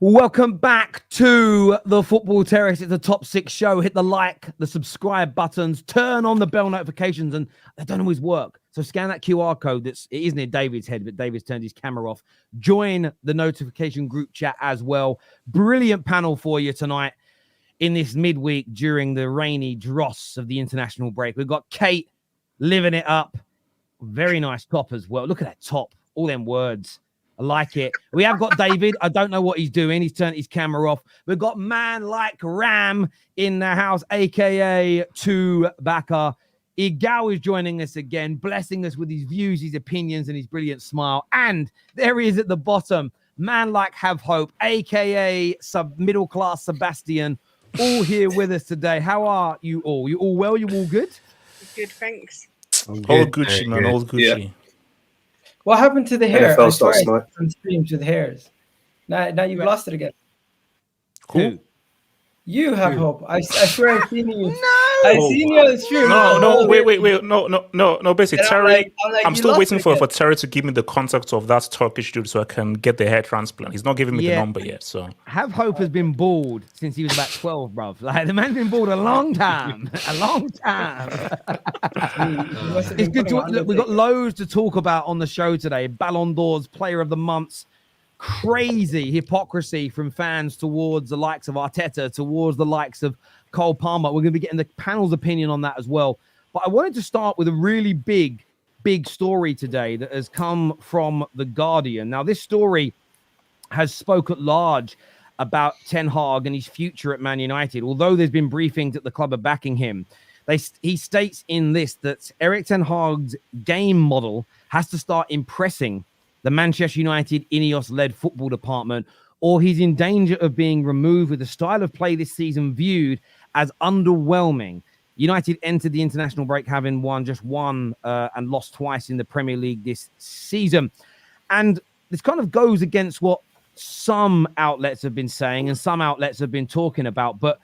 Welcome back to the Football Terrace. It's the Top 6 show. Hit the like, the subscribe buttons, turn on the bell notifications, and they don't always work. So scan that QR code. It is near David's head, but David's turned his camera off. Join the notification group chat as well. Brilliant panel for you tonight in this midweek during the rainy dross of the international break. We've got Kate living it up. Very nice top as well. Look at that top. All them words. I like it. We have got David. I don't know what he's doing. He's turned his camera off. We've got Man Like Ram in the house, a.k.a. Chewbacca. Egal is joining us again, blessing us with his views, his opinions, and his brilliant smile. And there he is at the bottom, Man Like Have Hope, a.k.a. middle-class Sebastian, all here with us today. How are you all? You all well? You all good? Good, thanks. All Gucci, man. All Gucci. Yeah. What happened to the hair? NFL I swear starts I on streams with hairs. Now you've lost it again. Cool. You have hope. I swear I've seen you. No! I've seen you on the stream. No, wait. No, basically, Terry, I'm still waiting for Terry to give me the contact of that Turkish dude so I can get the hair transplant. He's not giving me the number yet, so. Have Hope has been bald since he was about 12, bruv. Like, the man's been bald a long time. A long time. It's good to look. We've got loads to talk about on the show today. Ballon d'Or's Player of the Month's crazy hypocrisy from fans towards the likes of Arteta, towards the likes of Cole Palmer. We're going to be getting the panel's opinion on that as well. But I wanted to start with a really big story today that has come from The Guardian. Now, this story has spoke at large about Ten Hag and his future at Man United. Although there's been briefings that the club are backing him, he states in this that Erik Ten Hag's game model has to start impressing the Manchester United Ineos-led football department, or he's in danger of being removed with the style of play this season viewed as underwhelming. United entered the international break having won just one and lost twice in the Premier League this season. And this kind of goes against what some outlets have been saying and some outlets have been talking about. But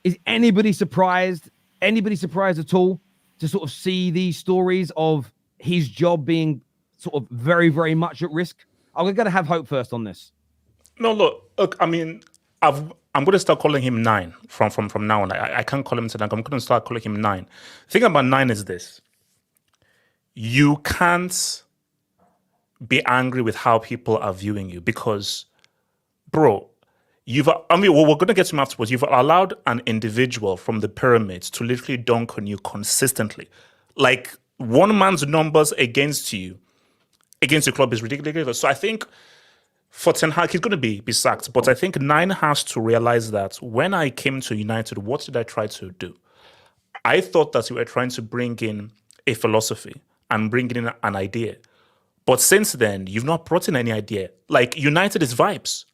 is anybody surprised? Anybody surprised at all to sort of see these stories of his job being sort of very, very much at risk? I'm going to have Hope first on this. No, look. I mean, I'm going to start calling him 9 from now on. I can't call him tonight. I'm going to start calling him 9. The thing about 9 is this: you can't be angry with how people are viewing you because, bro, what we're going to get to him afterwards. You've allowed an individual from the pyramids to literally dunk on you consistently. Like, one man's numbers against your club is ridiculous. So I think for Ten Hag, he's going to be sacked. But I think 9 has to realize that when I came to United, what did I try to do? I thought that we were trying to bring in a philosophy and bring in an idea. But since then, you've not brought in any idea. Like, United is vibes.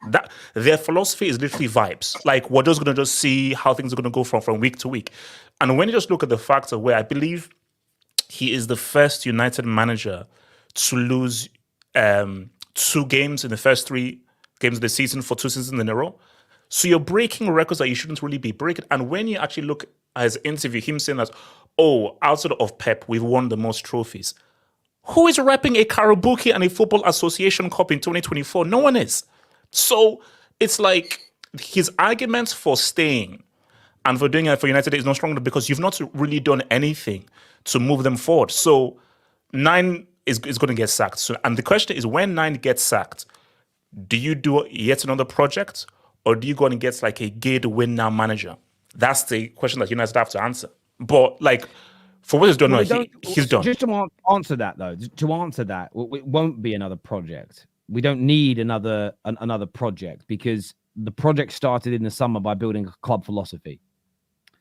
Their philosophy is literally vibes. Like, we're just going to just see how things are going to go from week to week. And when you just look at the factor where I believe he is the first United manager to lose 2 games in the first 3 games of the season for 2 seasons in a row. So you're breaking records that you shouldn't really be breaking. And when you actually look at his interview, him saying that, outside of Pep, we've won the most trophies. Who is repping a Karabuki and a Football Association Cup in 2024? No one is. So it's like his arguments for staying and for doing it for United is not stronger because you've not really done anything to move them forward. So 9 is going to get sacked. So, and the question is, when 9 gets sacked, do you do yet another project, or do you go and get like a gay win now manager? That's the question that United have to answer. But like, for what he's done, he's done. Just to answer that, though, it won't be another project. We don't need another project because the project started in the summer by building a club philosophy.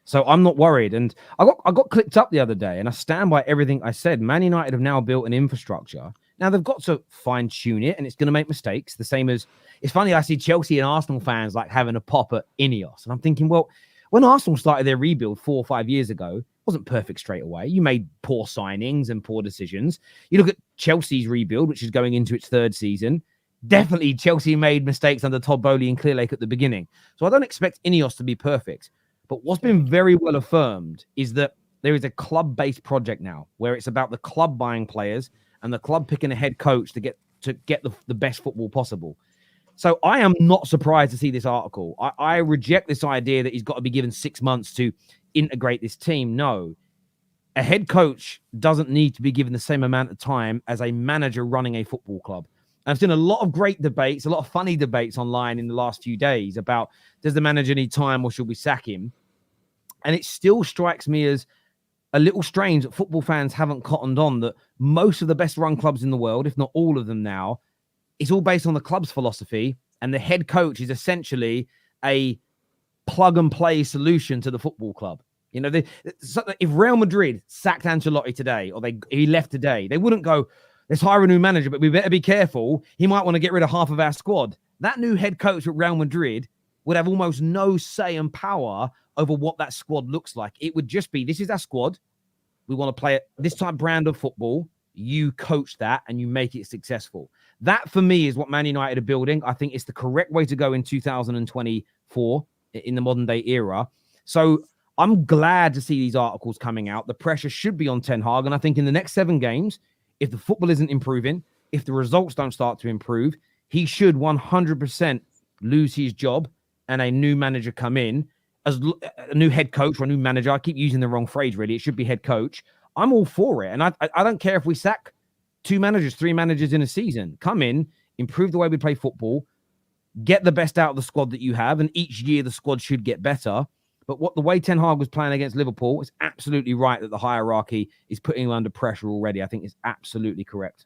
So I'm not worried. And I got clicked up the other day, and I stand by everything I said. Man United have now built an infrastructure. Now they've got to fine tune it, and it's going to make mistakes. The same as, it's funny, I see Chelsea and Arsenal fans like having a pop at Ineos. And I'm thinking, well, when Arsenal started their rebuild 4 or 5 years ago, it wasn't perfect straight away. You made poor signings and poor decisions. You look at Chelsea's rebuild, which is going into its 3rd season. Definitely Chelsea made mistakes under Todd Bowley and Clearlake at the beginning. So I don't expect Ineos to be perfect. But what's been very well affirmed is that there is a club-based project now where it's about the club buying players and the club picking a head coach to get the best football possible. So I am not surprised to see this article. I reject this idea that he's got to be given 6 months to integrate this team. No, a head coach doesn't need to be given the same amount of time as a manager running a football club. And I've seen a lot of great debates, a lot of funny debates online in the last few days about, does the manager need time or should we sack him? And it still strikes me as a little strange that football fans haven't cottoned on that most of the best run clubs in the world, if not all of them now, it's all based on the club's philosophy, and the head coach is essentially a plug-and-play solution to the football club. You know, if Real Madrid sacked Ancelotti today, or he left today, they wouldn't go, let's hire a new manager, but we better be careful. He might want to get rid of half of our squad. That new head coach at Real Madrid would have almost no say and power over what that squad looks like. It would just be, this is our squad. We want to play this type brand of football. You coach that and you make it successful. That, for me, is what Man United are building. I think it's the correct way to go in 2024 in the modern day era. So I'm glad to see these articles coming out. The pressure should be on Ten Hag. And I think in the next 7 games, if the football isn't improving, if the results don't start to improve, he should 100% lose his job and a new manager come in as a new head coach or a new manager. I keep using the wrong phrase, really. It should be head coach. I'm all for it. And I don't care if we sack 2 managers, 3 managers in a season. Come in, improve the way we play football, get the best out of the squad that you have, and each year the squad should get better. But the way Ten Hag was playing against Liverpool is absolutely right that the hierarchy is putting him under pressure already. I think it's absolutely correct.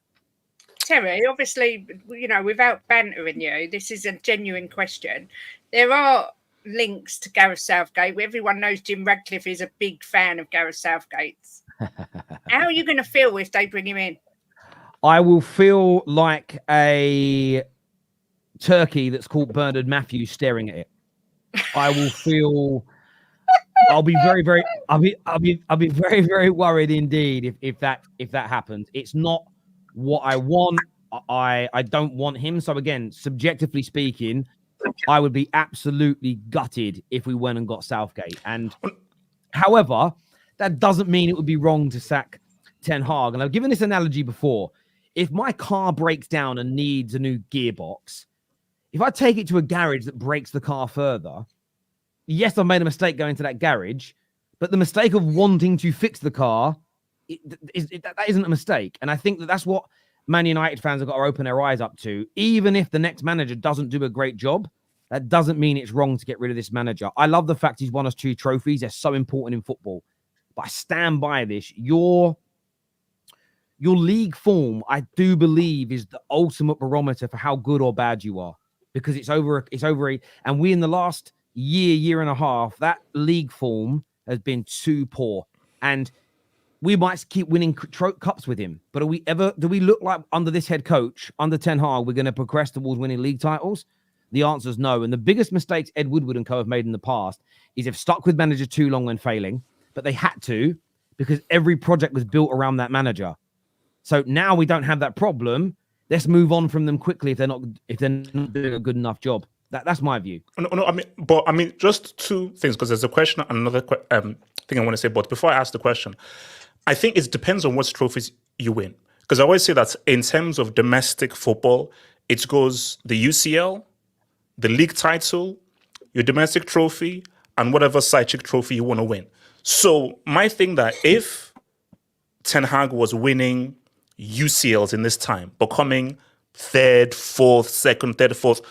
Terry, obviously, you know, without bantering you, this is a genuine question. There are links to Gareth Southgate. Everyone knows Jim Radcliffe is a big fan of Gareth Southgate's. How are you going to feel if they bring him in? I will feel like a turkey that's called Bernard Matthews staring at it. I will feel. I'll be very, very. I'll be very, very worried indeed if that happens. It's not what I want. I don't want him. So again, subjectively speaking, I would be absolutely gutted if we went and got Southgate. And however, that doesn't mean it would be wrong to sack Ten Hag. And I've given this analogy before. If my car breaks down and needs a new gearbox, if I take it to a garage that breaks the car further, yes, I've made a mistake going to that garage, but the mistake of wanting to fix the car, that isn't a mistake. And I think that's what Man United fans have got to open their eyes up to. Even if the next manager doesn't do a great job, that doesn't mean it's wrong to get rid of this manager. I love the fact he's won us 2 trophies. They're so important in football. But I stand by this. Your league form, I do believe, is the ultimate barometer for how good or bad you are, because it's over. And we, in the last year and a half, that league form has been too poor. And we might keep winning cups with him, but do we look like under this head coach, under Ten Hag, we're going to progress towards winning league titles? The answer is no. And the biggest mistakes Ed Woodward and co have made in the past is they've stuck with manager too long when failing, but they had to because every project was built around that manager. So now we don't have that problem. Let's move on from them quickly if they're not doing a good enough job. That's my view. No, I mean, just 2 things, because there's a question and another thing I want to say. But before I ask the question, I think it depends on what trophies you win. Because I always say that in terms of domestic football, it goes the UCL, the league title, your domestic trophy, and whatever side chick trophy you want to win. So my thing that if Ten Hag was winning UCLs in this time, but coming 3rd, 4th, 2nd, 3rd, 4th,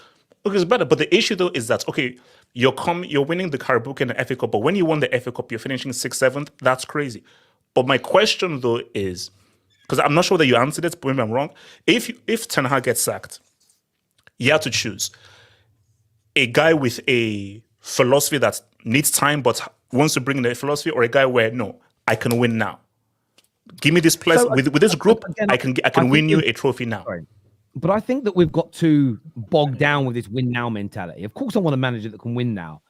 okay, it's better. But the issue though is that, okay, you're winning the Carabao and the FA Cup, but when you won the FA Cup, you're finishing 6th, 7th. That's crazy. But my question though is, because I'm not sure that you answered it, but maybe I'm wrong. If Ten Hag gets sacked, you have to choose a guy with a philosophy that needs time but wants to bring in the philosophy, or a guy where, no, I can win now. Give me this place. So, with this group, again, I can win you a trophy now. Sorry. But I think that we've got too bogged down with this win now mentality. Of course, I want a manager that can win now.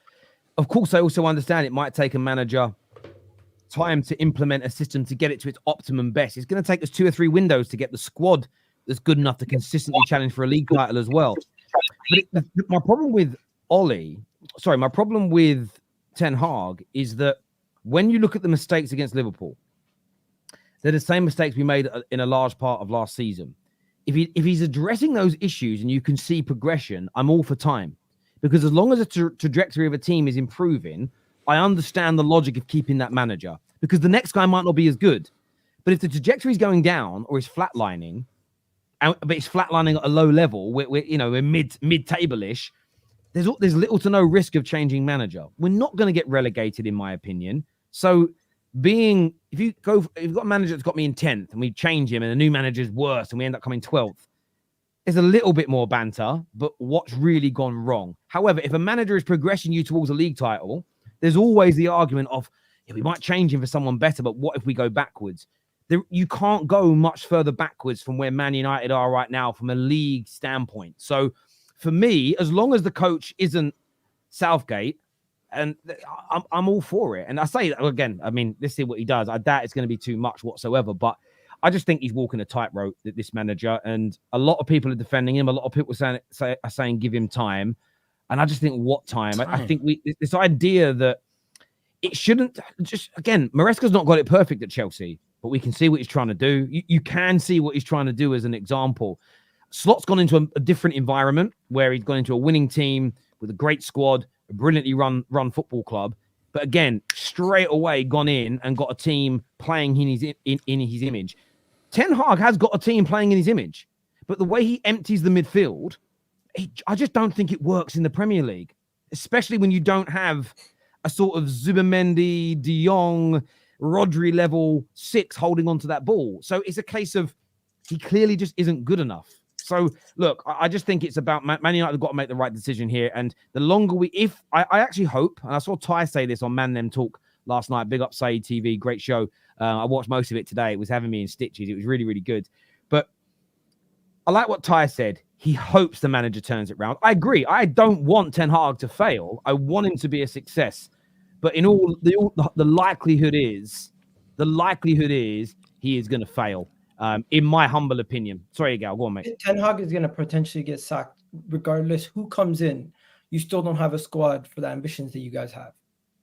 Of course, I also understand it might take a manager time to implement a system to get it to its optimum best. It's going to take us 2 or 3 windows to get the squad that's good enough to consistently challenge for a league title as well. But my problem with Ten Hag is that when you look at the mistakes against Liverpool, they're the same mistakes we made in a large part of last season. If he's addressing those issues and you can see progression, I'm all for time. Because as long as the trajectory of a team is improving, I understand the logic of keeping that manager. Because the next guy might not be as good. But if the trajectory is going down or is flatlining, but it's flatlining at a low level, we're mid-table-ish, there's little to no risk of changing manager. We're not going to get relegated, in my opinion. So if you've got a manager that's got me in 10th and we change him and the new manager's worse and we end up coming 12th, there's a little bit more banter, but what's really gone wrong? However, if a manager is progressing you towards a league title, there's always the argument of, we might change him for someone better, but what if we go backwards? You can't go much further backwards from where Man United are right now from a league standpoint. So for me, as long as the coach isn't Southgate, and I'm all for it. And I say that again, I mean, let's see what he does. I doubt it's going to be too much whatsoever, but I just think he's walking a tightrope, this manager. And a lot of people are defending him. A lot of people are saying give him time. And I just think, what time? I think this idea that it shouldn't just, again, Maresca's not got it perfect at Chelsea, but we can see what he's trying to do. You can see what he's trying to do as an example. Slot's gone into a different environment where he's gone into a winning team with a great squad, a brilliantly run football club. But again, straight away gone in and got a team playing in his image. Ten Hag has got a team playing in his image, but the way he empties the midfield, I just don't think it works in the Premier League, especially when you don't have a sort of Zubimendi, De Jong, Rodri level 6 holding onto that ball. So it's a case of he clearly just isn't good enough. So look, I just think it's about Man United have got to make the right decision here. And the longer I actually hope, and I saw Ty say this on Man Them Talk last night, big up Saeed TV, great show. I watched most of it today. It was having me in stitches. It was really, really good. But I like what Ty said. He hopes the manager turns it around. I agree. I don't want Ten Hag to fail. I want him to be a success. But in all the likelihood is he is going to fail. In my humble opinion. Sorry, Egal, go on, mate. Ten Hag is going to potentially get sacked regardless who comes in. You still don't have a squad for the ambitions that you guys have.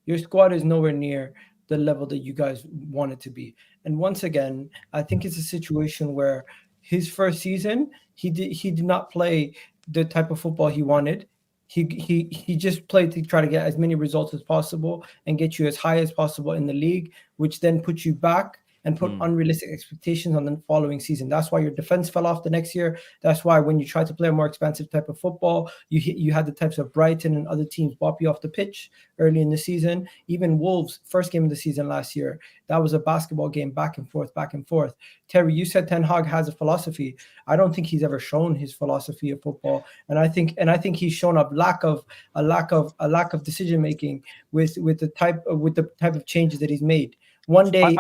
Your squad is nowhere near the level that you guys want it to be. And once again, I think it's a situation where his first season, he did not play the type of football he wanted. He just played to try to get as many results as possible and get you as high as possible in the league, which then puts you back and put unrealistic expectations on the following season. That's why your defense fell off the next year. That's why when you tried to play a more expansive type of football, you had the types of Brighton and other teams bop you off the pitch early in the season. Even Wolves, first game of the season last year, that was a basketball game, back and forth, back and forth. Terry, you said Ten Hag has a philosophy. I don't think he's ever shown his philosophy of football, and I think he's shown a lack of decision making with the type of changes that he's made. One day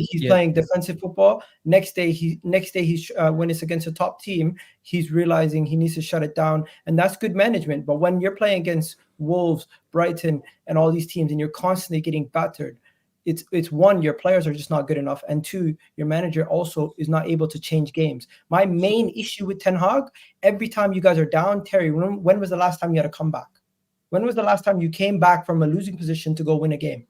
he's playing defensive football. Next day he's when it's against a top team, he's realizing he needs to shut it down, and that's good management. But when you're playing against Wolves, Brighton, and all these teams, and you're constantly getting battered, it's one, your players are just not good enough, and two, your manager also is not able to change games. My main issue with Ten Hag, every time you guys are down, Terry, when was the last time you had a comeback? When was the last time you came back from a losing position to go win a game?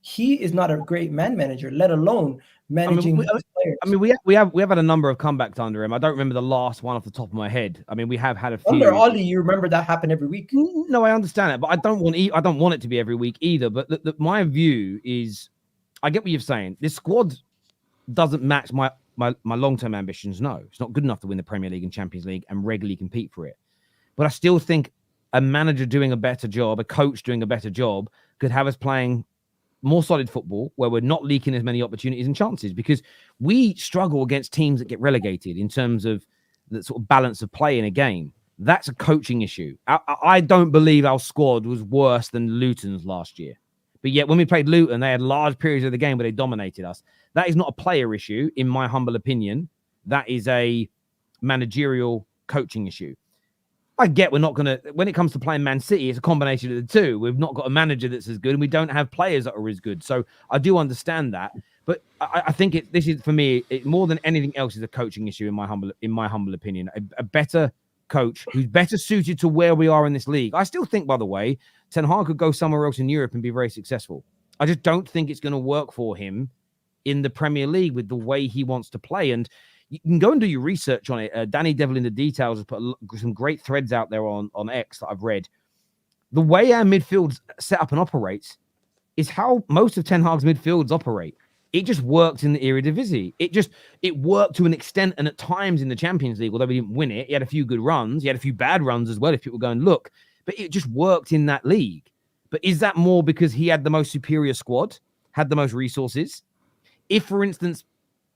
He is not a great manager, let alone managing his players. I mean, we have had a number of comebacks under him. I don't remember the last one off the top of my head. I mean, we have had a few. Under Ollie, you remember that happened every week. No, I understand it, but I don't want it to be every week either. But my view is, I get what you're saying. This squad doesn't match my long-term ambitions. No, it's not good enough to win the Premier League and Champions League and regularly compete for it. But I still think a manager doing a better job, a coach doing a better job, could have us playing more solid football where we're not leaking as many opportunities and chances, because we struggle against teams that get relegated in terms of the sort of balance of play in a game. That's a coaching issue. I don't believe our squad was worse than Luton's last year. But yet when we played Luton, they had large periods of the game where they dominated us. That is not a player issue, in my humble opinion. That is a managerial coaching issue. I get we're not going to, when it comes to playing Man City, it's a combination of the two. We've not got a manager that's as good, and we don't have players that are as good. So I do understand that. But I think this is, for me, more than anything else, is a coaching issue in my humble opinion. A better coach who's better suited to where we are in this league. I still think, by the way, Ten Hag could go somewhere else in Europe and be very successful. I just don't think it's going to work for him in the Premier League with the way he wants to play. And you can go and do your research on it. Danny Devil in the Details has put some great threads out there on X that I've read. The way our midfield's set up and operates is how most of Ten Hag's midfields operate. It just worked in the Eredivisie. It worked to an extent, and at times in the Champions League, although we didn't win it, he had a few good runs. He had a few bad runs as well, if people go and look. But it just worked in that league. But is that more because he had the most superior squad, had the most resources? If, for instance,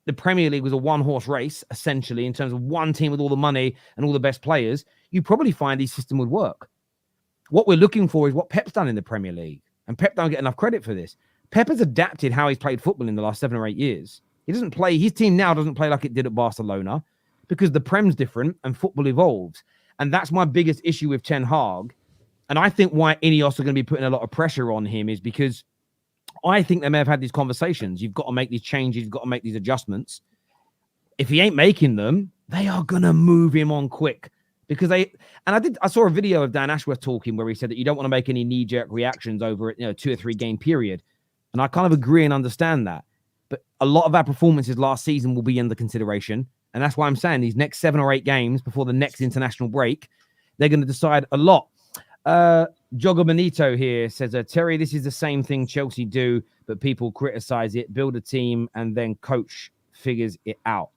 the Premier League was a one-horse race, essentially, in terms of one team with all the money and all the best players, you probably find his system would work. What we're looking for is what Pep's done in the Premier League. And Pep don't get enough credit for this. Pep has adapted how he's played football in the last 7 or 8 years. His team now doesn't play like it did at Barcelona because the Prem's different and football evolves. And that's my biggest issue with Ten Hag. And I think why Ineos are going to be putting a lot of pressure on him is because I think they may have had these conversations. You've got to make these changes. You've got to make these adjustments. If he ain't making them, they are going to move him on quick. Because I saw a video of Dan Ashworth talking where he said that you don't want to make any knee-jerk reactions over a 2 or 3 game period. And I kind of agree and understand that. But a lot of our performances last season will be under consideration. And that's why I'm saying these next 7 or 8 games before the next international break, they're going to decide a lot. Jogo Benito here says, Terry, this is the same thing Chelsea do, but people criticize it, build a team, and then coach figures it out.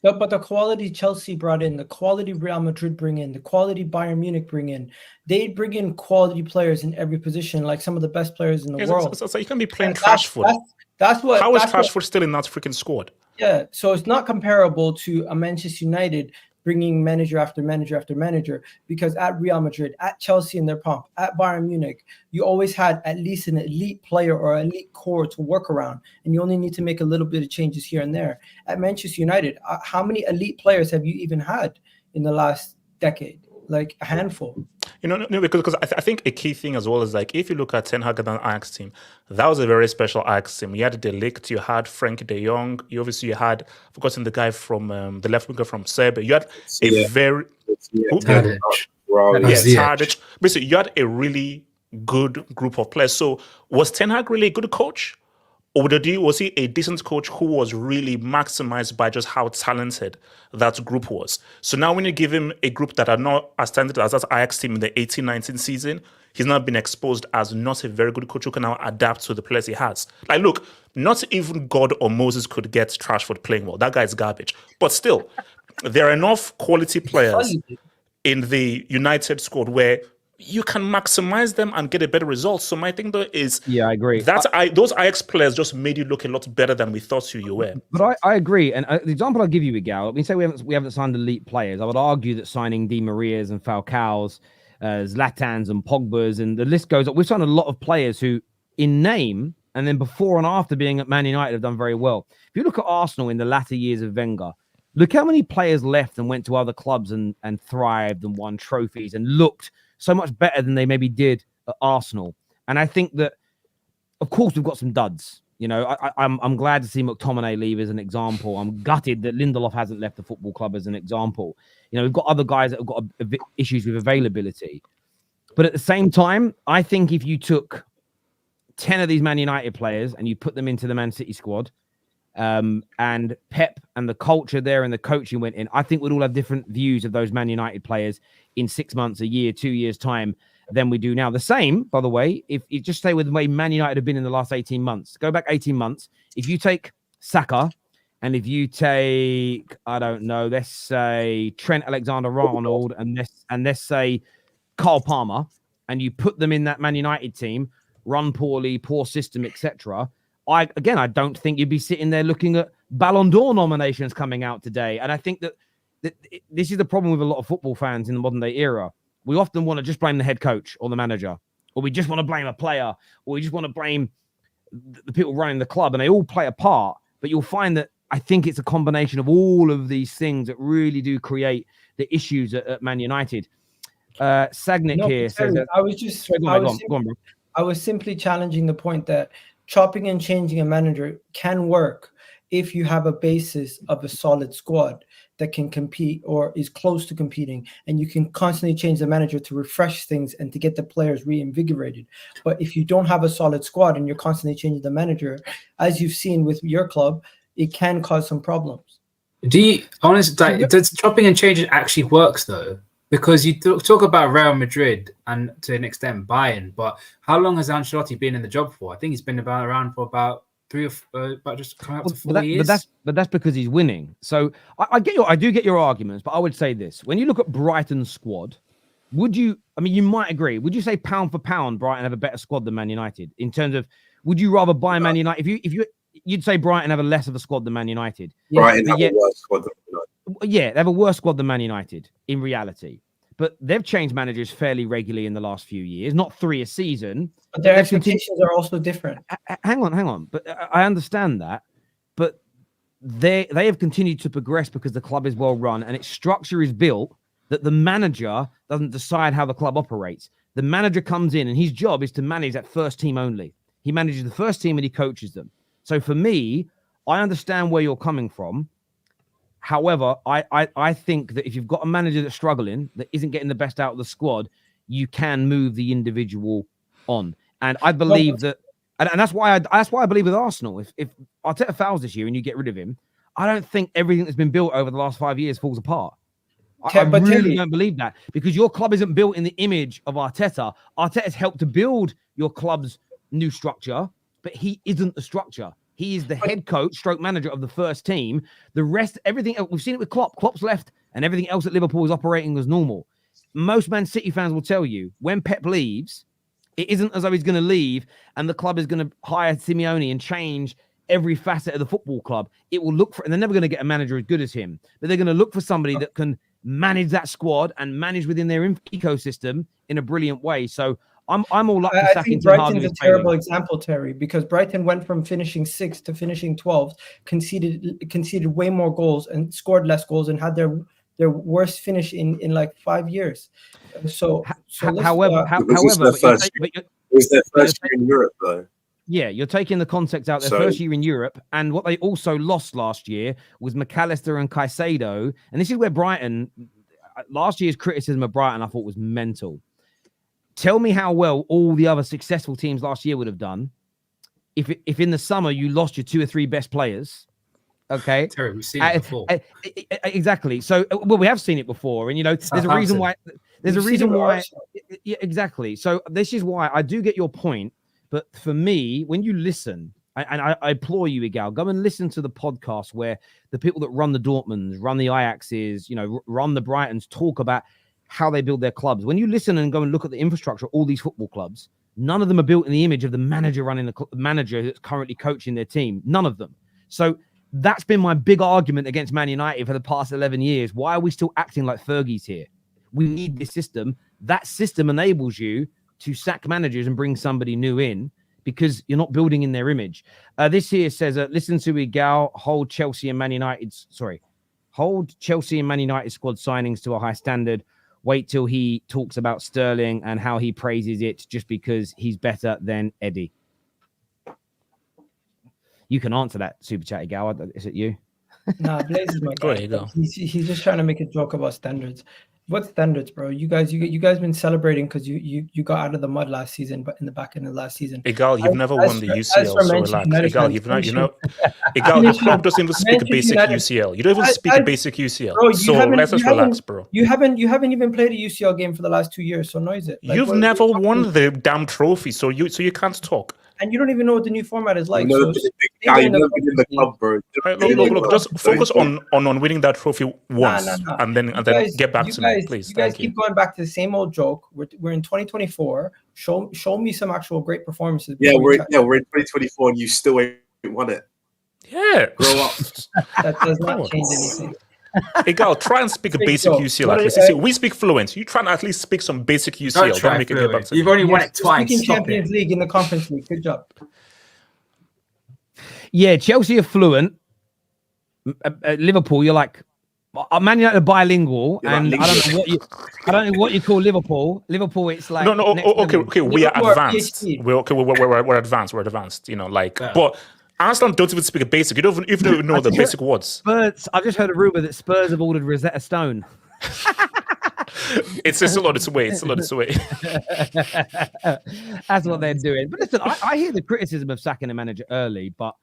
No, but the quality Chelsea brought in, the quality Real Madrid bring in, the quality Bayern Munich bring in, they bring in quality players in every position, like some of the best players in the world. So you can be playing Rashford. How is Rashford still in that freaking squad? Yeah, so it's not comparable to a Manchester United bringing manager after manager after manager, because at Real Madrid, at Chelsea in their pomp, at Bayern Munich, you always had at least an elite player or elite core to work around, and you only need to make a little bit of changes here and there. At Manchester United, how many elite players have you even had in the last decade? Like a handful. No, because I think a key thing as well is like if you look at Ten Hag and Ajax team, that was a very special Ajax team. You had De Ligt, you had Frankie De Jong, you had forgotten the guy from the left winger from Serbia. You had a very Tadic. Basically, you had a really good group of players. So was Ten Hag really a good coach? Or was he a decent coach who was really maximized by just how talented that group was? So now when you give him a group that are not as talented as that Ajax team in the 18-19 season, he's now been exposed as not a very good coach who can now adapt to the players he has. Like, look, not even God or Moses could get Rashford playing well. That guy's garbage. But still, there are enough quality players in the United squad where you can maximize them and get a better result. So my thing though is, I agree. Those Ajax players just made you look a lot better than we thought you were. But I agree. And the example I'll give you, Egal, we say we haven't signed elite players. I would argue that signing Di Marias and Falcao's, Zlatans and Pogba's, and the list goes up. We've signed a lot of players who, in name and then before and after being at Man United, have done very well. If you look at Arsenal in the latter years of Wenger, look how many players left and went to other clubs and thrived and won trophies and looked so much better than they maybe did at Arsenal. And I think that, of course, we've got some duds. I'm glad to see McTominay leave as an example. I'm gutted that Lindelof hasn't left the football club as an example. We've got other guys that have got issues with availability. But at the same time, I think if you took 10 of these Man United players and you put them into the Man City squad, and Pep and the culture there and the coaching went in, I think we'd all have different views of those Man United players in 6 months, a year, 2 years' time than we do now. The same, by the way, if you just stay with the way Man United have been in the last 18 months, go back 18 months. If you take Saka and if you take, I don't know, let's say Trent Alexander-Arnold and let's say Carl Palmer, and you put them in that Man United team, run poorly, poor system, etc., I don't think you'd be sitting there looking at Ballon d'Or nominations coming out today. And I think that this is the problem with a lot of football fans in the modern day era. We often want to just blame the head coach or the manager, or we just want to blame a player, or we just want to blame the people running the club, and they all play a part. But you'll find that I think it's a combination of all of these things that really do create the issues at Man United. Sagnick here says that, I was simply challenging the point that chopping and changing a manager can work if you have a basis of a solid squad that can compete or is close to competing, and you can constantly change the manager to refresh things and to get the players reinvigorated. But if you don't have a solid squad and you're constantly changing the manager, as you've seen with your club, it can cause some problems. Do you honestly, does chopping and changing actually works though? Because you talk about Real Madrid and to an extent Bayern, but how long has Ancelotti been in the job for? I think he's been around for about just coming up to 4 years. But that's because he's winning. So I do get your arguments, but I would say this: when you look at Brighton's squad, you might agree. Would you say pound for pound, Brighton have a better squad than Man United in terms of? Would you rather buy Man United you'd say Brighton have a less of a squad than Man United? Brighton have a worse squad than Man United. Yeah, they have a worse squad than Man United in reality. But they've changed managers fairly regularly in the last few years, not 3 a season. But their expectations are also different. Hang on. But I understand that. But they have continued to progress because the club is well run and its structure is built that the manager doesn't decide how the club operates. The manager comes in and his job is to manage that first team only. He manages the first team and he coaches them. So for me, I understand where you're coming from. However, I think that if you've got a manager that's struggling, that isn't getting the best out of the squad, you can move the individual on. And I believe that, and that's why I believe with Arsenal, if Arteta fouls this year and you get rid of him, I don't think everything that's been built over the last 5 years falls apart. I really don't believe that, because your club isn't built in the image of Arteta. Arteta's helped to build your club's new structure, but he isn't the structure. He is the head coach, stroke manager of the first team. The rest, everything, we've seen it with Klopp. Klopp's left and everything else at Liverpool is operating as normal. Most Man City fans will tell you when Pep leaves, it isn't as though he's going to leave and the club is going to hire Simeone and change every facet of the football club. It will look for, and they're never going to get a manager as good as him, but they're going to look for somebody that can manage that squad and manage within their ecosystem in a brilliant way. So I'm all up for sacking. I think Brighton's a terrible example, Terry, because Brighton went from finishing 6th to finishing 12th, conceded way more goals and scored less goals and had their worst finish in like 5 years. However, it was their first year in Europe, though. Yeah, you're taking the context out. Their first year in Europe, and what they also lost last year was McAllister and Caicedo. And this is where Brighton, last year's criticism of Brighton, I thought was mental. Tell me how well all the other successful teams last year would have done if in the summer you lost your 2 or 3 best players. Okay, Terry, we've seen it before. Exactly. So, well, we have seen it before, and there's a reason why. There's a reason why. Yeah, exactly. So this is why I do get your point. But for me, when you listen, and I implore you, Egal, go and listen to the podcast where the people that run the Dortmunds, run the Ajaxes, run the Brightons, talk about how they build their clubs. When you listen and go and look at the infrastructure of all these football clubs, none of them are built in the image of the manager running the manager that's currently coaching their team. None of them. So that's been my big argument against Man United for the past 11 years. Why are we still acting like Fergie's here? We need this system. That system enables you to sack managers and bring somebody new in because you're not building in their image. This here says, listen to Egal, hold Chelsea and Man United squad signings to a high standard. Wait till he talks about Sterling and how he praises it just because he's better than Eddie. You can answer that, Super Chat, Egal. Is it you? Nah, Blaise is my guy. He's just trying to make a joke about standards. What standards, bro? You guys been celebrating because you got out of the mud last season, but in the back end of last season. Egal, you've never won the UCL, so relax. Egal, Egal, your club doesn't even speak a basic UCL. You don't even speak a basic UCL. Bro, so let's just relax, bro. You haven't even played a UCL game for the last 2 years, so noise it. You've never won the damn trophy, so you can't talk. And you don't even know what the new format is like. You've never been in the club, bro. Look, just focus on winning that trophy once, and then get back to me, please. You guys keep going back to the same old joke. We're in 2024. Show me some actual great performances. Yeah, we're in 2024, and you still ain't won it. Yeah, grow up. That does not change anything. Egal, try and speak a basic UCL at least. See, we speak fluent. You try and at least speak some basic UCL. Then we can get back to You've only won it twice. Speaking Champions League in the Conference League. Good job. Yeah, Chelsea are fluent. Liverpool, you're like Man United are bilingual, and I don't know what you call Liverpool. Liverpool, it's like okay. We are advanced. We're advanced. We're advanced. But Arsenal don't even speak a basic. You don't even know the basic words. Spurs. I've just heard a rumor that Spurs have ordered Rosetta Stone. It's still on its way. It's still on its way. That's what they're doing. But listen, I hear the criticism of sacking a manager early, but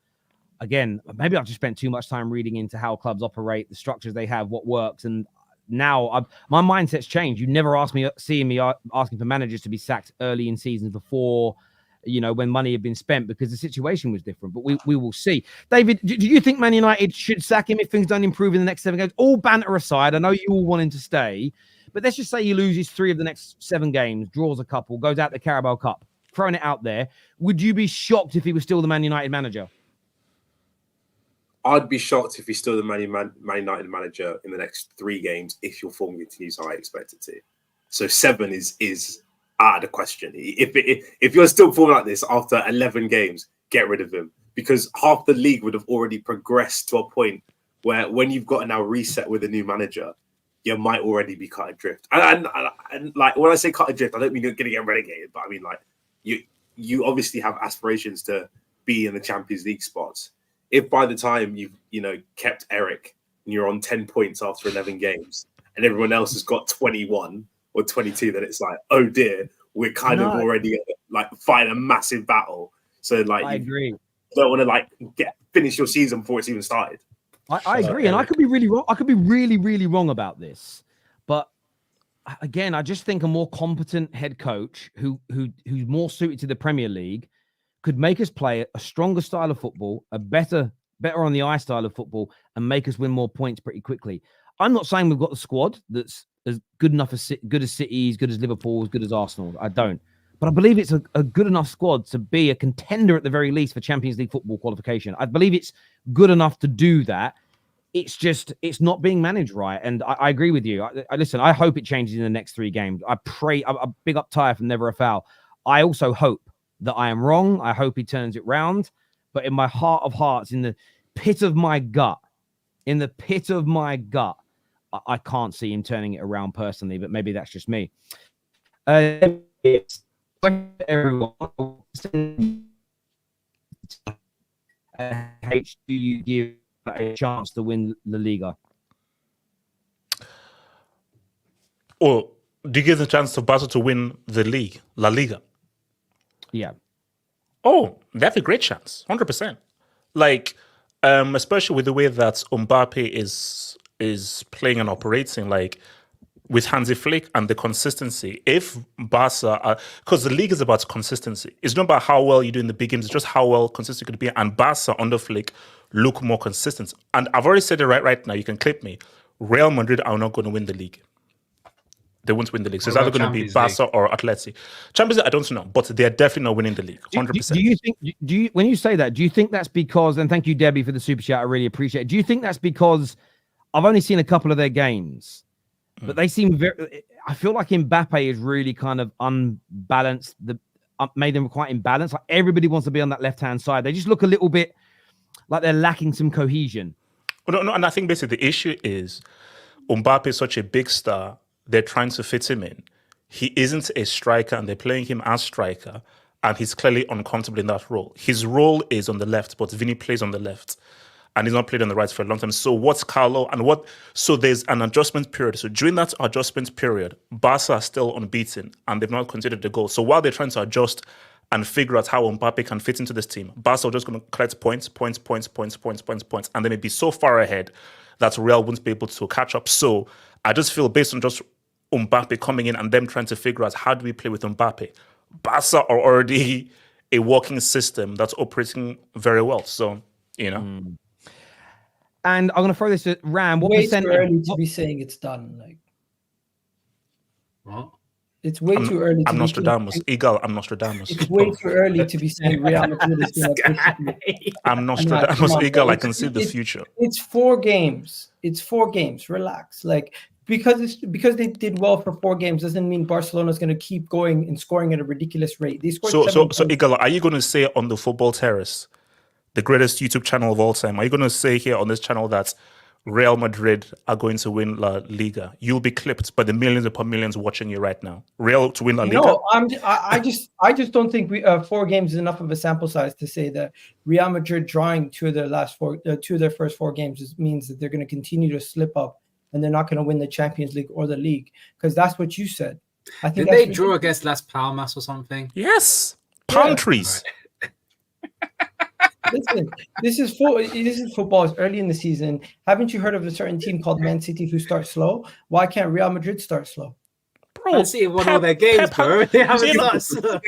again, maybe I've just spent too much time reading into how clubs operate, the structures they have, what works, and now my mindset's changed. You never seeing me asking for managers to be sacked early in seasons before, when money had been spent, because the situation was different. But we will see. David, do you think Man United should sack him if things don't improve in the next 7 games? All banter aside, I know you all want him to stay, but let's just say he loses 3 of the next 7 games, draws a couple, goes out the Carabao Cup, throwing it out there. Would you be shocked if he was still the Man United manager? I'd be shocked if he's still the Man United manager in the next 3 games if your form continues how I expect it to. So 7 is out of the question. If you're still performing like this after 11 games, get rid of him, because half the league would have already progressed to a point where when you've got to now reset with a new manager, you might already be cut adrift. And like when I say cut adrift, I don't mean you're going to get relegated, but I mean like you obviously have aspirations to be in the Champions League spots. If by the time you've kept Eric and you're on 10 points after 11 games and everyone else has got 21 or 22, then it's like, oh dear, we're kind of already like fighting a massive battle. So like, I agree. You don't want to like finish your season before it's even started. I agree, and I could be really wrong. I could be really, really wrong about this, but again, I just think a more competent head coach who's more suited to the Premier League could make us play a stronger style of football, a better on the eye style of football, and make us win more points pretty quickly. I'm not saying we've got the squad that's as good enough as good as City, as good as Liverpool, as good as Arsenal. I don't. But I believe it's a good enough squad to be a contender at the very least for Champions League football qualification. I believe it's good enough to do that. It's not being managed right. And I agree with you. Listen, I hope it changes in the next 3 games. I pray. I'm big up Tyre from Never a Foul. I also hope that I am wrong. I hope he turns it round. But in my heart of hearts, in the pit of my gut, I can't see him turning it around personally, but maybe that's just me. Everyone, H, do you give a chance to win La Liga? Or do you give the chance to Barca to win the league, La Liga? Yeah. Oh, they have a great chance, 100%. Like, especially with the way that Mbappe is playing and operating, like with Hansi Flick and the consistency. If Barca, because the league is about consistency. It's not about how well you do in the big games. It's just how well consistent you could be. And Barca under Flick look more consistent. And I've already said it right now. You can clip me. Real Madrid are not going to win the league. They won't win the league. So it's either going to be Barca or Atleti. Champions League, I don't know, but they're definitely not winning the league. 100%. Do you when you say that, do you think that's because? And thank you, Debbie, for the super chat. I really appreciate it. Do you think that's because I've only seen a couple of their games, but they seem very? I feel like Mbappe is really kind of unbalanced. Made them quite imbalanced. Like everybody wants to be on that left-hand side. They just look a little bit like they're lacking some cohesion. Well, no, and I think basically the issue is Mbappe is such a big star. They're trying to fit him in. He isn't a striker, and they're playing him as striker, and he's clearly uncomfortable in that role. His role is on the left, but Vini plays on the left, and he's not played on the right for a long time. So what's Carlo and what? So there's an adjustment period. So during that adjustment period, Barca are still unbeaten, and they've not considered the goal. So while they're trying to adjust and figure out how Mbappe can fit into this team, Barca are just going to collect points, and they may be so far ahead that Real won't be able to catch up. So I just feel based on just Mbappe coming in and them trying to figure out how do we play with Mbappe, Barca are already a working system that's operating very well. So, And I'm going to throw this at Ram. What way percent? Too early to be saying it's done. Like, what? It's way too early. I'm Nostradamus. Egal, I'm Nostradamus. It's way too early to be saying Real Madrid is going to. I'm Nostradamus. Egal, I can see the future. It's 4 games. It's 4 games. Relax. Like, because they did well for 4 games doesn't mean Barcelona is going to keep going and scoring at a ridiculous rate. They scored so Egal, are you going to say on the Football Terrace, the greatest YouTube channel of all time, are you going to say here on this channel that Real Madrid are going to win La Liga, you'll be clipped by the millions upon millions watching you right now. Real to win La Liga? No, I just don't think 4 games is enough of a sample size to say that Real Madrid drawing 2 of their first 4 games means that they're going to continue to slip up and they're not going to win the Champions League or the league, because that's what you said. I think Did they draw against Las Palmas or something? Yes, palm trees. Listen, this is football. It's early in the season. Haven't you heard of a certain team called Man City who start slow? Why can't Real Madrid start slow? Bro, Man City won all their games, bro. They haven't started slow.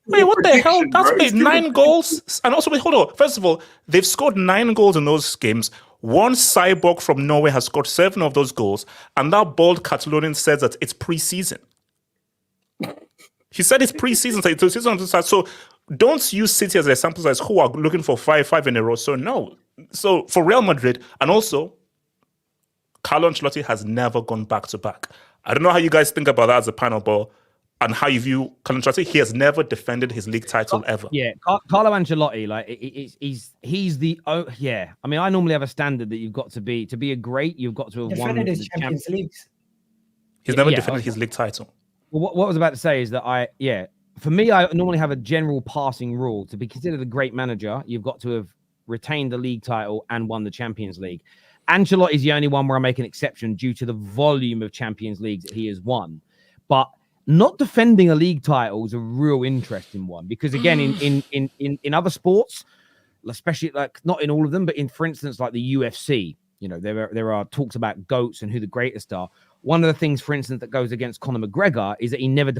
Wait, what the hell? That's wait, 9 goals. And also, wait, hold on. First of all, they've scored 9 goals in those games. One cyborg from Norway has scored 7 of those goals. And that bald Catalonian says that it's pre-season. He said it's pre-season. So it's season. So don't use City as a sample size who are looking for 5 in a row. So no. So for Real Madrid, and also, Carlo Ancelotti has never gone back-to-back. I don't know how you guys think about that as a panel, but and how you view Carlo Ancelotti. He has never defended his league title ever. Yeah, Carlo Ancelotti, like he's the yeah. I mean, I normally have a standard that you've got to be a great. You've got to have won his Champions Leagues. He's never defended his league title. Well, what I was about to say is that for me, I normally have a general passing rule. To be considered a great manager, you've got to have retained the league title and won the Champions League. Ancelotti is the only one where I make an exception due to the volume of Champions Leagues that he has won. But not defending a league title is a real interesting one, because again, in other sports, especially like not in all of them, but for instance, like the UFC, there are talks about GOATs and who the greatest are. One of the things, for instance, that goes against Conor McGregor is that he never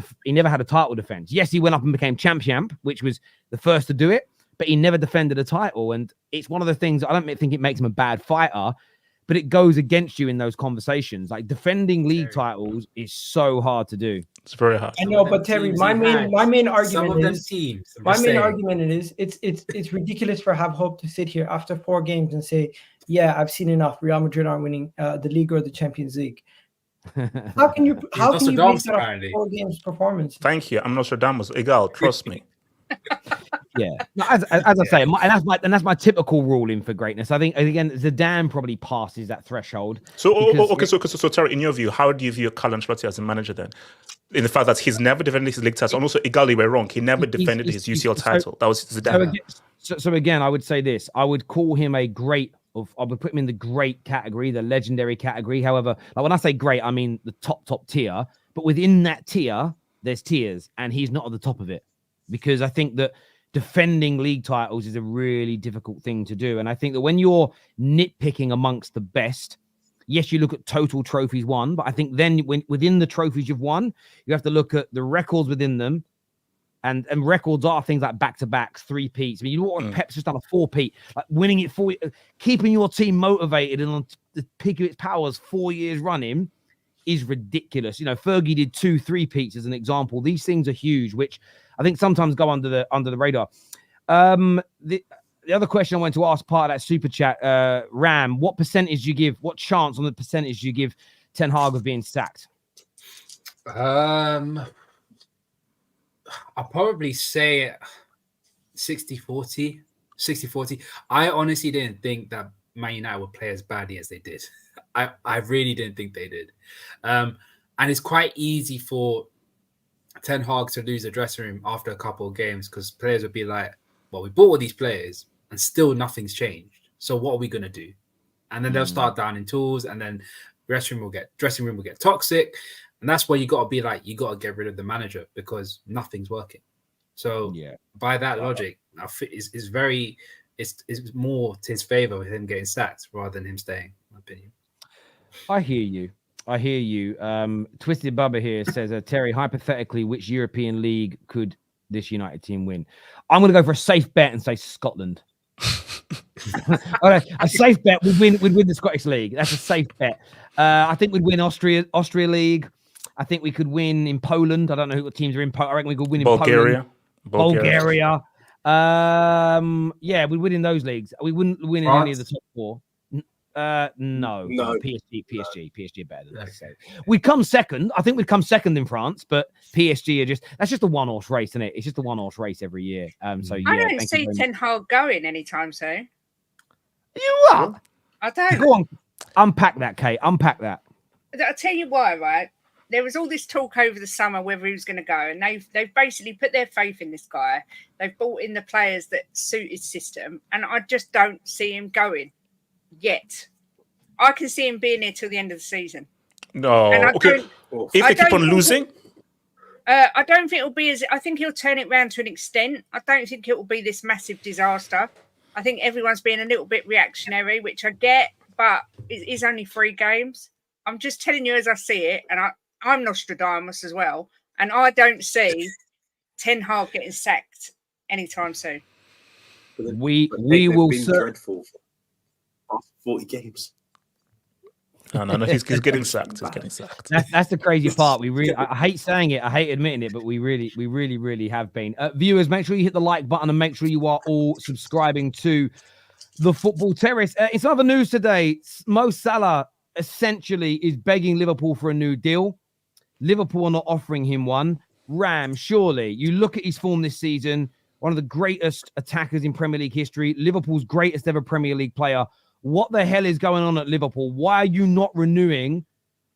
had a title defense. Yes, he went up and became champ, which was the first to do it, but he never defended a title. And it's one of the things, I don't think it makes him a bad fighter, but it goes against you in those conversations. Like defending league titles is so hard to do. It's very hard. I know, but Terry, my main argument is it's ridiculous for Have Hope to sit here after 4 games and say, yeah, I've seen enough. Real Madrid aren't winning the league or the Champions League. How can you base that off 4 games performance? Thank you. I'm Nostradamus. Egal, trust me. Yeah, no, as I say, and that's my typical ruling for greatness. I think again, Zidane probably passes that threshold. So so Terry, in your view, how do you view Carlo Ancelotti as a manager then? In the fact that he's never defended his league title, and also Egal, we're wrong. He never defended his UCL title. That was Zidane. So again, I would say this: I would call him a great. I would put him in the great category, the legendary category. However, like when I say great, I mean the top tier. But within that tier, there's tiers, and he's not at the top of it, because I think that defending league titles is a really difficult thing to do. And I think that when you're nitpicking amongst the best, yes, you look at total trophies won, but I think then within the trophies you've won, you have to look at the records within them. And records are things like back-to-backs, 3-peats. I mean, you know what? Pep's just done a 4-peat, like winning it keeping your team motivated and on the peak of its powers 4 years running is ridiculous. Fergie did 2 3-peats as an example. These things are huge, which I think sometimes go under the radar. The other question I wanted to ask, part of that super chat, Ram, what percentage do you give? What chance on the percentage do you give Ten Hag of being sacked? I'll probably say 60-40. 60-40. I honestly didn't think that Man United would play as badly as they did. I really didn't think they did. And it's quite easy for Ten Hag to lose the dressing room after a couple of games, because players would be like, well, we bought all these players and still nothing's changed. So what are we going to do? And then they'll start downing tools, and then dressing room will get toxic. And that's where you got to be like, you got to get rid of the manager because nothing's working. So by that logic, it's more to his favor with him getting sacked rather than him staying, in my opinion. I hear you. Twisted Bubba here says, Terry, hypothetically, which European league could this United team win? I'm going to go for a safe bet and say Scotland. Okay, a safe bet. We'd win the Scottish League. That's a safe bet. I think we'd win Austria League. I think we could win in Poland. I don't know who the teams are in Poland. I reckon we could win in Bulgaria. Bulgaria. Yeah, we'd win in those leagues. We wouldn't win in any of the top 4. No. PSG better than us. So we'd come second. I think we'd come second in France, but PSG that's just a one-horse race, isn't it? It's just a one-horse race every year. So yeah, I don't see Ten Hag going anytime soon. You what? I don't. Go on. Unpack that, Kate. Unpack that. I'll tell you why, right? There was all this talk over the summer whether he was going to go, and they've basically put their faith in this guy. They've brought in the players that suit his system, and I just don't see him going yet. I can see him being here till the end of the season. No, okay. If they keep on losing, I don't think it'll be as. I think he'll turn it around to an extent. I don't think it will be this massive disaster. I think everyone's being a little bit reactionary, which I get, but it is only 3 games. I'm just telling you as I see it, and I'm Nostradamus as well, and I don't see Ten Hag getting sacked anytime soon. We will dreadful after 40 games. No, he's getting sacked. He's getting sacked. That's the crazy part. I hate saying it, I hate admitting it, but we really have been. Viewers, make sure you hit the like button and make sure you are all subscribing to the Football Terrace. It's other news today. Mo Salah essentially is begging Liverpool for a new deal. Liverpool are not offering him one. Ram, surely you look at his form this season, one of the greatest attackers in Premier League history, Liverpool's greatest ever Premier League player. What the hell is going on at Liverpool? Why are you not renewing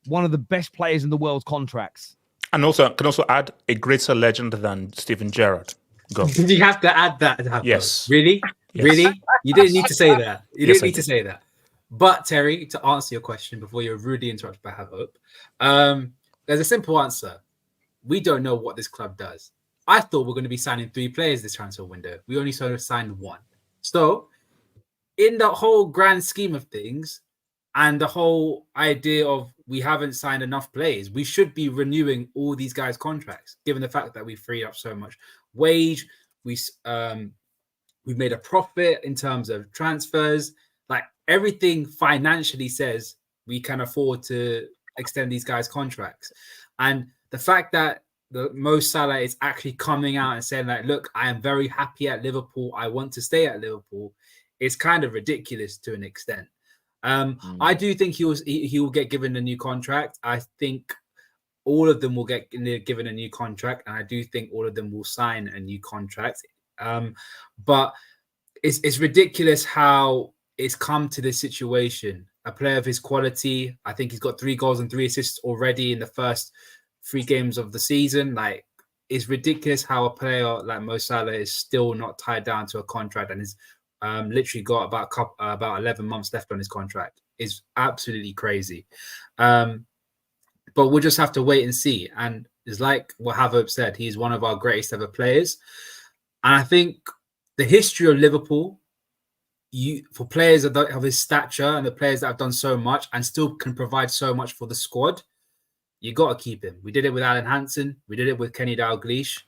one of the best players in the world's contracts? And also, can also add a greater legend than Steven Gerrard. Go. Did you have to add that? Yes. Really? Yes. Really? You didn't need to say that. You Yes, didn't need to say that. But Terry, to answer your question before you're rudely interrupted by Have-Hope, there's a simple answer. We don't know what this club does. I thought we're going to be signing 3 players this transfer window. We only sort of signed 1. So, in the whole grand scheme of things, and the whole idea of we haven't signed enough players, we should be renewing all these guys' contracts, given the fact that we freed up so much wage. We've made a profit in terms of transfers. Like everything financially says we can afford to extend these guys' contracts. And the fact that the Mo Salah is actually coming out and saying like, look, I am very happy at Liverpool. I want to stay at Liverpool. It's kind of ridiculous to an extent. I do think he will get given a new contract. I think all of them will get given a new contract, and I do think all of them will sign a new contract. But it's ridiculous how it's come to this situation. A player of his quality, I think he's got 3 goals and 3 assists already in the first 3 games of the season. Like, it's ridiculous how a player like Mo Salah is still not tied down to a contract and is literally got about 11 months left on his contract. Is absolutely crazy. But we'll just have to wait and see. And it's like what Have-Hope said, he's one of our greatest ever players. And I think the history of Liverpool, for players of his stature and the players that have done so much and still can provide so much for the squad, you got to keep him. We did it with Alan Hansen. We did it with Kenny Dalglish.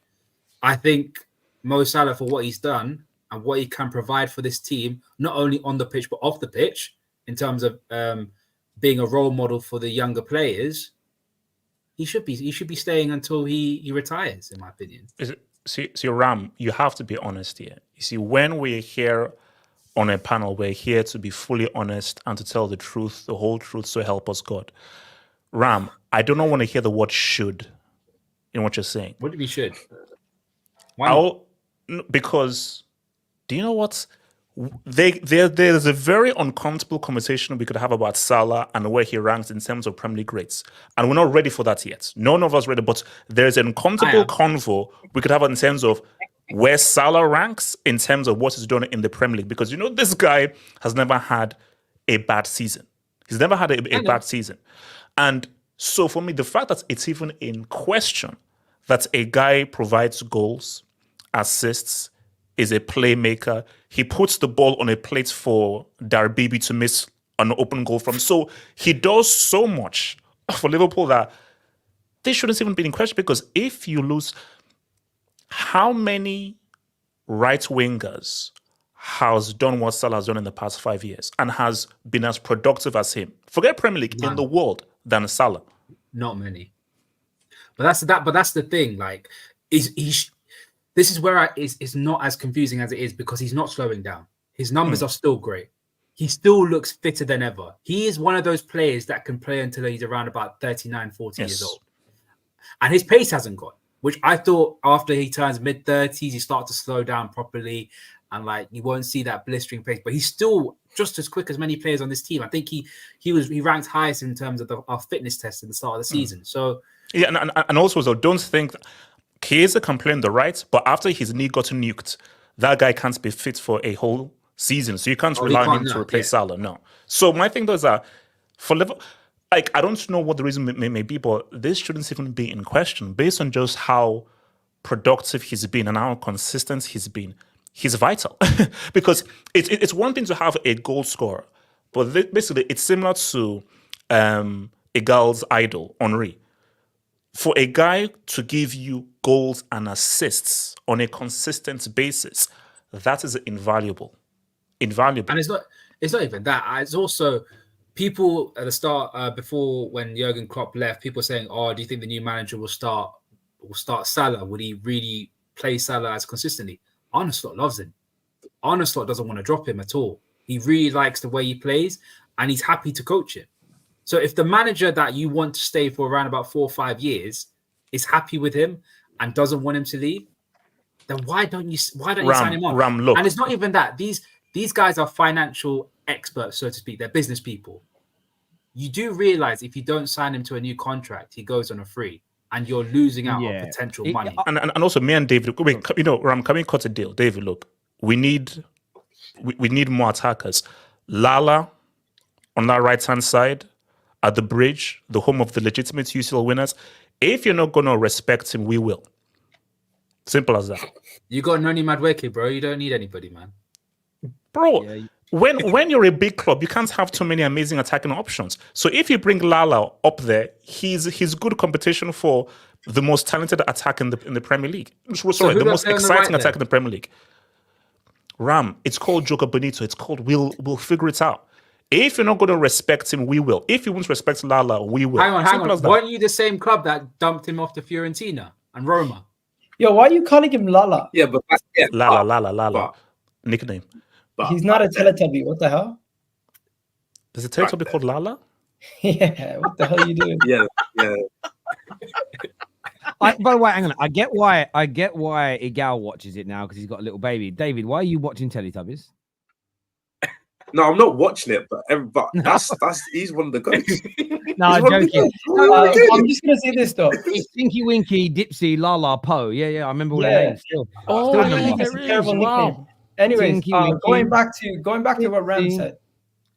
I think Mo Salah, for what he's done and what he can provide for this team, not only on the pitch but off the pitch, in terms of being a role model for the younger players, he should be staying until he retires, in my opinion. See, Ram, you have to be honest here. You see, when we're here on a panel, we're here to be fully honest and to tell the truth, the whole truth, so help us God. Ram, I do not want to hear the word should in what you're saying. What do we should? Why not? Because, do you know what? There's a very uncomfortable conversation we could have about Salah and where he ranks in terms of Premier League greats. And we're not ready for that yet. None of us ready, but there's an uncomfortable convo we could have in terms of where Salah ranks in terms of what he's done in the Premier League. Because, this guy has never had a bad season. He's never had a bad season. And so for me, the fact that it's even in question that a guy provides goals, assists, is a playmaker. He puts the ball on a plate for Darbibi to miss an open goal from. So he does so much for Liverpool that they shouldn't even be in question, because if you lose, how many right wingers has done what Salah has done in the past 5 years and has been as productive as him? Forget Premier League, in the world, than Salah. Not many. But that's the thing. Like, this is where it's not as confusing as it is, because he's not slowing down. His numbers are still great. He still looks fitter than ever. He is one of those players that can play until he's around about 39, 40 years old. And his pace hasn't gone, which I thought after he turns mid-30s, he starts to slow down properly and like you won't see that blistering pace. But he's still just as quick as many players on this team. I think he ranked highest in terms of our fitness test at the start of the season. So yeah, and also though, don't think Chiesa can play on the right, but after his knee got nuked, that guy can't be fit for a whole season. So you can't rely on him to replace Salah. No. So my thing though is that for Liverpool, like I don't know what the reason may be, but this shouldn't even be in question based on just how productive he's been and how consistent he's been. He's vital because it's one thing to have a goal scorer, but basically it's similar to Egal's idol, Henry. For a guy to give you goals and assists on a consistent basis, that is invaluable. Invaluable. And it's not even that. It's also people at the start, before when Jurgen Klopp left, people saying, "Oh, do you think the new manager will start Salah? Would he really play Salah as consistently?" Arne Slot loves him. Arne Slot doesn't want to drop him at all. He really likes the way he plays, and he's happy to coach him. So if the manager that you want to stay for around about 4 or 5 years is happy with him and doesn't want him to leave, then why don't you sign him on? Look. And it's not even that. These guys are financial experts, so to speak. They're business people. You do realize if you don't sign him to a new contract, he goes on a free, and you're losing out on potential money. And also, me and David, Ram, can we cut a deal? David, look, we need more attackers. Lala on that right-hand side, at the bridge, the home of the legitimate UCL winners. If you're not going to respect him, we will. Simple as that. You got Noni Madueke, bro. You don't need anybody, man. Bro, when you're a big club, you can't have too many amazing attacking options. So if you bring Lala up there, he's good competition for the most talented attack in the Premier League. Sorry, the most exciting attack in the Premier League. Ram, it's called Joga Bonito. It's called we'll figure it out. If you're not going to respect him, we will. If you won't respect Lala, we will. Hang on. Weren't you the same club that dumped him off to Fiorentina and Roma? Yo, why are you calling him Lala? Yeah, but Lala. Nickname. But he's not a Teletubby. What the hell? There's a Teletubby called Lala? Yeah, what the hell are you doing? Yeah. By the way, hang on. I get why Egal watches it now because he's got a little baby. David, why are you watching Teletubbies? No, I'm not watching it, but that's he's one of the guys. No, I'm joking. I'm just gonna say this though. It's Tinky Winky, Dipsy, Lala, Poe. Yeah, I remember all their names still. I think it's a terrible nickname. Anyways, going back to what Ram said.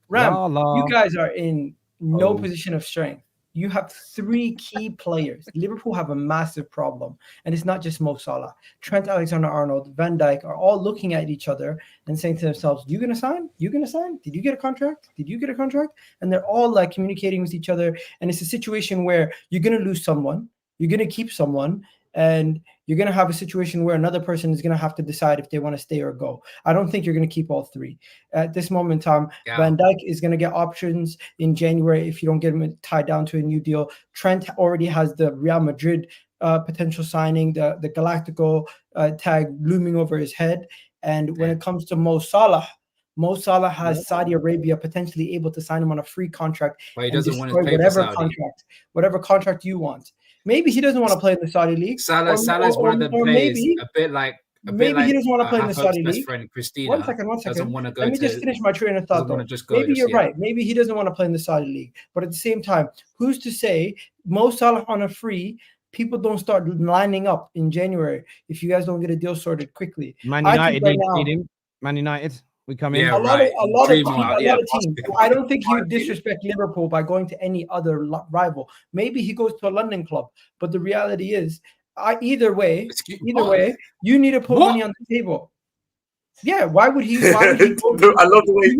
Ram, you guys are in no position of strength. You have 3 key players. Liverpool have a massive problem. And it's not just Mo Salah. Trent Alexander-Arnold, Van Dijk are all looking at each other and saying to themselves, you going to sign? You going to sign? Did you get a contract? Did you get a contract? And they're all like communicating with each other. And it's a situation where you're going to lose someone. You're going to keep someone. And you're going to have a situation where another person is going to have to decide if they want to stay or go. I don't think you're going to keep all 3. At this moment in time, Van Dijk is going to get options in January if you don't get him tied down to a new deal. Trent already has the Real Madrid potential signing, the Galactico tag looming over his head. And when it comes to Mo Salah has Saudi Arabia potentially able to sign him on a free contract. But he doesn't want to pay whatever contract you want. Maybe he doesn't want to play in the Saudi league. Salah's one of the players, a bit like maybe he doesn't want to play in the Saudi best league. Friend Christina One second. doesn't want to go. Let me just finish my train of thought. Maybe you're right. Maybe he doesn't want to play in the Saudi league. But at the same time, who's to say Mo Salah on a free? People don't start lining up in January if you guys don't get a deal sorted quickly. Man United need him. Man United. We come in. A lot of teams. I don't think he would disrespect Liverpool by going to any other rival.Maybe he goes to a London club. But the reality is, either way, you need to put money on the table. Yeah, why would he? Go I love the way he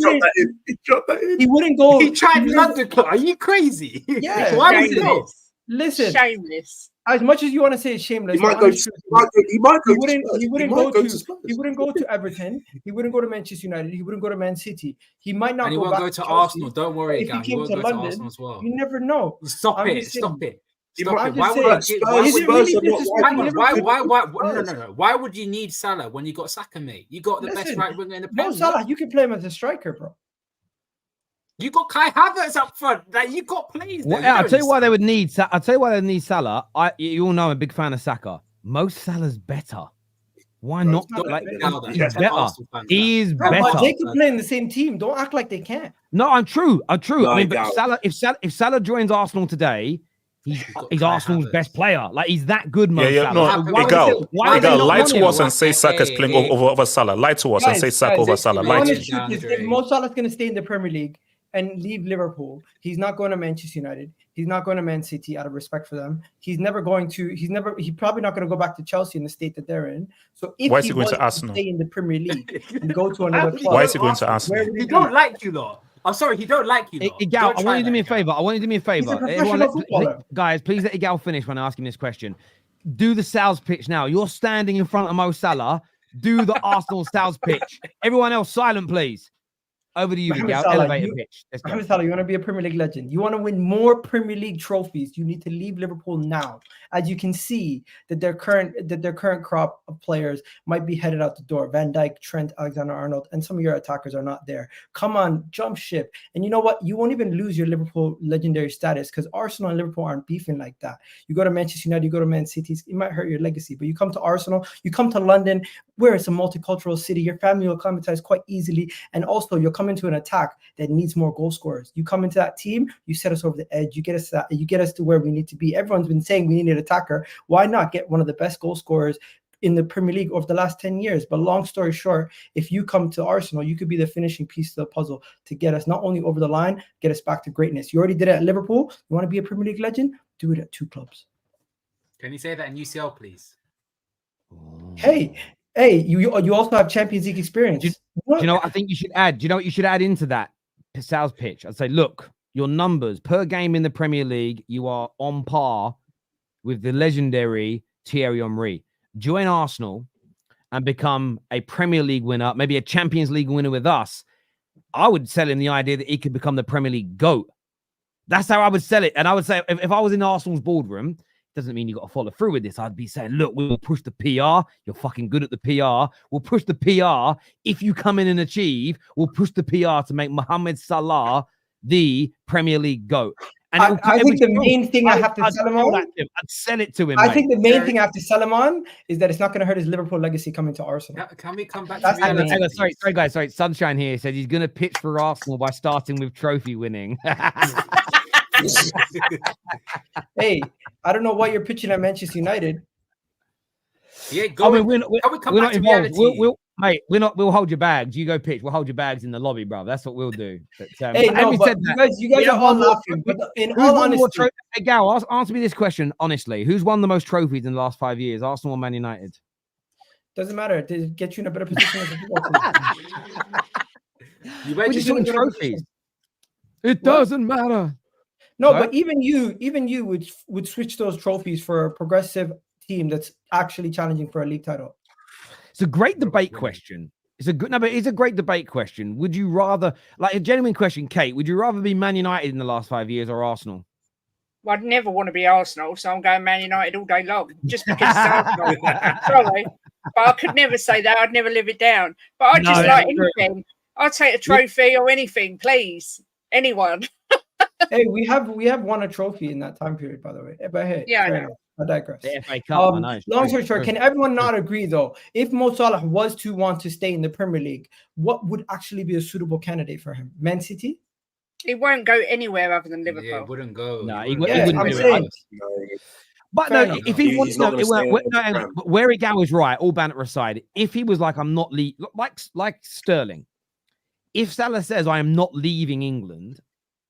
dropped that in. He wouldn't go. He tried London club. Are you crazy? Yeah. Why would he go? Listen, shameless. As much as you want to say it's shameless, he might go. He wouldn't go to Everton. He wouldn't go to Manchester United. He wouldn't go to Man City. He might not. And he won't go to Arsenal. Don't worry, if he came to London, as well. You never know. Stop it. Why would you need Salah when you got Saka, mate? You got the best right winger in the Premier League. Salah, you can play him as a striker, bro. You got Kai Havertz up front. Like, you got plays. I'll tell you why they would need. I'll tell you why they need Salah. You all know I'm a big fan of Saka. Mo Salah's better. Why Bro, not? it's not Like, that bad. he's better. He is Bro, but better. they can play in the same team. Don't act like they can't. No, I'm true. I'm true. No, I mean, but Egal. if Salah joins Arsenal today, he's Arsenal's best player. Like, he's that good, Mo Yeah, Salah. no, So why Egal, would they Egal, not lie want to him? us and say Saka's playing over Salah. Lie to us and say Saka over Salah. The Lie to honest you. truth is, if Mo Salah's going to stay in the Premier League and leave Liverpool, he's not going to Manchester United. He's not going to Man City out of respect for them. He's probably not going to go back to Chelsea in the state that they're in. So if Why is he he going was to Arsenal? stay in the Premier League and go to another club, Why is he going to Arsenal? He don't like you, lot. I'm sorry, he don't like you, lot. Egal, I want you to do me a favor. He's a professional footballer. Guys, please let Egal finish when I ask him this question. Do the sales pitch now. You're standing in front of Mo Salah. Do the Arsenal sales pitch. Everyone else, silent, please. Over to you, Mohamed Egal. Salah, Elevator pitch. Let's go. Mohamed Salah, you want to be a Premier League legend. You want to win more Premier League trophies. You need to leave Liverpool now. As you can see, that their current crop of players might be headed out the door. Van Dijk, Trent, Alexander-Arnold, and some of your attackers are not there. Come on, jump ship. And you know what? You won't even lose your Liverpool legendary status because Arsenal and Liverpool aren't beefing like that. You go to Manchester United, you go to Man City, it might hurt your legacy. But you come to Arsenal, you come to London, where it's a multicultural city. Your family will acclimatize quite easily, and also you'll come into an attack that needs more goal scorers. You come into that team, you set us over the edge. You get us to where we need to be. Everyone's been saying we need an attacker. Why not get one of the best goal scorers in the Premier League over the last 10 years? But long story short, if you come to Arsenal, you could be the finishing piece of the puzzle to get us not only over the line, get us back to greatness. You already did it at Liverpool. You want to be a Premier League legend? Do it at 2 clubs. Can you say that in UCL, please? Hey, you also have Champions League experience. Do you know what I think you should add? Do you know what you should add into that sales pitch? I'd say, look, your numbers per game in the Premier League, you are on par with the legendary Thierry Henry. Join Arsenal and become a Premier League winner, maybe a Champions League winner with us. I would sell him the idea that he could become the Premier League GOAT. That's how I would sell it. And I would say, if I was in Arsenal's boardroom, doesn't mean you got to follow through with this. I'd be saying, look, we'll push the PR. You're fucking good at the PR. We'll push the PR. If you come in and achieve, we'll push the PR to make Mohamed Salah the Premier League GOAT. And I think the main thing I have to sell him on, I'd sell it to him. I think the main thing I have to sell him on is that it's not going to hurt his Liverpool legacy coming to Arsenal. Can we come back That's to reality? Sorry, guys. Sorry, Sunshine here said he's going to pitch for Arsenal by starting with trophy winning. Hey, I don't know why you're pitching at Manchester United. Yeah, I mean, we're not involved. Mate, we'll hold your bags. You go pitch. We'll hold your bags in the lobby, bro. That's what we'll do. But, hey, no, but you guys are all laughing. But in all honesty, hey, Gal, answer me this question honestly: who's won the most trophies in the last 5 years? Arsenal or Man United? Doesn't matter. To get you in a better position as a football team. We're just doing trophies. It doesn't matter. No, but even you would switch those trophies for a progressive team that's actually challenging for a league title. It's a great debate question. It's a great debate question. Would you rather, like a genuine question, Kate, would you rather be Man United in the last 5 years or Arsenal? Well, I'd never want to be Arsenal, so I'm going Man United all day long, just because it's Arsenal. Sorry, but I could never say that. I'd never live it down. But I just like anything. I'll take a trophy or anything, please. Anyone. Hey, we have won a trophy in that time period, by the way. But hey, yeah, I know. I digress. The FA Cup, I know. Long story short, can everyone not agree though? If Mo Salah was to want to stay in the Premier League, what would actually be a suitable candidate for him? Man City? He won't go anywhere other than Liverpool. Yeah, wouldn't go. No, he wouldn't do it. But no, if he wants to, where Egal is right, all banter aside, if he was like, I'm not like Sterling, if Salah says I am not leaving England,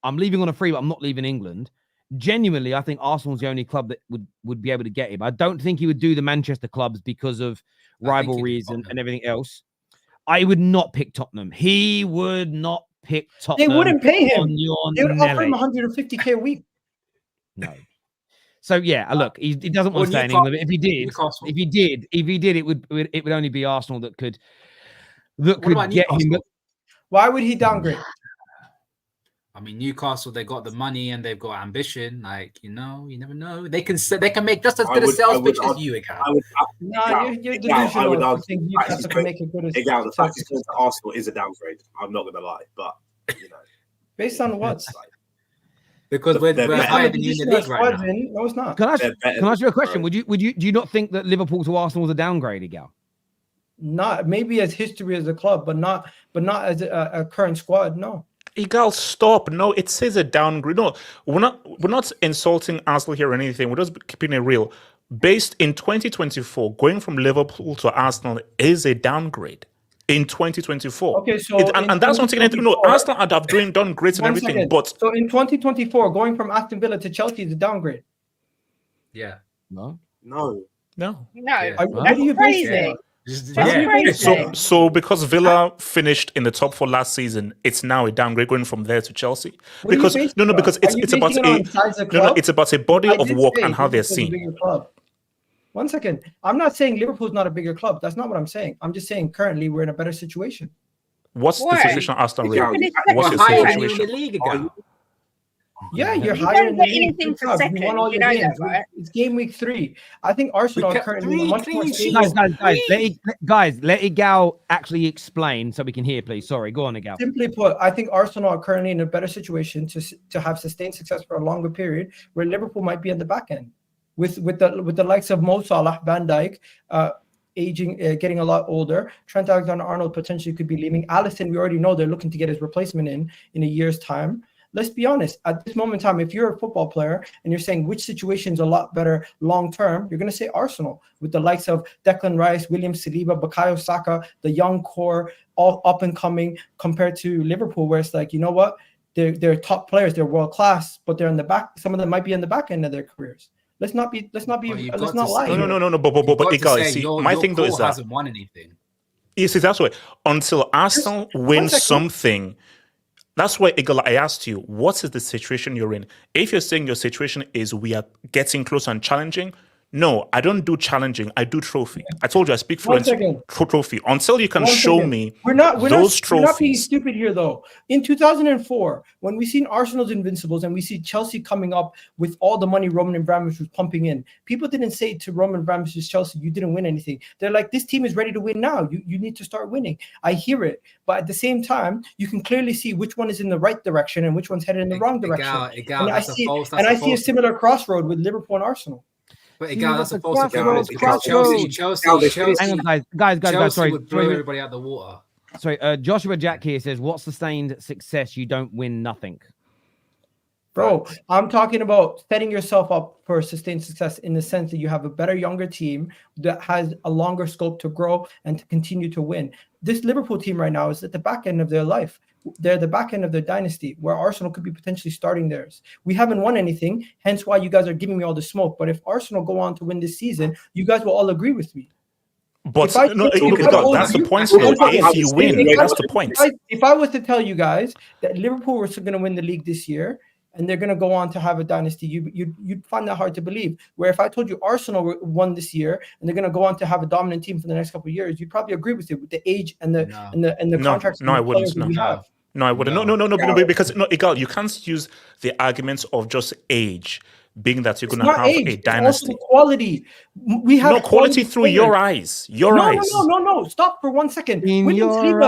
I'm leaving on a free, but I'm not leaving England. Genuinely, I think Arsenal's the only club that would be able to get him. I don't think he would do the Manchester clubs because of rivalries and everything else. I would not pick Tottenham. He would not pick Tottenham. They wouldn't pay him. They would offer him 150k a week. No. So yeah, look, he doesn't want to stay in England. But if he did, it would only be Arsenal that could get him. Why would he downgrade? I mean, Newcastle, they got the money and they've got ambition. Like, you never know. They can make just as good a sales pitch as you, Egal. You're delusional. I would argue Egal, the fact he's going to Arsenal is a downgrade. I'm not going to lie, but based on what? Because we're higher than you in the league right now. No, it's not. Can I ask you a question? Do you not think that Liverpool to Arsenal was a downgrade, Egal? Not maybe as history as a club, but not as a current squad. No. Egal, stop. No, it says a downgrade. No, we're not insulting Arsenal here or anything. We're just keeping it real. Based in 2024, going from Liverpool to Arsenal is a downgrade in 2024. Okay, so and that's not taking anything. No, Arsenal have done great and everything, second. but so in 2024, going from Aston Villa to Chelsea is a downgrade. Yeah. no. No, Yeah. What are you basing it on? That's crazy. So because Villa finished in the top 4 last season, it's now a downgrade going from there to Chelsea. What are you Because basing no, it on? because Are it's you it's about basing it on size of club? it's about a body I of did work say and how they're Liverpool's a seen. bigger club. One second. I'm not saying Liverpool's not a bigger club. That's not what I'm saying. I'm just saying currently we're in a better situation. What's the Why? situation at Aston Villa? It's What's your higher than you in situation? the league again. Yeah, you're You higher don't in the get league. anything Good for job. second, You won all you your know games. that, right? It's game week 3. I think Arsenal are kept currently in a 3 much more clean stable. sheets. Let Egal actually explain so we can hear, please. Sorry, go on, Egal. Simply put, I think Arsenal are currently in a better situation to have sustained success for a longer period, where Liverpool might be at the back end, with the likes of Mo Salah, Van Dijk, aging, getting a lot older. Trent Alexander-Arnold potentially could be leaving. Alisson, we already know they're looking to get his replacement in a year's time. Let's be honest. At this moment in time, if you're a football player and you're saying which situation's a lot better long term, you're going to say Arsenal, with the likes of Declan Rice, William Saliba, Bukayo Saka, the young core, all up and coming, compared to Liverpool, where it's like, you know what, they're top players, they're world class, but they're in the back. Some of them might be in the back end of their careers. Let's not lie. No. But Egal, see, my thing though is that hasn't won anything. yes, that's why until Arsenal wins something. That's why, Egal, I asked you, what is the situation you're in? If you're saying your situation is we are getting close and challenging, no, I don't do challenging. I do trophy. I told you I speak fluent trophy. Until you can show me we're not being trophies. stupid here, though. In 2004, when we seen Arsenal's Invincibles and we see Chelsea coming up with all the money Roman Abramovich was pumping in, people didn't say to Roman Abramovich's Chelsea, you didn't win anything. They're like, this team is ready to win now. You need to start winning. I hear it. But at the same time, you can clearly see which one is in the right direction and which one's headed in the wrong direction. And I see a similar crossroad with Liverpool and Arsenal. But Egal, that's a false crossroads. Chelsea. Hang on, guys, sorry. Would blow everybody out the water. Sorry, Joshua Jack here says, what sustained success? You don't win nothing. Bro, I'm talking about setting yourself up for sustained success in the sense that you have a better, younger team that has a longer scope to grow and to continue to win. This Liverpool team right now is at the back end of their life. They're the back end of their dynasty, where Arsenal could be potentially starting theirs. We haven't won anything, hence why you guys are giving me all the smoke. But if Arsenal go on to win this season, you guys will all agree with me. But that's the point. If you win, that's the point. If I was to tell you guys that Liverpool was going to win the league this year, and they're going to go on to have a dynasty, you'd find that hard to believe. Where if I told you Arsenal won this year and they're going to go on to have a dominant team for the next couple of years, you'd probably agree with it, with the age and the contracts. No, I wouldn't. No, I wouldn't. No, because Egal, you can't use the arguments of just age being that you're going to have a dynasty. Quality. We have quality through your eyes. No. Stop for 1 second. William Saliba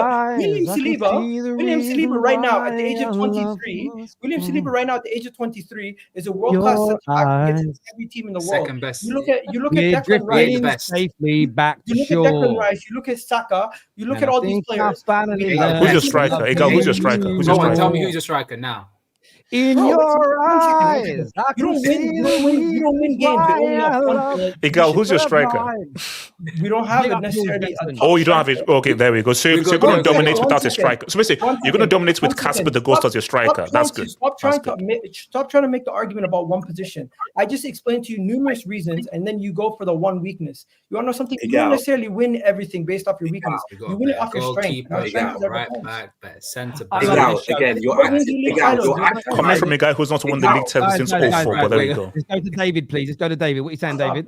right now at the age of 23. William Saliba right now at the age of 23 is a world-class center back against every team in the world. Second best. You look at Declan Rice. Safely back to you look at Declan Rice. You look at Saka. You look at all these players. Who's your striker? Egal, who's your striker? Tell me who's your striker now. In your eyes, you don't win games. Egal, who's your striker? We don't have it necessarily. Oh, you don't have it. Okay, there we go. So you're going to dominate without a striker. So basically, you're going to dominate with Casper the Ghost as your striker. That's good. Stop trying to make the argument about one position. I just explained to you numerous reasons, and then you go for the one weakness. You want to know something? You don't necessarily win everything based off your weakness. You win it off your strength. Right back, centre back. Again, you're coming from a guy who's not won the league table since 04, but there we go. Let's go to David, please. Let's go to David. What are you saying, David?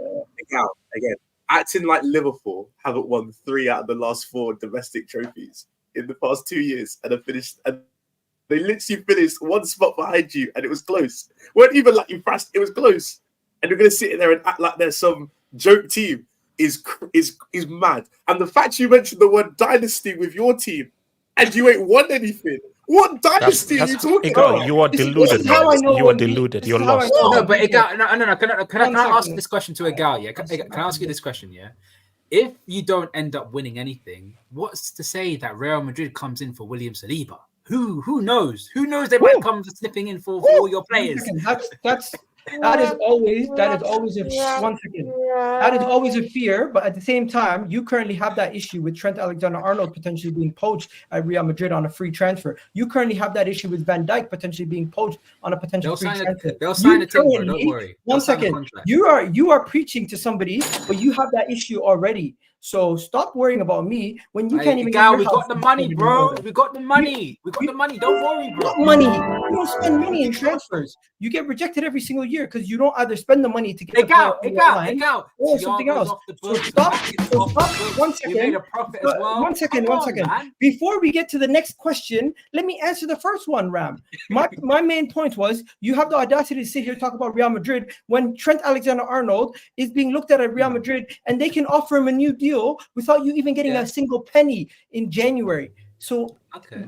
Again, acting like Liverpool haven't won 3 out of the last 4 domestic trophies in the past 2 years and have finished. And they literally finished 1 spot behind you, and it was close. Weren't even like impressed. It was close, and you're going to sit there and act like there's some joke team is mad. And the fact you mentioned the word dynasty with your team, and you ain't won anything. What dynasty are you talking about? You are deluded, man. You are deluded. You're lost. No, but Egal, no. Can I ask this question to Egal? Yeah, can I ask you this question? Yeah, if you don't end up winning anything, what's to say that Real Madrid comes in for William Saliba? Who knows? Who knows? They might come slipping in for all your players. That is always a 1 second. That is always a fear, but at the same time, you currently have that issue with Trent Alexander-Arnold potentially being poached at Real Madrid on a free transfer. You currently have that issue with Van Dijk potentially being poached on a potential free transfer. They'll sign a thing, bro, don't worry. 1 second. You are preaching to somebody, but you have that issue already. So stop worrying about me when you can't even. Egal, we got the money, bro. We got the money. Don't worry, bro. Money. You don't spend money in transfers. You get rejected every single year because you don't either spend the money to get Egal, or something else. So stop. 1 second. You made a profit as well. 1 second. Man. Before we get to the next question, let me answer the first one, Ram. My main point was you have the audacity to sit here and talk about Real Madrid when Trent Alexander-Arnold is being looked at Real Madrid and they can offer him a new deal without you even getting a single penny in January. So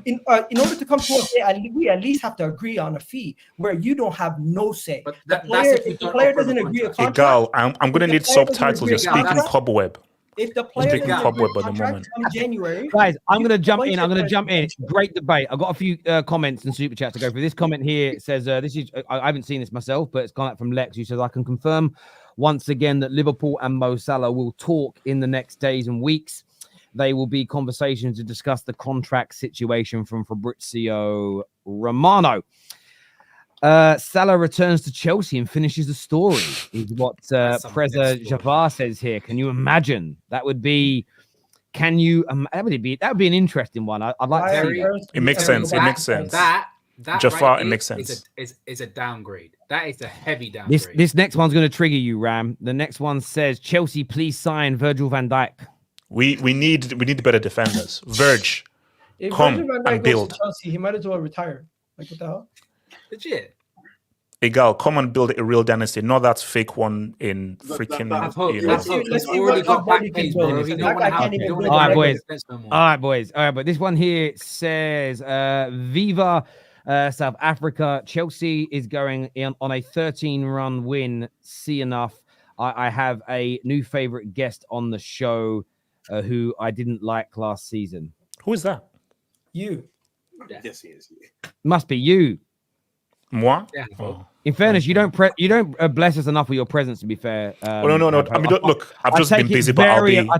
in order to come to us, we at least have to agree on a fee where you don't have no say. But if the player doesn't agree a contract, Egal, I'm going to need subtitles. You're speaking cobweb. If the player doesn't agree a contract come January, guys, I'm going to jump in. Great debate. I've got a few comments and super chats to go through. This comment here says, this is I haven't seen this myself, but it's gone out from Lex, who says, I can confirm once again that Liverpool and Mo Salah will talk in the next days and weeks. They will be conversations to discuss the contract situation from Fabrizio Romano. Salah returns to Chelsea and finishes the story, is what Preza Jafar says here. Can you imagine? That would be. That would be an interesting one. I'd like to see that. It makes sense. That Jafar, right it makes sense. Is a downgrade. That is a heavy downgrade. This next one's going to trigger you, Ram. The next one says, Chelsea, please sign Virgil van Dijk. We need better defenders. Virg, come and build. Chelsea, he might as well retire. Like, what the hell? Legit. Egal, come and build a real dynasty, not that fake one in freaking. Let's already got back page, bro. All right, boys. All right, but this one here says, Viva South Africa. Chelsea is going on a 13-run win. See enough. I have a new favorite guest on the show who I didn't like last season. Who is that? You. Yes, he is. Must be you. Moi? Yeah. Oh. In fairness, you don't bless us enough with your presence. To be fair, no. I mean, look, I've just been busy, but I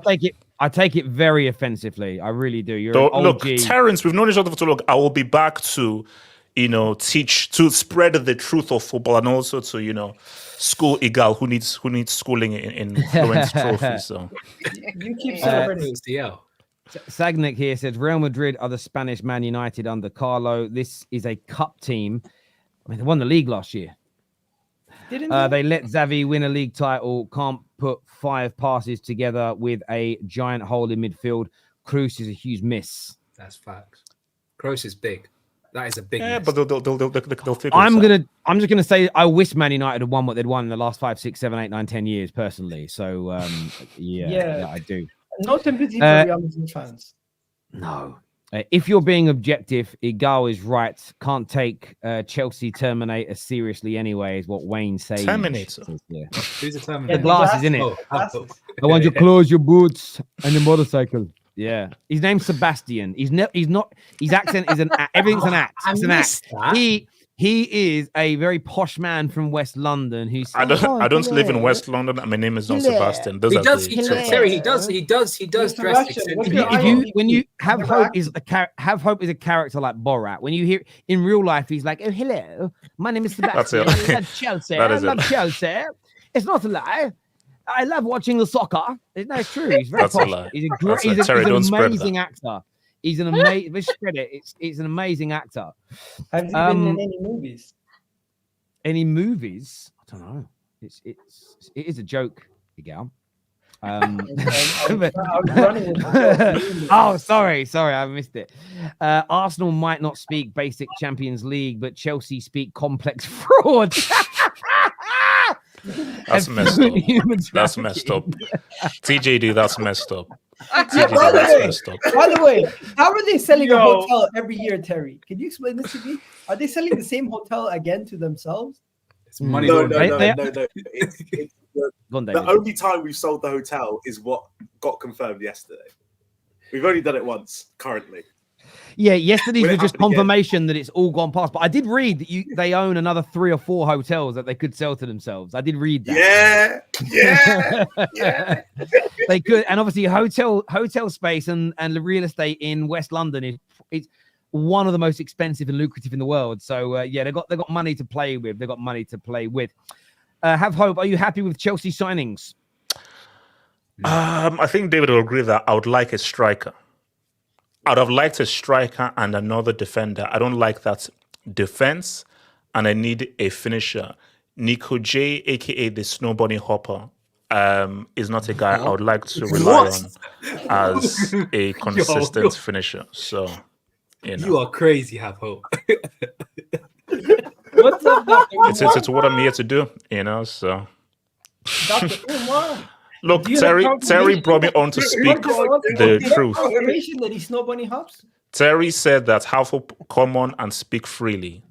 take it very offensively. I really do. You're look, Terrence. We've known each other for too long. I will be back to, teach, to spread the truth of football, and also to, school Egal who needs schooling in Florence Trophy. So you keep celebrating CL. Sagnick here says Real Madrid are the Spanish Man United under Carlo. This is a cup team. I mean, they won the league last year. Didn't they let Xavi win a league title? Can't put 5 passes together with a giant hole in midfield. Kroos is a huge miss. That's facts. Kroos is big. That is a big miss. But they'll figure I'm just gonna say I wish Man United had won what they'd won in the last 5, 6, 7, 8, 9, 10 years personally. So yeah, I do. No sympathy for Real Madrid fans. No. If you're being objective, Egal is right. Can't take Chelsea Terminator seriously anyway, is what Wayne says. Terminator? Yeah. Who's a Terminator? The glasses, in it. Oh, I want you to close your boots and your motorcycle. Yeah. His name's Sebastian. He's not. His accent is everything's an act. It's an act. He is a very posh man from West London who's. I don't live in West London. My name is not Sebastian. He does dress. When you have hope is a character like Borat. When you hear in real life, he's like, "Oh, hello, my name is Sebastian. I love Chelsea. I love Chelsea. It's not a lie. I love watching the soccer. No, it's true. He's very posh. He's an amazing actor. He's an amazing. Let's spread it. It's an amazing actor. Have you been in any movies? Any movies? I don't know. It is a joke, Egal. Oh, sorry, I missed it. Arsenal might not speak basic Champions League, but Chelsea speak complex fraud. That's messed up. That's messed up. TJD, that's messed up. By the way, how are they selling a hotel every year, Terry? Can you explain this to me? Are they selling the same hotel again to themselves? It's money. No. Go on, The David. only time we've sold the hotel is what got confirmed yesterday. We've only done it once currently. Yeah, yesterday's Will it was just happen again? confirmation that it's all gone past. But I did read that they own another 3 or 4 hotels that they could sell to themselves. I did read that. Yeah. They could, and obviously hotel space and the real estate in West London is one of the most expensive and lucrative in the world. So yeah, they got money to play with. They got money to play with. Have hope. Are you happy with Chelsea signings? I think David will agree that I would like a striker. I'd have liked a striker and another defender. I don't like that defense, and I need a finisher. Nico J, aka the Snowbunny Hopper, is not a guy I would like to rely on as a consistent finisher. So, you are crazy, have hope. What's up, Dr. it's what I'm here to do, So, Dr. Umar? look, Do you have Terry brought me on to speak the truth. Confirmation that he's Snow Bunny Hops? Terry said that have hope, come on and speak freely,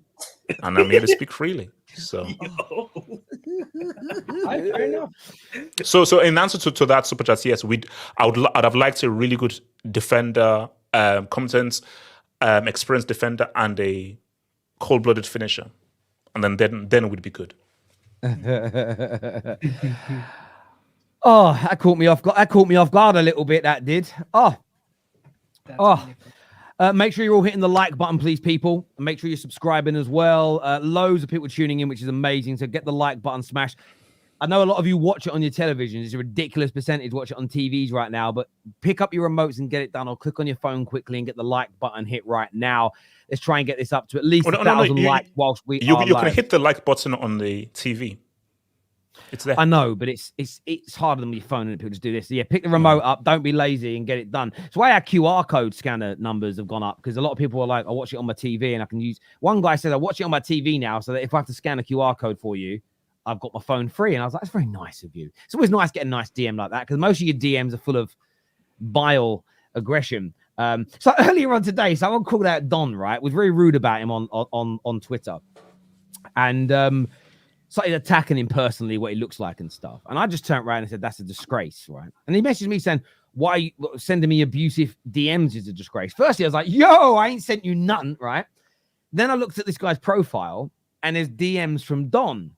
and I'm here to speak freely. So, Fair enough. so in answer to that super chat, yes, I'd have liked a really good defender, competent, experienced defender, and a cold-blooded finisher, and then it would be good. Oh, that caught me off guard a little bit. That did. Make sure you're all hitting the like button, please, people. And make sure you're subscribing as well. Loads of people tuning in, which is amazing. So get the like button smashed. I know a lot of you watch it on your televisions. It's a ridiculous percentage watch it on TVs right now. But pick up your remotes and get it done, or click on your phone quickly and get the like button hit right now. Let's try and get this up to at least 1,000 likes whilst we are You live. can hit the like button on the TV. It's there. I know, but it's harder than with your phone and people just do this. So yeah, pick the remote up. Don't be lazy and get it done. It's why our QR code scanner numbers have gone up, because a lot of people are like, I watch it on my TV and I can use. One guy said, I watch it on my TV now, so that if I have to scan a QR code for you, I've got my phone free. And I was like, that's very nice of you. It's always nice getting a nice DM like that, because most of your DMs are full of bile aggression. So earlier on today, someone called out Don, right? Was very rude about him on Twitter. And started attacking him personally, what he looks like and stuff. And I just turned around and said, that's a disgrace, right? And he messaged me saying, why are you sending me abusive DMs is a disgrace. Firstly, I was like, yo, I ain't sent you nothing, right? Then I looked at this guy's profile and there's DMs from Don.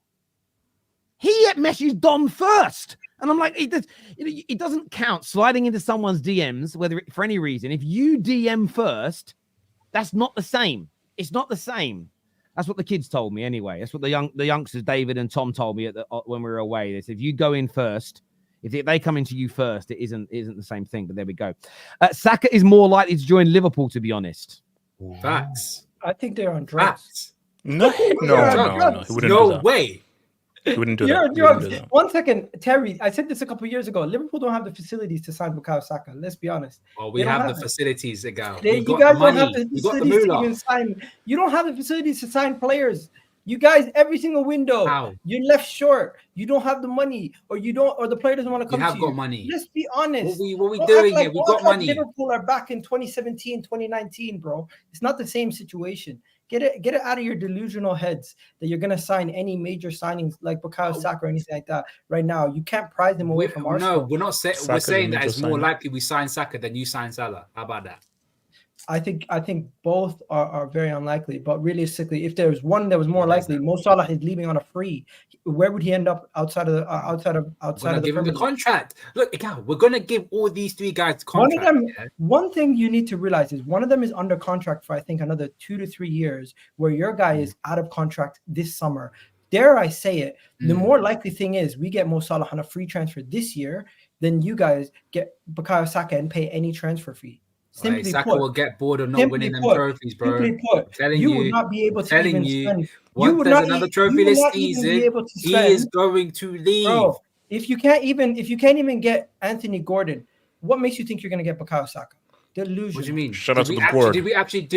He messaged Don first. And I'm like, it doesn't count sliding into someone's DMs, whether for any reason. If you DM first, that's not the same. It's not the same. That's what the kids told me anyway. That's what the youngsters, David and Tom, told me when we were away. They said, if you go in first, if they come into you first, it isn't the same thing. But there we go. Saka is more likely to join Liverpool, to be honest. Facts. I think they're on drugs. No. He wouldn't do that. Way. He wouldn't do You're that. on drugs. 1 second, Terry. I said this a couple of years ago. Liverpool don't have the facilities to sign Bukayo Saka. Let's be honest. Well, we have the facilities, Egal. You guys don't have the facilities to even sign. You don't have the facilities to sign players. You guys, every single window, you're left short. You don't have the money, or the player doesn't want to come to you. We have got money. Let's be honest. What we doing here? We got money. Liverpool are back in 2017, 2019, bro. It's not the same situation. Get it out of your delusional heads that you're gonna sign any major signings like Bukayo Saka or anything like that right now. You can't prize them away from Arsenal. No, we're not saying. We're saying that it's more likely we sign Saka than you sign Salah. How about that? I think both are very unlikely. But realistically, if there was one that was more likely, Mo Salah is leaving on a free. Where would he end up outside of the give him the contract? Look, Egal, we're gonna give all these 3 guys contract. One thing you need to realize is one of them is under contract for I think another 2 to 3 years, where your guy is out of contract this summer. Dare I say it? The more likely thing is we get Mo Salah on a free transfer this year than you guys get Bukayo Saka and pay any transfer fee. Simply Saka put, will get bored of not winning them trophies, bro. Simply put, you would not be able to even spend. Once there's another trophy this season, he is going to leave. Bro, if you can't even get Anthony Gordon, what makes you think you're going to get Bukayo Saka? Delusion. What do you mean? Shout out to the board. Did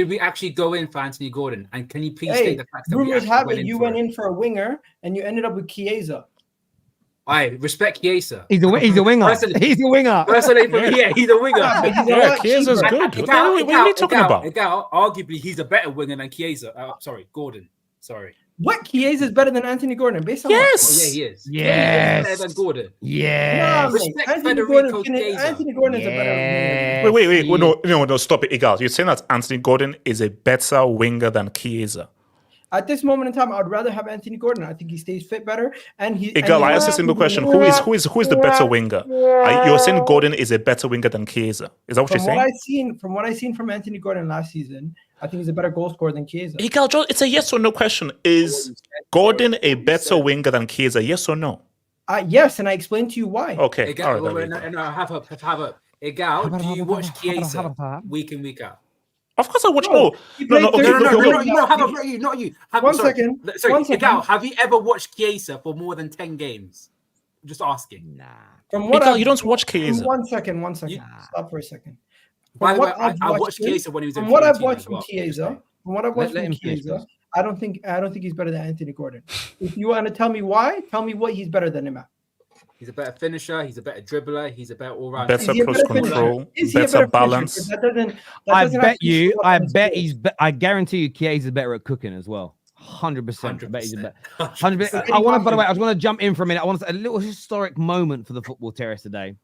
we actually go in for Anthony Gordon? And can you please state the fact that rumors have it you went in for a winger and you ended up with Chiesa? I respect Chiesa. He's a winger. He's a winger. Personally, for me, yeah, he's a winger. Chiesa's good. What are you talking about? Arguably, he's a better winger than Chiesa. Gordon. Sorry. What? Chiesa is better than Anthony Gordon based on Yes. Oh, yeah, he is. Yes. Better than Gordon. what? Yeah. Nah, mate. Respect Anthony Federico Gordon, Chiesa. Anthony Gordon's a better winger. Wait, no, stop it, Egal. You're saying that Anthony Gordon is a better winger than Chiesa. At this moment in time, I'd rather have Anthony Gordon. I think he stays fit better. And he. Egal, and I asked a simple question: who is the better winger? You're saying Gordon is a better winger than Chiesa. Is that what you're saying? From what I seen from Anthony Gordon last season, I think he's a better goal scorer than Chiesa. Egal, it's a yes or no question. Is Gordon a better winger than Chiesa? Yes or no? Yes, and I explained to you why. Okay. Egal, All right, no, have a. Egal, do you watch Chiesa week in, week out? Of course I watch. No, Not you. One second. Egal, have you ever watched Chiesa for more than 10 games? Just asking. Nah. From what Egal, you don't watch Chiesa. One second. You- Stop for a second. By the way, I've I watched Chiesa when he was in From what I've Fiorentina watched as from well. Chiesa, Chiesa, I don't think he's better than Anthony Gordon. If you want to tell me why, tell me what he's better than him at. He's a better finisher. He's a better dribbler. He's a better all-round. Better Is he a cross better control, Is he a better finisher? balance. That I doesn't bet actually you. show up I on his bet score. he's. I guarantee you, Chiesa's better at cooking as well. 100%. I bet he's a better. 100%. 100%. I want to. By the way, I just want to jump in for a minute. I want to, a little historic moment for the Football Terrace today.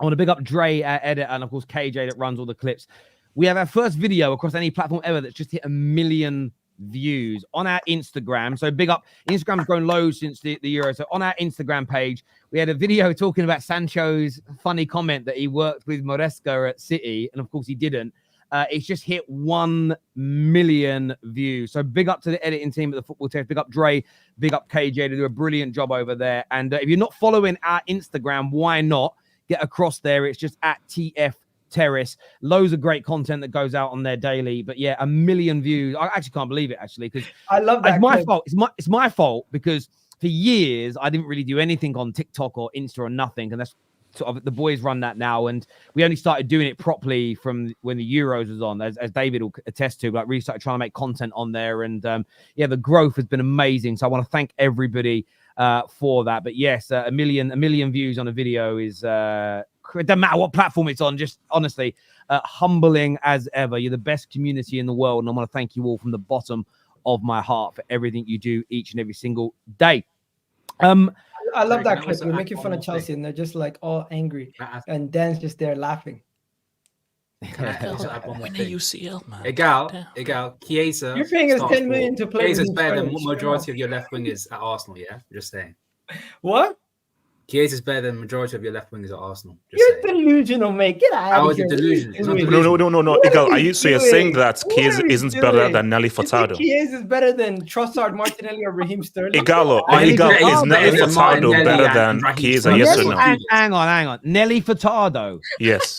I want to big up Dre, our editor, and of course KJ that runs all the clips. We have our first video across any platform ever that's just hit 1 million views on our Instagram. So big up. Instagram's grown loads since the Euro. So on our Instagram page, we had a video talking about Sancho's funny comment that he worked with Moresca at City, and of course he didn't. It's just hit 1 million views. So big up to the editing team at the Football Terrace. Big up Dre, big up KJ. They do a brilliant job over there. And if you're not following our Instagram, why not get across there? It's just at TF Terrace. Loads of great content that goes out on there daily. But yeah, 1 million views. I actually can't believe it, actually, because I love that. it's my clip. fault. It's my fault because for years I didn't really do anything on TikTok or Insta or nothing, and that's sort of the boys run that now, and we only started doing it properly from when the Euros was on, as David will attest to. Like, really started trying to make content on there, and yeah, the growth has been amazing. So I want to thank everybody for that. But yes, 1 million views on a video is it doesn't matter what platform it's on. Just honestly, humbling as ever. You're the best community in the world, and I want to thank you all from the bottom of my heart for everything you do each and every single day. I love that Can I clip. also We're add making one fun of more Chelsea, thing? and they're just like all angry, Can I add- and Dan's just there laughing. can I also add one more Win a thing? UCL, man. Egal, Chiesa. You're paying us starts 10 million for- to play with Chiesa's these better than players. majority of your left wingers at Arsenal, yeah? Just saying. What? Chiesa's better than majority of your left wingers at Arsenal. Just You're saying. delusional, mate. Get out How of is here. it delusion? It's not What are you delusion. doing? No. What Egal, are you so you're saying doing? that What Chiesa are you isn't better doing? than Nelly You think Furtado? Chiesa is better than Trossard, Martinelli, or Raheem Sterling? Egal, Nelly is Furtado Nelly better than Furtado Martinelli better and than Raheem Chiesa? Sterling. Yes or Nelly, no? hang on. Nelly Furtado. Yes.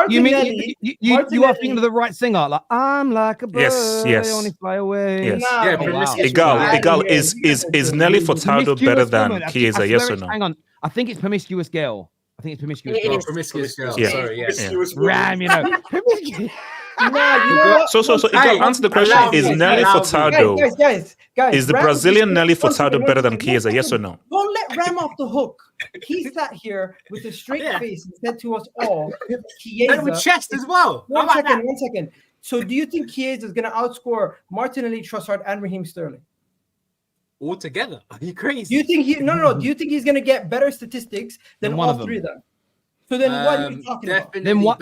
You mean Martinelli. you are Martinelli. thinking of the right singer? Like, I'm like a bird, Yes. I only fly away. Yes. Nah, Yeah, man. promiscuous Egal, woman. Egal, Yeah, is yeah, is yeah. Nelly Furtado better Promiscuous than woman. Chiesa? Yes or no? Hang on. I think it's promiscuous girl. I think it's promiscuous It girl. is. Promiscuous girl. Yeah. Sorry, yeah. Promiscuous Ram, you know. Nah, you know what? So Hey, Egal, answer the question: allow is me, Nelly allow me. Furtado Guys, is the Ram Brazilian just- Nelly one second, Furtado one better than second, Chiesa? one Yes or second. no? Don't let Ram off the hook. He sat here with a straight Yeah. face and said to us all, And with Chiesa. chest as well. How about that? One second. So do you think Chiesa is going to outscore Martinelli, Trossard, and Raheem Sterling? All together. Are you crazy? Do you think Do you think he's going to get better statistics than Than one all of them. three of them? So then what are you talking about? Then what-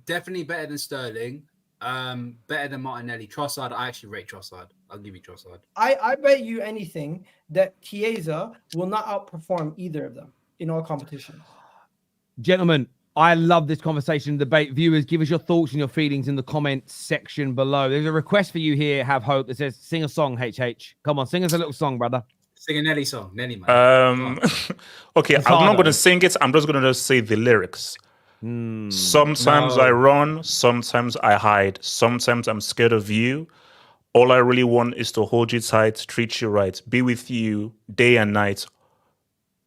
Definitely better than Sterling. Better than Martinelli. Trossard, I actually rate Trossard. I'll give you Trossard. I bet you anything that Chiesa will not outperform either of them in all competitions. Gentlemen, I love this conversation debate. Viewers, give us your thoughts and your feelings in the comments section below. There's a request for you here, Have Hope, that says, sing a song, HH. Come on, sing us a little song, brother. Sing a Nelly song. Nelly, man. Okay, I'm Furtado. not going to sing it. I'm just going to say the lyrics. Sometimes No. I run, sometimes I hide, sometimes I'm scared of you. All I really want is to hold you tight, treat you right, be with you day and night.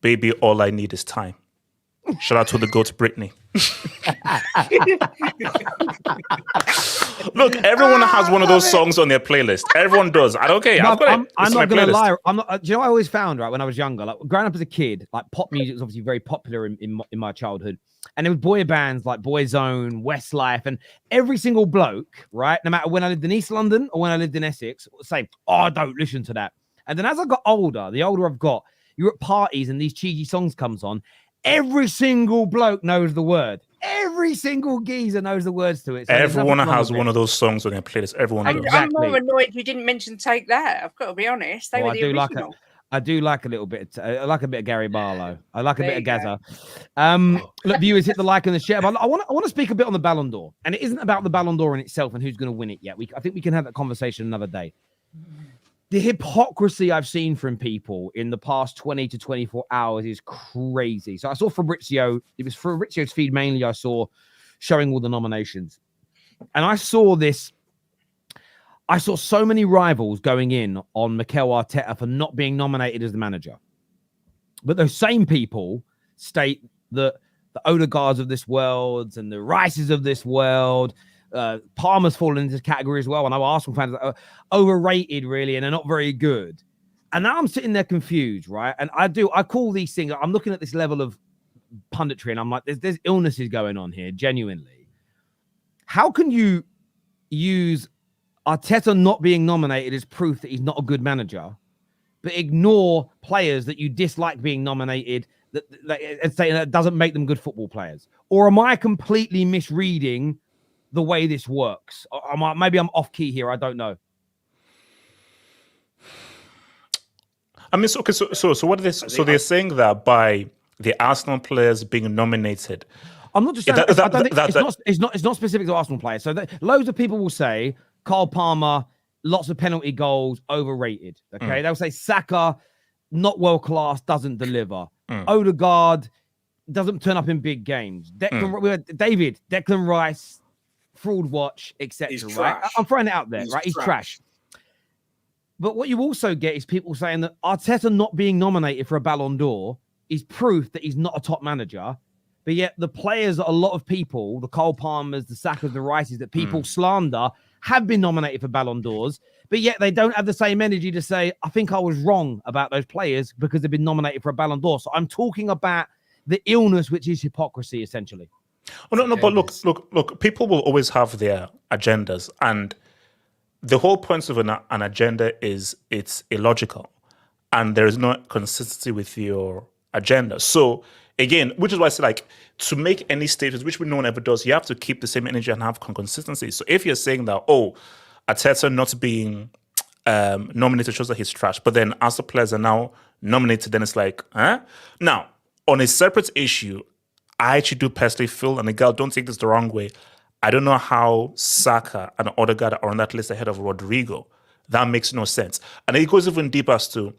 Baby, all I need is time. Shout out to the GOAT Britney. Look, everyone has one of those songs on their playlist. Everyone does. I don't care. I'm not gonna lie. I'm not. Do you know what I always found, right, when I was younger, like growing up as a kid, like pop music was obviously very popular in my childhood, and there was boy bands like Boyzone, Westlife, and every single bloke, right, no matter when I lived in East London or when I lived in Essex, would say, "Oh, don't listen to that." And then as I got older, the older I've got, you're at parties and these cheesy songs comes on. Every single bloke knows the word. Every single geezer knows the words to it. So everyone has one of those songs on their playlist. Everyone does. I'm more annoyed you didn't mention Take That. I've got to be honest. They were the original. I do like a little bit. I like a bit of Gary Barlow. I like a bit of Gaza. Look, viewers, hit the like and the share. But I want to speak a bit on the Ballon d'Or, and it isn't about the Ballon d'Or in itself and who's going to win it yet. I think we can have that conversation another day. The hypocrisy I've seen from people in the past 20 to 24 hours is crazy. So I saw Fabrizio. It was Fabrizio's feed mainly. I saw showing all the nominations, and I saw this. I saw so many rivals going in on Mikel Arteta for not being nominated as the manager. But those same people state that the Odegaards of this world and the Rices of this world, Palmer's fallen into this category as well. And our Arsenal fans are overrated, really, and they're not very good. And now I'm sitting there confused, right? And I call these things, I'm looking at this level of punditry and I'm like, there's illnesses going on here, genuinely. How can you use Arteta not being nominated as proof that he's not a good manager, but ignore players that you dislike being nominated and say that doesn't make them good football players? Or am I completely misreading the way this works? Maybe I'm off key here. I don't know. I mean, okay. So what are they? So they're saying that by the Arsenal players being nominated. I'm not just saying. It's not specific to Arsenal players. So loads of people will say Cole Palmer, lots of penalty goals, overrated. Okay, they'll say Saka, not world class, doesn't deliver. Odegaard doesn't turn up in big games. Declan Rice, fraud watch, etc. Right? I'm throwing it out there, right? He's trash. But what you also get is people saying that Arteta not being nominated for a Ballon d'Or is proof that he's not a top manager. But yet the players that a lot of people, the Cole Palmers, the Sakas, the Rices, that people slander, have been nominated for Ballon d'Ors, but yet they don't have the same energy to say, I think I was wrong about those players because they've been nominated for a Ballon d'Or. So I'm talking about the illness, which is hypocrisy, essentially. Oh, no, but look, people will always have their agendas. And the whole point of an agenda is it's illogical. And there is no consistency with your agenda. So again, which is why I say, like, to make any statements, which no one ever does, you have to keep the same energy and have consistency. So if you're saying that, Arteta not being nominated shows that he's trash, but then as the players are now nominated, then it's like, huh? Now, on a separate issue, I actually do personally feel, and Egal, don't take this the wrong way, I don't know how Saka and Odegaard are on that list ahead of Rodyrgo. That makes no sense. And it goes even deeper as to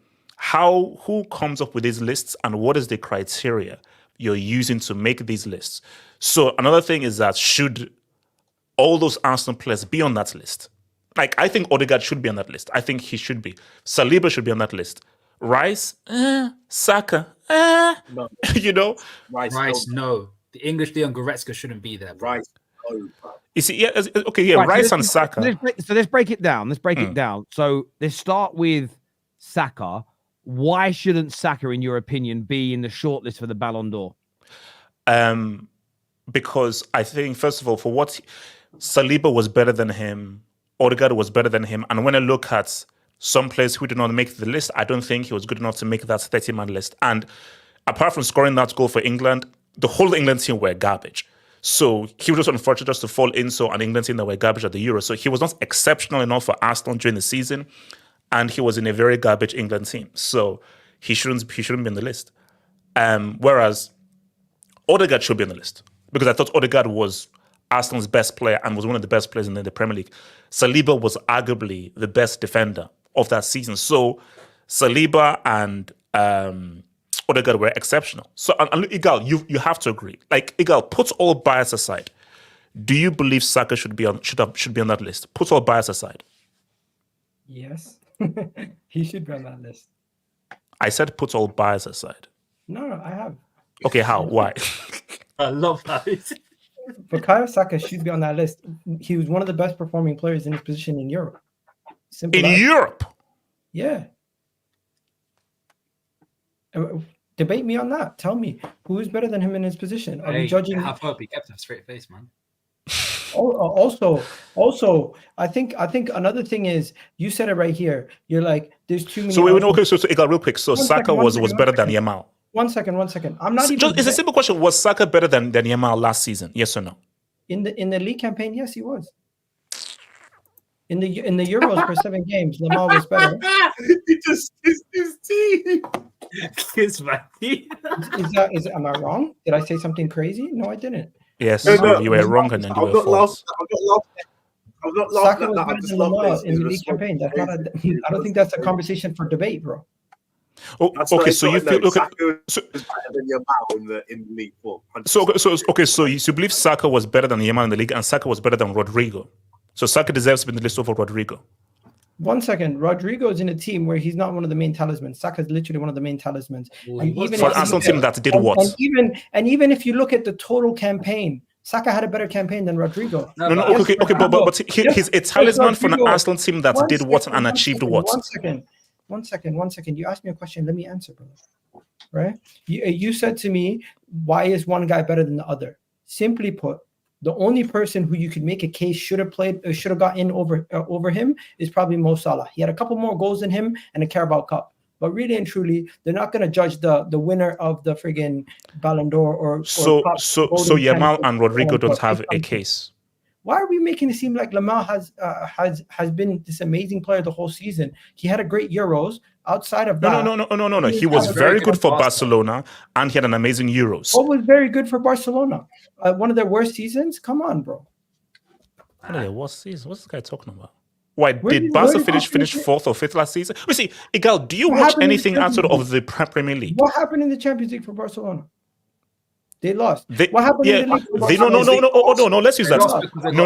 who comes up with these lists and what is the criteria you're using to make these lists. So another thing is that should all those Arsenal players be on that list? Like, I think Odegaard should be on that list. I think he should be. Saliba should be on that list. Rice, Saka, no. You know? Rice, no. The English Leon Goretzka shouldn't be there. Rice, no. You see, yeah, okay, yeah, right, Rice and Saka. So let's break it down. It down. So let's start with Saka. Why shouldn't Saka, in your opinion, be in the shortlist for the Ballon d'Or? Because I think, first of all, for what Saliba was better than him, Odegaard was better than him. And when I look at some players who did not make the list, I don't think he was good enough to make that 30-man list. And apart from scoring that goal for England, the whole England team were garbage. So he was just unfortunate just to fall in so an England team that were garbage at the Euro. So he was not exceptional enough for Arsenal during the season. And he was in a very garbage England team. So he shouldn't be on the list. Whereas Odegaard should be on the list. Because I thought Odegaard was Arsenal's best player and was one of the best players in the Premier League. Saliba was arguably the best defender of that season. So Saliba and Odegaard were exceptional. So, and Egal, you have to agree. Like, Egal, put all bias aside. Do you believe Saka should be on that list? Put all bias aside. Yes. He should be on that list. I said put all bias aside. No, I have. Okay, how? Why? I love that. Bukayo Saka should be on that list. He was one of the best performing players in his position in Europe. Simple In as. Europe? Yeah. Debate me on that. Tell me who is better than him in his position. Are we judging? Have hope. He kept a straight face, man. Also, I think another thing is you said it right here. You're like, there's too many. So okay, so Egal, real quick. So Saka was better than Yamal. One second. I'm not even. It's a simple question. Was Saka better than Yamal last season? Yes or no? In the league campaign, yes, he was. In the Euros for 7 games, Yamal was better. He just kissed his teeth. Kiss my teeth. Am I wrong? Did I say something crazy? No, I didn't. Yes, No, you were wrong and then you were false. I'm not Saka laughing was at that. better I'm just than laughing Yamal at in the league campaign. That's not I don't think that's a conversation for debate, bro. Oh, okay, so you feel Saka was better than Yamal in the league form. so you believe Saka was better than Yamal in the league and Saka was better than Rodyrgo. So Saka deserves to be in the list over Rodyrgo. 1 second. Rodrygo is in a team where he's not one of the main talismans. Saka is literally one of the main talismans. For an Arsenal team that did what? And even if you look at the total campaign, Saka had a better campaign than Rodrygo. But he's a talisman for an Arsenal team that did what and achieved what. 1 second. You asked me a question. Let me answer, brother. Right? You said to me, why is one guy better than the other? Simply put, the only person who you could make a case should have got in over him is probably Mo Salah. He had a couple more goals than him and a Carabao Cup. But really and truly, they're not going to judge the winner of the friggin' Ballon d'Or so Yamal and Rodyrgo don't have a case. Why are we making it seem like Yamal has been this amazing player the whole season? He had a great Euros. Outside of that, no. He was very good for Barcelona, and he had an amazing Euros. What was very good for Barcelona? One of their worst seasons? Come on, bro. One of their worst seasons? What's this guy talking about? Why did Barca finish 4th or 5th last season? We see, Egal, do you watch anything outside of the Premier League? What happened in the Champions League for Barcelona? They lost. What happened in the league? No. Let's use that. No.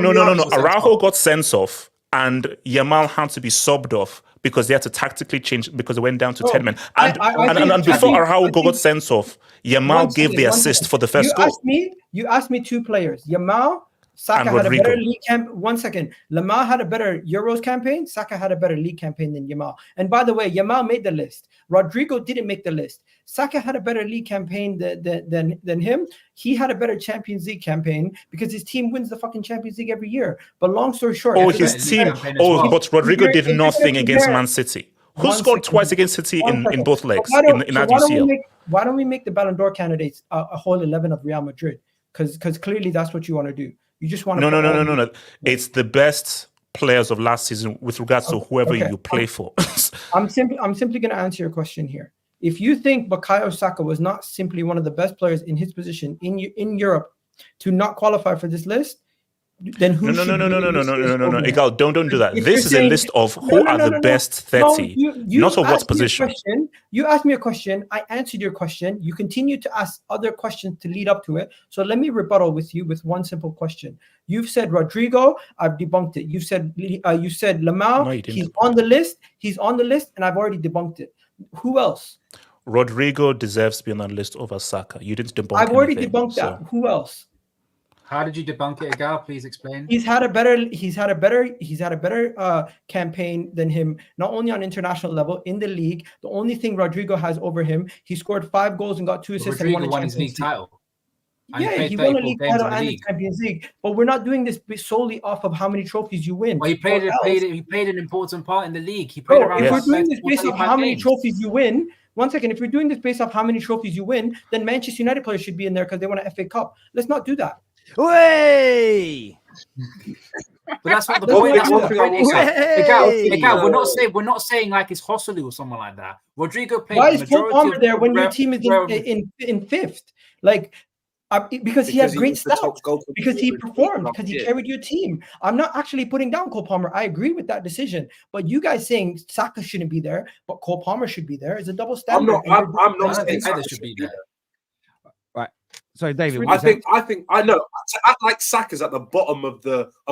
Araujo got sent off, and Yamal had to be subbed off because they had to tactically change because they went down to 10 men. And before Araujo got sent off, Yamal gave the assist for the first goal. You asked me 2 players. Yamal, Saka had a better league campaign. 1 second. Yamal had a better Euros campaign. Saka had a better league campaign than Yamal. And by the way, Yamal made the list. Rodyrgo didn't make the list. Saka had a better league campaign than him. He had a better Champions League campaign because his team wins the fucking Champions League every year. But long story short, but Rodyrgo did nothing against Man City. Who scored twice against City in both legs in that UCL? Why don't we make the Ballon d'Or candidates a whole 11 of Real Madrid? Because clearly that's what you want to do. You just want to no. It's the best players of last season with regards to whoever you play for. I'm simply going to answer your question here. If you think Bukayo Saka was not simply one of the best players in his position in Europe to not qualify for this list, then who No. Egal, don't do that. This is a list of who are the best 30, not of what position. You asked me a question. I answered your question. You continue to ask other questions to lead up to it. So let me rebuttal with you with one simple question. You've said Rodyrgo. I've debunked it. You said Yamal. No, he's on the list. He's on the list, and I've already debunked it. Who else? Rodyrgo deserves to be on that list over Saka. You didn't debunk. I've already debunked that. Who else? How did you debunk it, Egal? Please explain. He's had a better campaign than him, not only on international level in the league. The only thing Rodyrgo has over him, he scored 5 goals and got 2 assists and won his league title. He won a league title and the Champions League. But we're not doing this solely off of how many trophies you win. Well, he played an important part in the league. He played around. If we're doing this based off how many trophies you win, 1 second. If we're doing this based off how many trophies you win, then Manchester United players should be in there because they won an FA Cup. Let's not do that. Way! But that's what the point. That's what the point is. Egal, we're not saying like it's Hosselu or someone like that. Rodyrgo played. Why is Cole Palmer there when your team is in 5th? Like, because he has great stats, because he performed, because he carried your team. I'm not actually putting down Cole Palmer. I agree with that decision. But you guys saying Saka shouldn't be there, but Cole Palmer should be there is a double standard. I'm not saying Saka should be there. Right. Sorry, David. I know to act like Saka's at the bottom of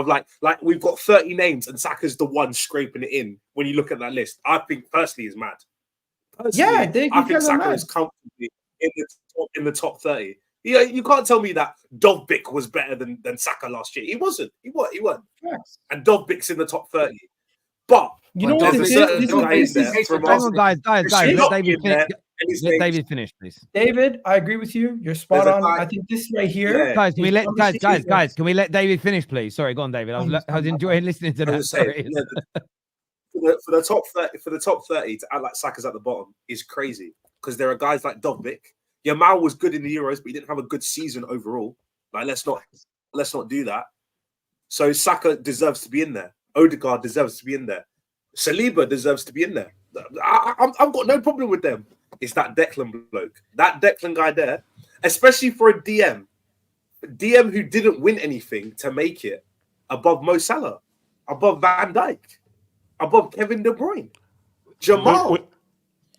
like we've got 30 names and Saka's the one scraping it in. When you look at that list, I think personally is mad. I think Saka is comfortably in the top 30. Yeah, you can't tell me that Dovbyk was better than Saka last year. He wasn't. He wasn't. Yes. And Dobbik's in the top 30. But You know what there's this a is? certain This guy in is there from Hang on, guys. should Let not David be in finish. there, and his Let name's- David finish, please. David, I agree with you. You're spot There's a on. guy- I think this right here. Yeah. Guys, can we let Obviously, guys? Can we let David finish, please? Sorry, go on, David. I was enjoying listening to I that. was saying, Sorry. for the top 30 to act like Saka's at the bottom is crazy because there are guys like Dovbyk. Yamal was good in the Euros, but he didn't have a good season overall. Like let's not do that. So Saka deserves to be in there. Odegaard deserves to be in there. Saliba deserves to be in there. I've got no problem with them. It's that Declan bloke, that Declan guy there, especially for a DM who didn't win anything to make it above Mo Salah, above Van Dijk, above Kevin De Bruyne, Jamal,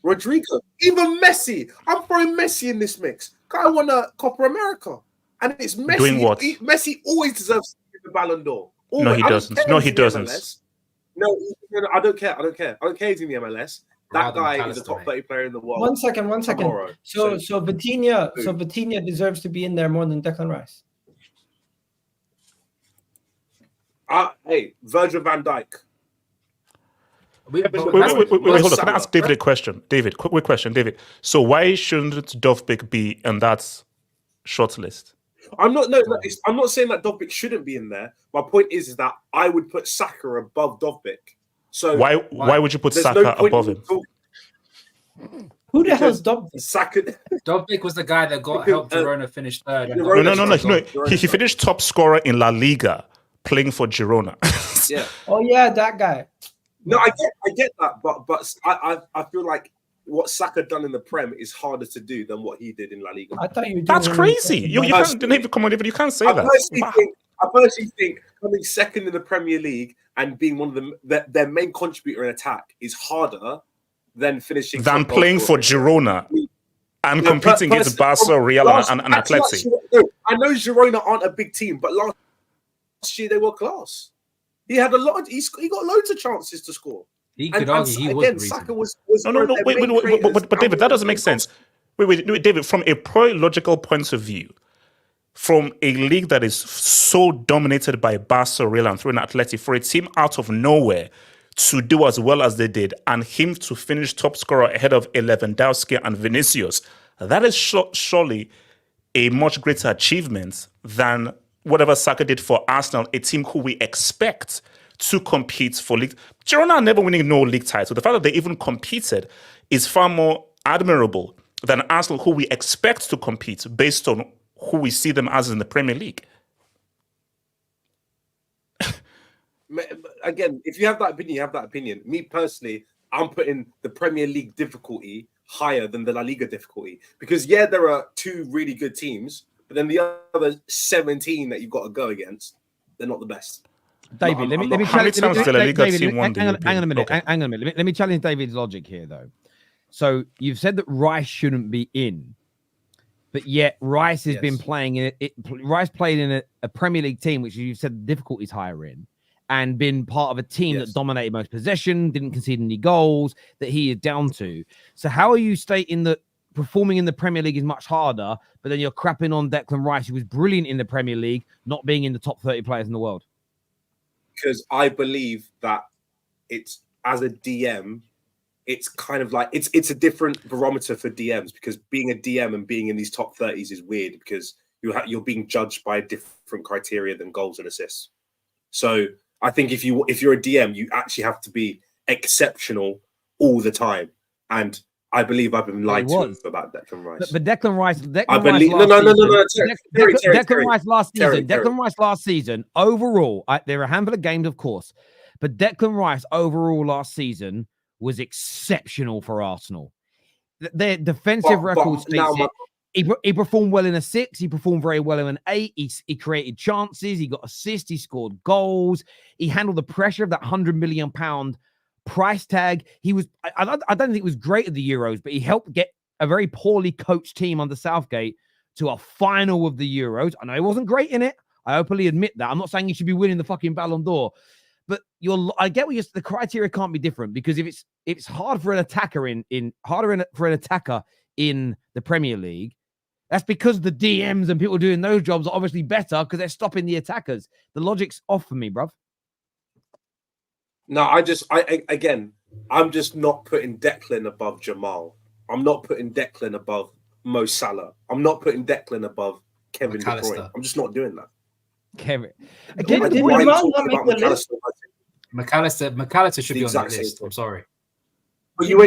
Rodyrgo, even Messi. I'm throwing Messi in this mix. Guy won a Copa America, and it's Messi. Doing what? Messi always deserves to be the Ballon d'Or. Always. No, he doesn't. No, he doesn't. No, I don't care. I don't care he's in the MLS. That Rather than guy is a top 30 player in the world. One second. Tomorrow. So Vitinha deserves to be in there more than Declan Rice. Hey, Virgil van Dijk. Wait, hold on. Can I ask David a question? David, quick question, David. So why shouldn't Dovbyk be in that short list? I'm not saying that Dovbyk shouldn't be in there. My point is that I would put Saka above Dovbyk. So why would you put there's Saka no point above in him? Who the Because hell's Dovbyk? Saka. Dovbyk was the guy that helped Girona finish third. and No. He finished top scorer in La Liga playing for Girona. Yeah. Oh yeah, that guy. No, I get that, but I feel like what Saka done in the Prem is harder to do than what he did in La Liga. I thought you were doing That's him crazy. in- You can't, David, come on, David, you can't say I that. personally think coming second in the Premier League and being one of their main contributor in attack is harder than finishing Than top playing goal for scorer. Girona and No, competing against Barca, Real, and Atleti. I know Girona aren't a big team, but last year they were class. He had a lot. He got loads of chances to score. He could argue he was again, the reason. Saka was No, wait, but David, that doesn't make sense. Wait, David, from a pro-logical point of view, from a league that is so dominated by Barca, Real, and through an Atleti, for a team out of nowhere to do as well as they did, and him to finish top scorer ahead of Lewandowski and Vinicius, that is surely a much greater achievement than whatever Saka did for Arsenal, a team who we expect to compete for league. Girona are never winning no league title. The fact that they even competed is far more admirable than Arsenal, who we expect to compete based on who we see them as in the Premier League. Again, if you have that opinion, you have that opinion. Me personally, I'm putting the Premier League difficulty higher than the La Liga difficulty because there are two really good teams, but then the other 17 that you've got to go against, they're not the best. David, let me How many challenge. times did La Liga team won the Hang on European? a minute. Okay. Hang on a minute. Let me challenge David's logic here, though. So you've said that Rice shouldn't be in, but yet Rice has been playing in it. Rice played in a Premier League team, which you've said the difficulty's higher in, and been part of a team that dominated most possession, didn't concede any goals, that he is down to. So how are you stating that performing in the Premier League is much harder, but then you're crapping on Declan Rice, who was brilliant in the Premier League, not being in the top 30 players in the world? Because I believe that it's, as a DM, it's kind of like it's a different barometer for DMs, because being a DM and being in these top 30s is weird because you're being judged by a different criteria than goals and assists. So I think if you're a DM, you actually have to be exceptional all the time. And I believe I've been lied to about Declan Rice. But Declan Rice, Declan Rice last season, overall, there are a handful of games, of course, but Declan Rice overall last season was exceptional for Arsenal. Their defensive record speaks it. He performed well in a 6. He performed very well in an 8. He created chances. He got assists. He scored goals. He handled the pressure of that £100 million price tag. He was, I don't think it was great at the Euros, but he helped get a very poorly coached team under Southgate to a final of the Euros. I know he wasn't great in it. I openly admit that. I'm not saying he should be winning the fucking Ballon d'Or, but I get what the criteria can't be different, because if it's hard for an attacker for an attacker in the Premier League. That's because the DMs and people doing those jobs are obviously better because they're stopping the attackers. The logic's off for me, bruv. No, again, I'm just not putting Declan above Jamal. I'm not putting Declan above Mo Salah. I'm not putting Declan above Kevin De Bruyne. I'm just not doing that. Kevin. Did Jamal not make the list? McAllister should be on that list. I'm sorry. But you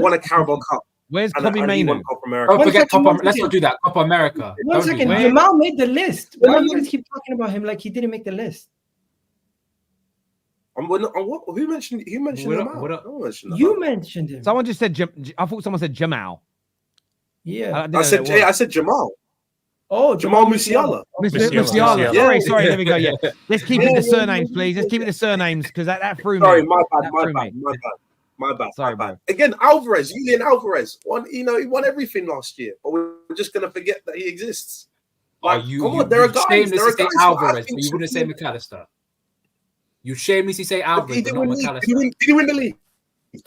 won a Carabao Cup. Where's Kobe Mainoo? Don't forget let's not do that. Copa America. One second. Jamal made the list. Why do you guys keep talking about him like he didn't make the list? Who mentioned Jamal? You mentioned him. Someone just said I thought someone said Jamal. Yeah. I said Jamal. Oh, Jamal Musiala. Musiala. Sorry, there we go. Yeah. Let's keep it the surnames, please. Let's keep it the surnames because that threw me. Sorry, my bad. Sorry, bro. Again, Julian Alvarez he won everything last year, but we're just gonna forget that he exists. Like, come on, there are guys. There are guys. Alvarez, but you wouldn't say McAllister. You shamelessly say Alvarez, but not McAllister. Did he win the league?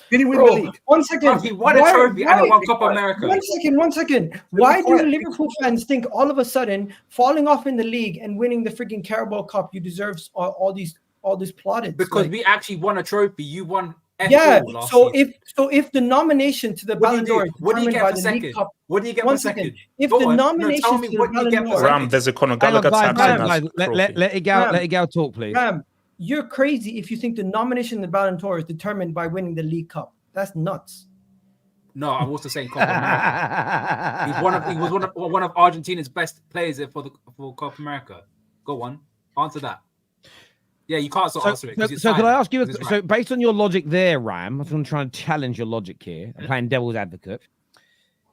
Did he win the league? 1 second. He won a trophy and won Copa America. 1 second. Why do Liverpool fans think all of a sudden falling off in the league and winning the freaking Carabao Cup you deserve all these plaudits? Because we actually won a trophy. You won. So if the nomination to the Ballon d'Or is determined by the League Cup, what do you get for second? If the nomination to the Ballon d'Or, Ram, there's a Conor Gallagher tax. Let Egal talk, please. Ram, you're crazy if you think the nomination to the Ballon d'Or is determined by winning the League Cup. That's nuts. No, I was saying Copa America. He was one of Argentina's best players for Copa America. Go on, answer that. Yeah, you can't answer it. So can I ask you? So based on your logic there, Ram, I'm going to try and challenge your logic here. I'm playing devil's advocate.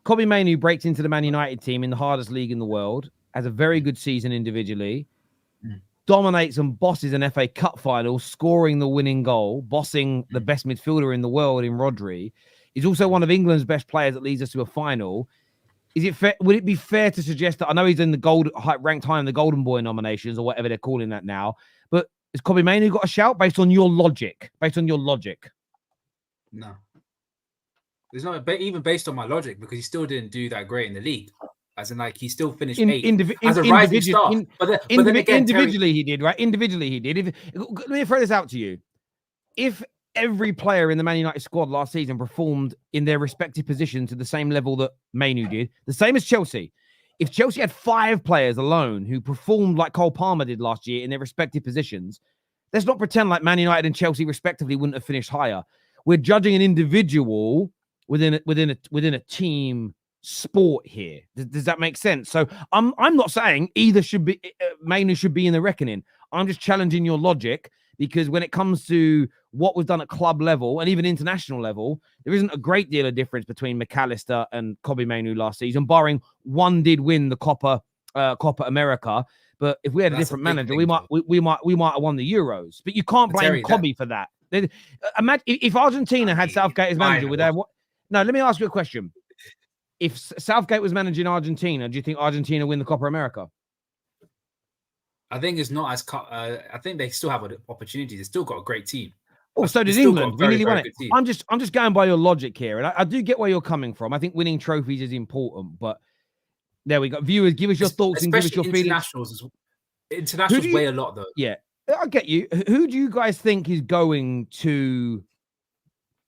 Kobe Mainoo breaks into the Man United team in the hardest league in the world, has a very good season individually, dominates and bosses an FA Cup final, scoring the winning goal, bossing the best midfielder in the world in Rodri. He's also one of England's best players that leads us to a final. Is it fair? Would it be fair to suggest that I know he's in the ranked high in the Golden Boy nominations or whatever they're calling that now, but has Kobe Mainoo got a shout based on your logic? No. There's not even based on my logic because he still didn't do that great in the league. As in, like, he still finished eighth as a rising star. But then again, individually he did, right? Individually he did. Let me throw this out to you. If every player in the Man United squad last season performed in their respective position to the same level that Mainoo did, the same as Chelsea. If Chelsea had 5 players alone who performed like Cole Palmer did last year in their respective positions, let's not pretend like Man United and Chelsea respectively wouldn't have finished higher. We're judging an individual within a team sport here. Does that make sense? So I'm not saying either should be Mainoo should be in the reckoning. I'm just challenging your logic because when it comes to what was done at club level and even international level, there isn't a great deal of difference between McAllister and Kobe Mainoo last season, barring one did win the Copa America. But if we had a different manager, we might have won the Euros. But you can't blame Kobe for that. Imagine if Argentina had Southgate as manager, would they have what? No, let me ask you a question. If Southgate was managing Argentina, do you think Argentina win the Copa America? I think it's not as. I think they still have opportunities. They still got a great team. Oh, so did England. We nearly won it. I'm just going by your logic here, and I do get where you're coming from. I think winning trophies is important, but there we go. Viewers, give us your thoughts and give us your feelings. Internationals weigh a lot, though. Yeah, I get you. Who do you guys think is going to?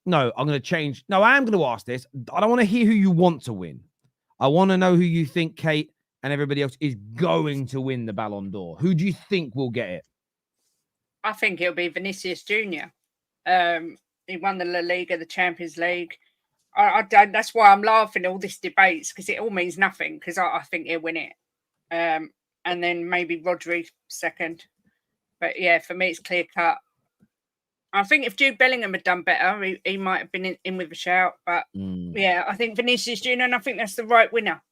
No, I'm going to change. No, I am going to ask this. I don't want to hear who you want to win. I want to know who you think, Kate, and everybody else is going to win the Ballon d'Or. Who do you think will get it? I think it'll be Vinicius Jr. He won the La Liga, the Champions League. That's why I'm laughing at all this debates because it all means nothing because I think he'll win it. And then maybe Rodri second. But yeah, for me, it's clear cut. I think if Jude Bellingham had done better, he might have been in with a shout. But yeah, I think Vinicius Jr. and I think that's the right winner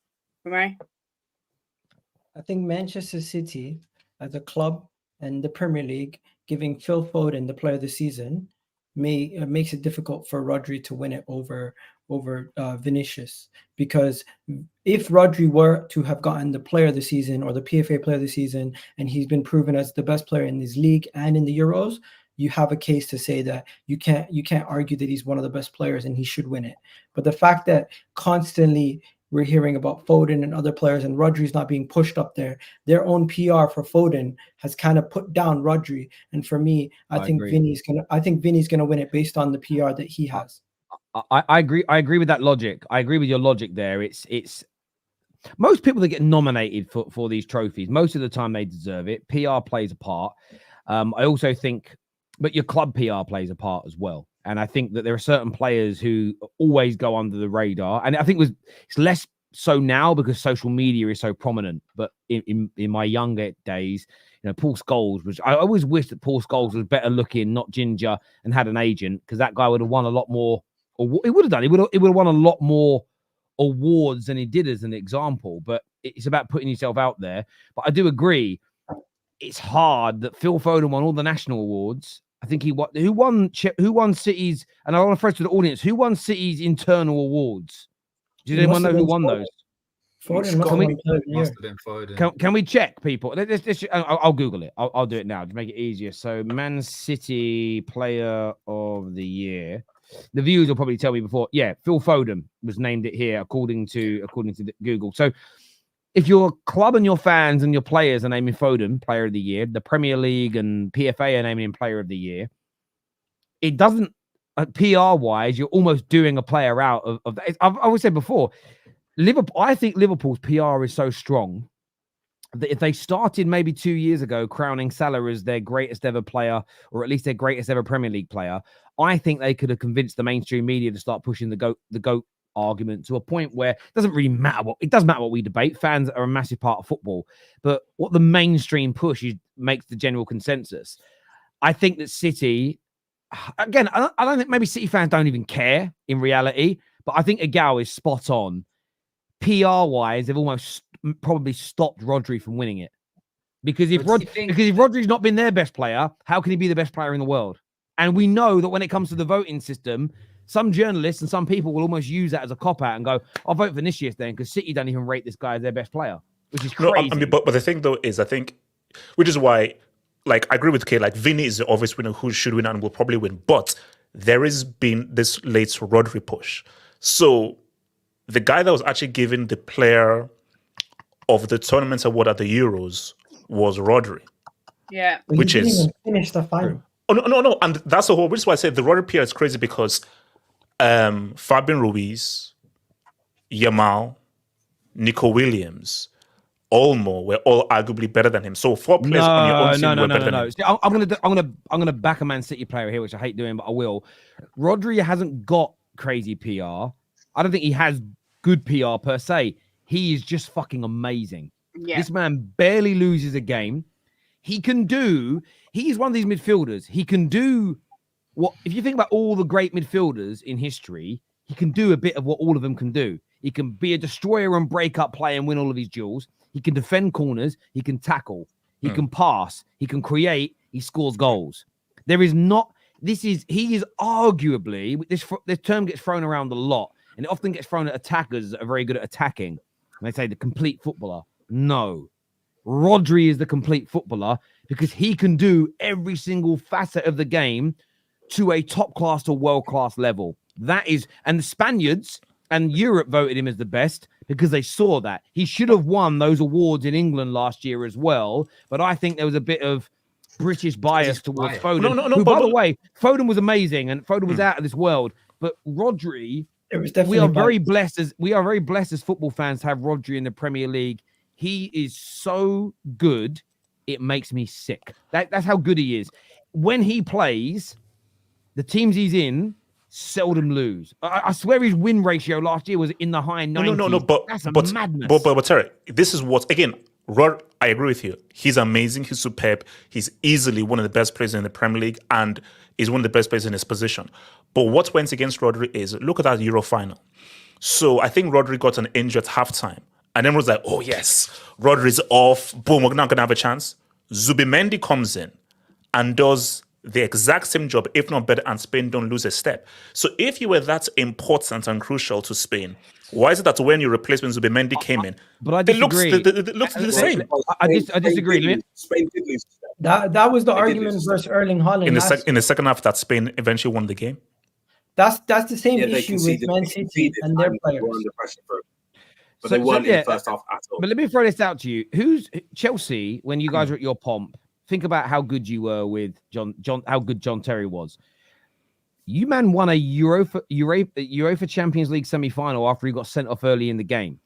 for me. I think Manchester City as a club and the Premier League giving Phil Foden the player of the season makes it difficult for Rodri to win it over Vinicius, because if Rodri were to have gotten the player of the season or the PFA player of the season and he's been proven as the best player in this league and in the Euros, you have a case to say that you can't argue that he's one of the best players and he should win it. But the fact that constantly we're hearing about Foden and other players and Rodri's not being pushed up there, their own PR for Foden has kind of put down Rodri. And for me, I think Vinny's gonna win it based on the PR that he has. I agree with that logic. I agree with your logic there. It's most people that get nominated for these trophies, most of the time they deserve it. PR plays a part. I also think, but your club PR plays a part as well. And I think that there are certain players who always go under the radar. And I think it's less so now because social media is so prominent. But in my younger days, Paul Scholes was. I always wish that Paul Scholes was better looking, not ginger, and had an agent, because that guy would have won a lot more. Or he would have done. He would have won a lot more awards than he did as an example. But it's about putting yourself out there. But I do agree, it's hard that Phil Foden won all the national awards. I think who won City's, and I want to throw to the audience, who won City's internal awards? Does anyone know who won those? Foden must have been Foden. Can we check, people? I'll Google it. I'll do it now to make it easier. So, Man City Player of the Year. The viewers will probably tell me before. Yeah, Phil Foden was named it here according to Google. So, if your club and your fans and your players are naming Foden Player of the Year, the Premier League and PFA are naming him Player of the Year, it doesn't, PR-wise, you're almost doing a player out of that. I've always said before, Liverpool. I think Liverpool's PR is so strong that if they started maybe 2 years ago crowning Salah as their greatest ever player, or at least their greatest ever Premier League player, I think they could have convinced the mainstream media to start pushing the GOAT argument to a point where it doesn't really matter what we debate. Fans are a massive part of football, but what the mainstream push makes the general consensus. I think that City, again, I don't think maybe City fans don't even care in reality, but I think Egal is spot on. PR-wise, they've almost probably stopped Rodri from winning it. Because if Rodri's not been their best player, how can he be the best player in the world? And we know that when it comes to the voting system, some journalists and some people will almost use that as a cop-out and go, I'll vote for Vinicius then, because City don't even rate this guy as their best player, which is crazy. No, but the thing, though, is I think, which is why, I agree with Kay, Vinny is the obvious winner who should win and will probably win. But there has been this late Rodri push. So the guy that was actually given the player of the tournament award at the Euros was Rodri. Yeah. Which is... even finish the final. Oh, no. And that's the whole, which is why I said the Rodri PR is crazy, because Fabian Ruiz, Yamal, Nico Williams, Olmo were all arguably better than him. So 4 players on your own team were better than him. See, I'm gonna back a Man City player here, which I hate doing, but I will. Rodri hasn't got crazy PR. I don't think he has good PR per se. He is just fucking amazing. Yeah. This man barely loses a game. He's one of these midfielders. He can do what, if you think about all the great midfielders in history, he can do a bit of what all of them can do. He can be a destroyer and break up play and win all of his duels. He can defend corners. He can tackle. He can pass. He can create. He scores goals. He is arguably, this term gets thrown around a lot, and it often gets thrown at attackers that are very good at attacking. And they say the complete footballer. No. Rodri is the complete footballer because he can do every single facet of the game to a top class to world class level. And the Spaniards and Europe voted him as the best because they saw that. He should have won those awards in England last year as well, but I think there was a bit of British bias towards Foden. No, by the way, Foden was amazing and Foden was out of this world, but Rodri, we are very blessed as football fans to have Rodri in the Premier League. He is so good, it makes me sick. That's how good he is. When he plays, the teams he's in seldom lose. I swear his win ratio last year was in the high 90s. No, but that's madness. But Terry, this is what, again, Rod, I agree with you. He's amazing. He's superb. He's easily one of the best players in the Premier League and is one of the best players in his position. But what went against Rodri is, look at that Euro final. So I think Rodri got an injury at halftime. And everyone was like, oh, yes, Rodri's off. Boom, we're not going to have a chance. Zubimendi comes in and does the exact same job, if not better, and Spain don't lose a step. So if you were that important and crucial to Spain, why is it that when your replacement Zubimendi came in, but I disagree. It looks the same? I disagree. Spain did lose a step. That was the They did argument lose versus Erling Haaland. In the second half, that Spain eventually won the game. That's the same they issue with conceded- Man they City conceded and their and they were players. under pressure for it. But So- they weren't in yeah, the first half at all. But let me throw this out to you. Who's Chelsea when you guys were at your pomp? Think about how good you were with John. How good John Terry was. You man won a UEFA Champions League semi-final after he got sent off early in the game.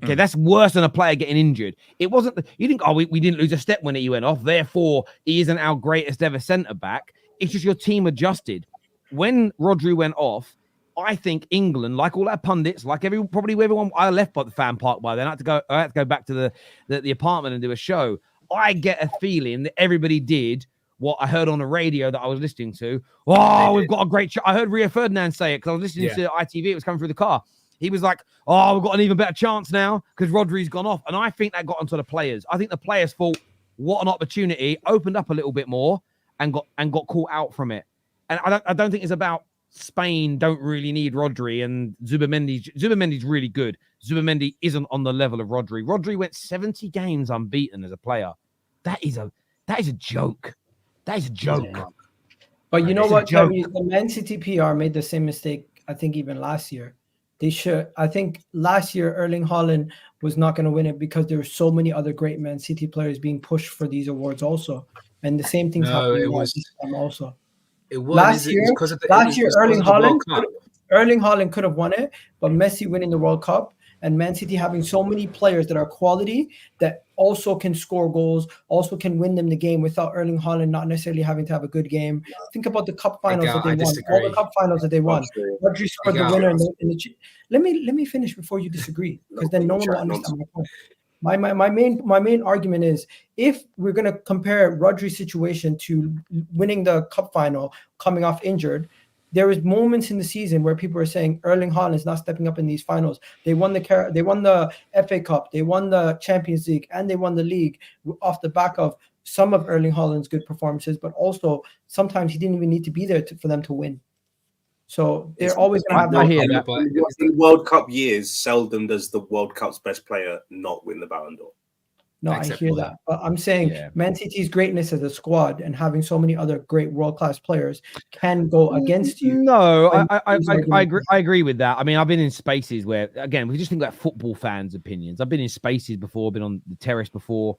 Okay, that's worse than a player getting injured. It wasn't. You think, oh, we didn't lose a step when he went off. Therefore, he isn't our greatest ever centre back. It's just your team adjusted. When Rodri went off, I think England, like all our pundits, like everyone, I left by the fan park by then. I had to go back to the apartment and do a show. I get a feeling that everybody did what I heard on the radio that I was listening to. Oh, we've got a great I heard Rio Ferdinand say it because I was listening to ITV. It was coming through the car. He was like, oh, we've got an even better chance now because Rodri's gone off. And I think that got onto the players. I think the players thought, what an opportunity, opened up a little bit more and got caught out from it. And I don't think it's about Spain don't really need Rodri and Zubimendi's really good. Zubimendi isn't on the level of Rodri. Rodri went 70 games unbeaten as a player. That is a joke. That is a joke. Yeah. But you know what, Terry, the Man City PR made the same mistake, I think, even last year. I think last year Erling Haaland was not going to win it because there were so many other great Man City players being pushed for these awards also. And the same thing's happening this time also. It was last year Erling Haaland could have won it, but Messi winning the World Cup and Man City having so many players that are quality that also can score goals, also can win them the game without Erling Haaland not necessarily having to have a good game. Think about the cup finals that they won. All the cup finals that they won. Rodri scored the winner. Let me finish before you disagree, because then no one will understand my point. My main argument is, if we're going to compare Rodri's situation to winning the cup final, coming off injured, there is moments in the season where people are saying Erling Haaland is not stepping up in these finals. They won the FA Cup, they won the Champions League, and they won the league off the back of some of Erling Haaland's good performances, but also sometimes he didn't even need to be there for them to win. So they're always going to have that. In World Cup years, seldom does the World Cup's best player not win the Ballon d'Or. No, I hear that. But I'm saying Man City's greatness as a squad and having so many other great world-class players can go against you. No, I agree with that. I mean, I've been in spaces where, again, we just think about football fans' opinions. I've been in spaces before, been on the terrace before,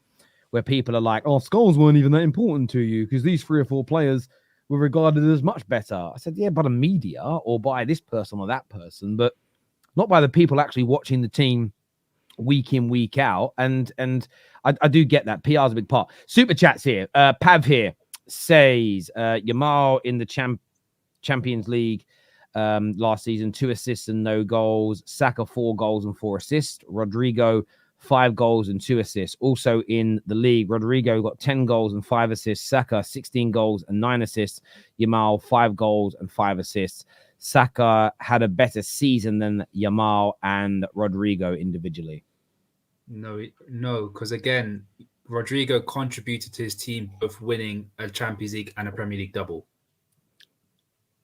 where people are like, oh, skulls weren't even that important to you because these 3 or 4 players were regarded as much better. I said, yeah, by the media or by this person or that person, but not by the people actually watching the team week in, week out. And I do get that. PR is a big part. Super chats here. Pav here says Yamal in the Champions League last season, 2 assists and no goals. Saka 4 goals and 4 assists. Rodyrgo 5 goals and 2 assists. Also in the league, Rodyrgo got 10 goals and 5 assists. Saka 16 goals and 9 assists. Yamal 5 goals and 5 assists. Saka had a better season than Yamal and Rodyrgo individually. No, because again, Rodyrgo contributed to his team both winning a Champions League and a Premier League double.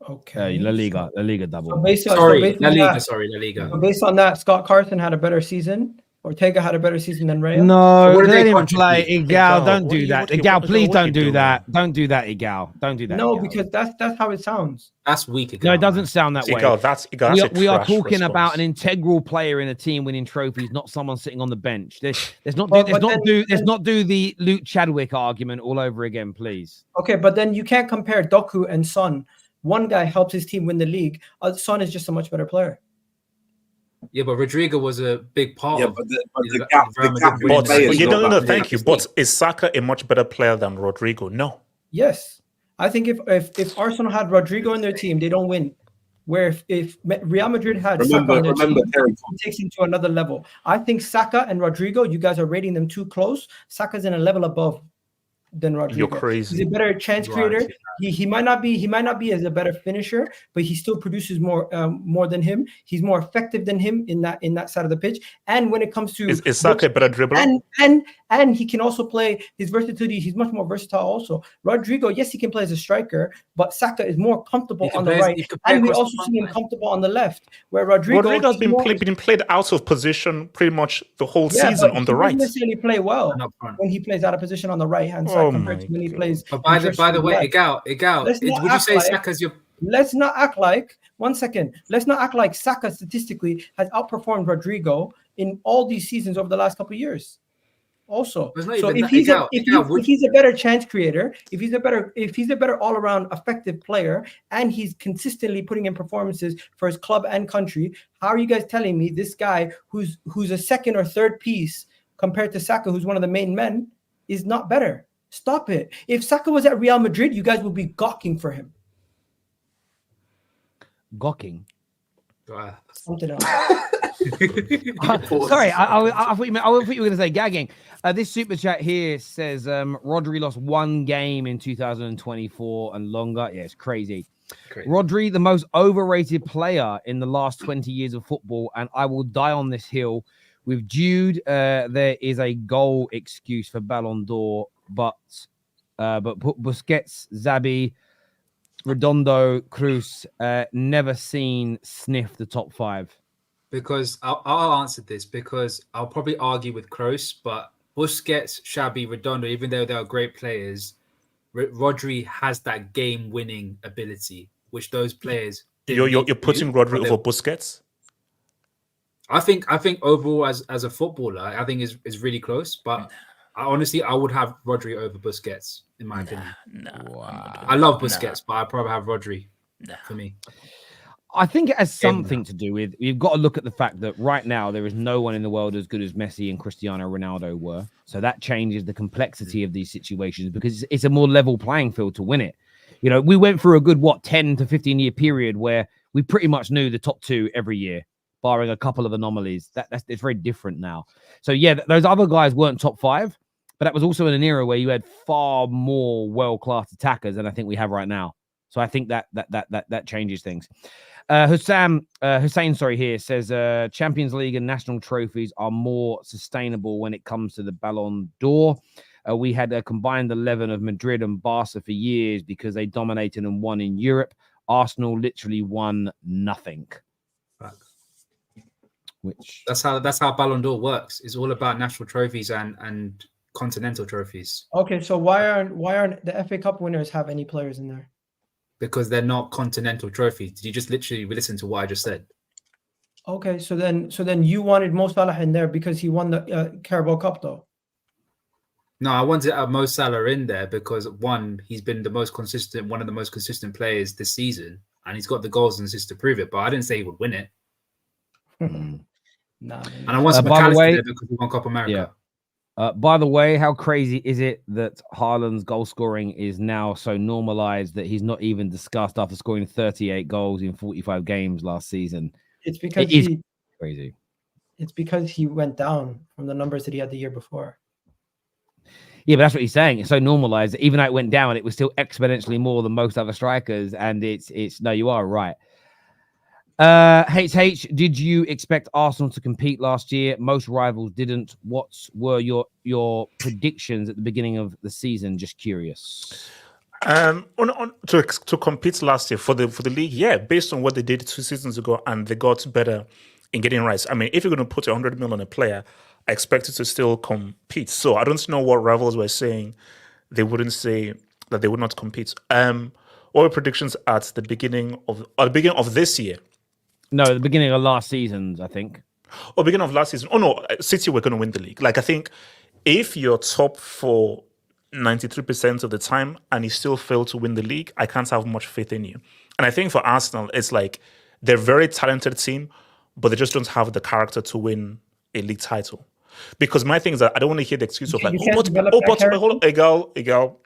Okay. La Liga double. La Liga. So based on that, Scott Carson had a better season. Ortega had a better season than Raya. No, they didn't play. Egal, don't do that. Egal, please don't do that. Don't do that, Egal. Don't do that. No, because that's how it sounds. That's weak. Egal, no, it doesn't sound that way. Egal, we are talking about an integral player in a team winning trophies, not someone sitting on the bench. Let's not do the Luke Chadwick argument all over again, please. Okay, but then you can't compare Doku and Son. One guy helps his team win the league. Son is just a much better player. Yeah, but Rodyrgo was a big part. Yeah, but the gap. No, thank you. But is Saka a much better player than Rodyrgo? No. Yes, I think if Arsenal had Rodyrgo in their team, they don't win. Where if Real Madrid had Saka on their team, it takes him to another level. I think Saka and Rodyrgo, you guys are rating them too close. Saka's in a level above than Rodyrgo. You're crazy. He's a better chance creator. He might not be as a better finisher, but he still produces more than him. He's more effective than him in that side of the pitch. And when it comes to is Saka a better dribbler? And he can also play his versatility. He's much more versatile also. Rodyrgo, yes, he can play as a striker, but Saka is more comfortable on the right. And we also see him comfortable on the left, where Rodyrgo has been played out of position pretty much the whole season on the right. He doesn't necessarily play well when he plays out of position on the right-hand side compared to when he plays. But by the way, Egal, would you say Saka's your... Let's not act like, 1 second, let's not act like Saka statistically has outperformed Rodyrgo in all these seasons over the last couple of years. Also, so if he's a better chance creator, if he's a better all-around effective player, and he's consistently putting in performances for his club and country, how are you guys telling me this guy who's a second or third piece compared to Saka, who's one of the main men, is not better? Stop it. If Saka was at Real Madrid, you guys would be gawking for him. Gawking. Something else. Sorry, I thought you were going to say gagging. This super chat here says Rodri lost 1 game in 2024 and longer. Yeah, it's crazy. Rodri, the most overrated player in the last 20 years of football, and I will die on this hill. With Jude, there is a goal excuse for Ballon d'Or, but Busquets, Xabi, Redondo, Cruz, never seen sniff the top 5. Because I'll answer this, because I'll probably argue with Kroos, but Busquets, Xabi, Redondo, even though they are great players, Rodri has that game-winning ability, which those players You're putting Rodri over Busquets? I think overall as a footballer, I think is really close, but I would have Rodri over Busquets in my opinion. I love Busquets, but I'd probably have Rodri for me. I think it has something to do with, you've got to look at the fact that right now there is no one in the world as good as Messi and Cristiano Ronaldo were. So that changes the complexity of these situations because it's a more level playing field to win it. You know, we went through a good, 10 to 15 year period where we pretty much knew the top 2 every year, barring a couple of anomalies. It's very different now. So yeah, those other guys weren't top 5, but that was also in an era where you had far more world-class attackers than I think we have right now. So I think that changes things. Hussein here says Champions League and national trophies are more sustainable when it comes to the Ballon d'Or. We had a combined 11 of Madrid and Barca for years because they dominated and won in Europe. Arsenal literally won nothing. Which that's how Ballon d'Or works. It's all about national trophies and continental trophies. Okay, so why aren't the FA Cup winners have any players in there? Because they're not continental trophies. Did you just literally listen to what I just said? Okay, so then you wanted Mo Salah in there because he won the Carabao Cup, though. No, I wanted Mo Salah in there because one, he's been one of the most consistent players this season, and he's got the goals and assists to prove it. But I didn't say he would win it. And I want McAllister there because he won Copa America. Yeah. By the way, how crazy is it that Haaland's goal scoring is now so normalized that he's not even discussed after scoring 38 goals in 45 games last season? It's because crazy. It's because he went down from the numbers that he had the year before. Yeah, but that's what he's saying. It's so normalized that even though it went down, it was still exponentially more than most other strikers. And it's no, you are right. HH, did you expect Arsenal to compete last year? Most rivals didn't. What were your predictions at the beginning of the season? Just curious. To compete last year for the league, yeah, based on what they did 2 seasons ago, and they got better in getting rights. I mean, if you're going to put 100 million on a player, I expect it to still compete. So I don't know what rivals were saying. They wouldn't say that they would not compete. What were predictions at the beginning of this year? No, the beginning of last season's, I think. Or beginning of last season. Oh, no, City were going to win the league. Like, I think if you're top for 93% of the time and you still fail to win the league, I can't have much faith in you. And I think for Arsenal, it's like they're a very talented team, but they just don't have the character to win a league title. Because my thing is that I don't want to hear the excuse of like, hold on, Egal,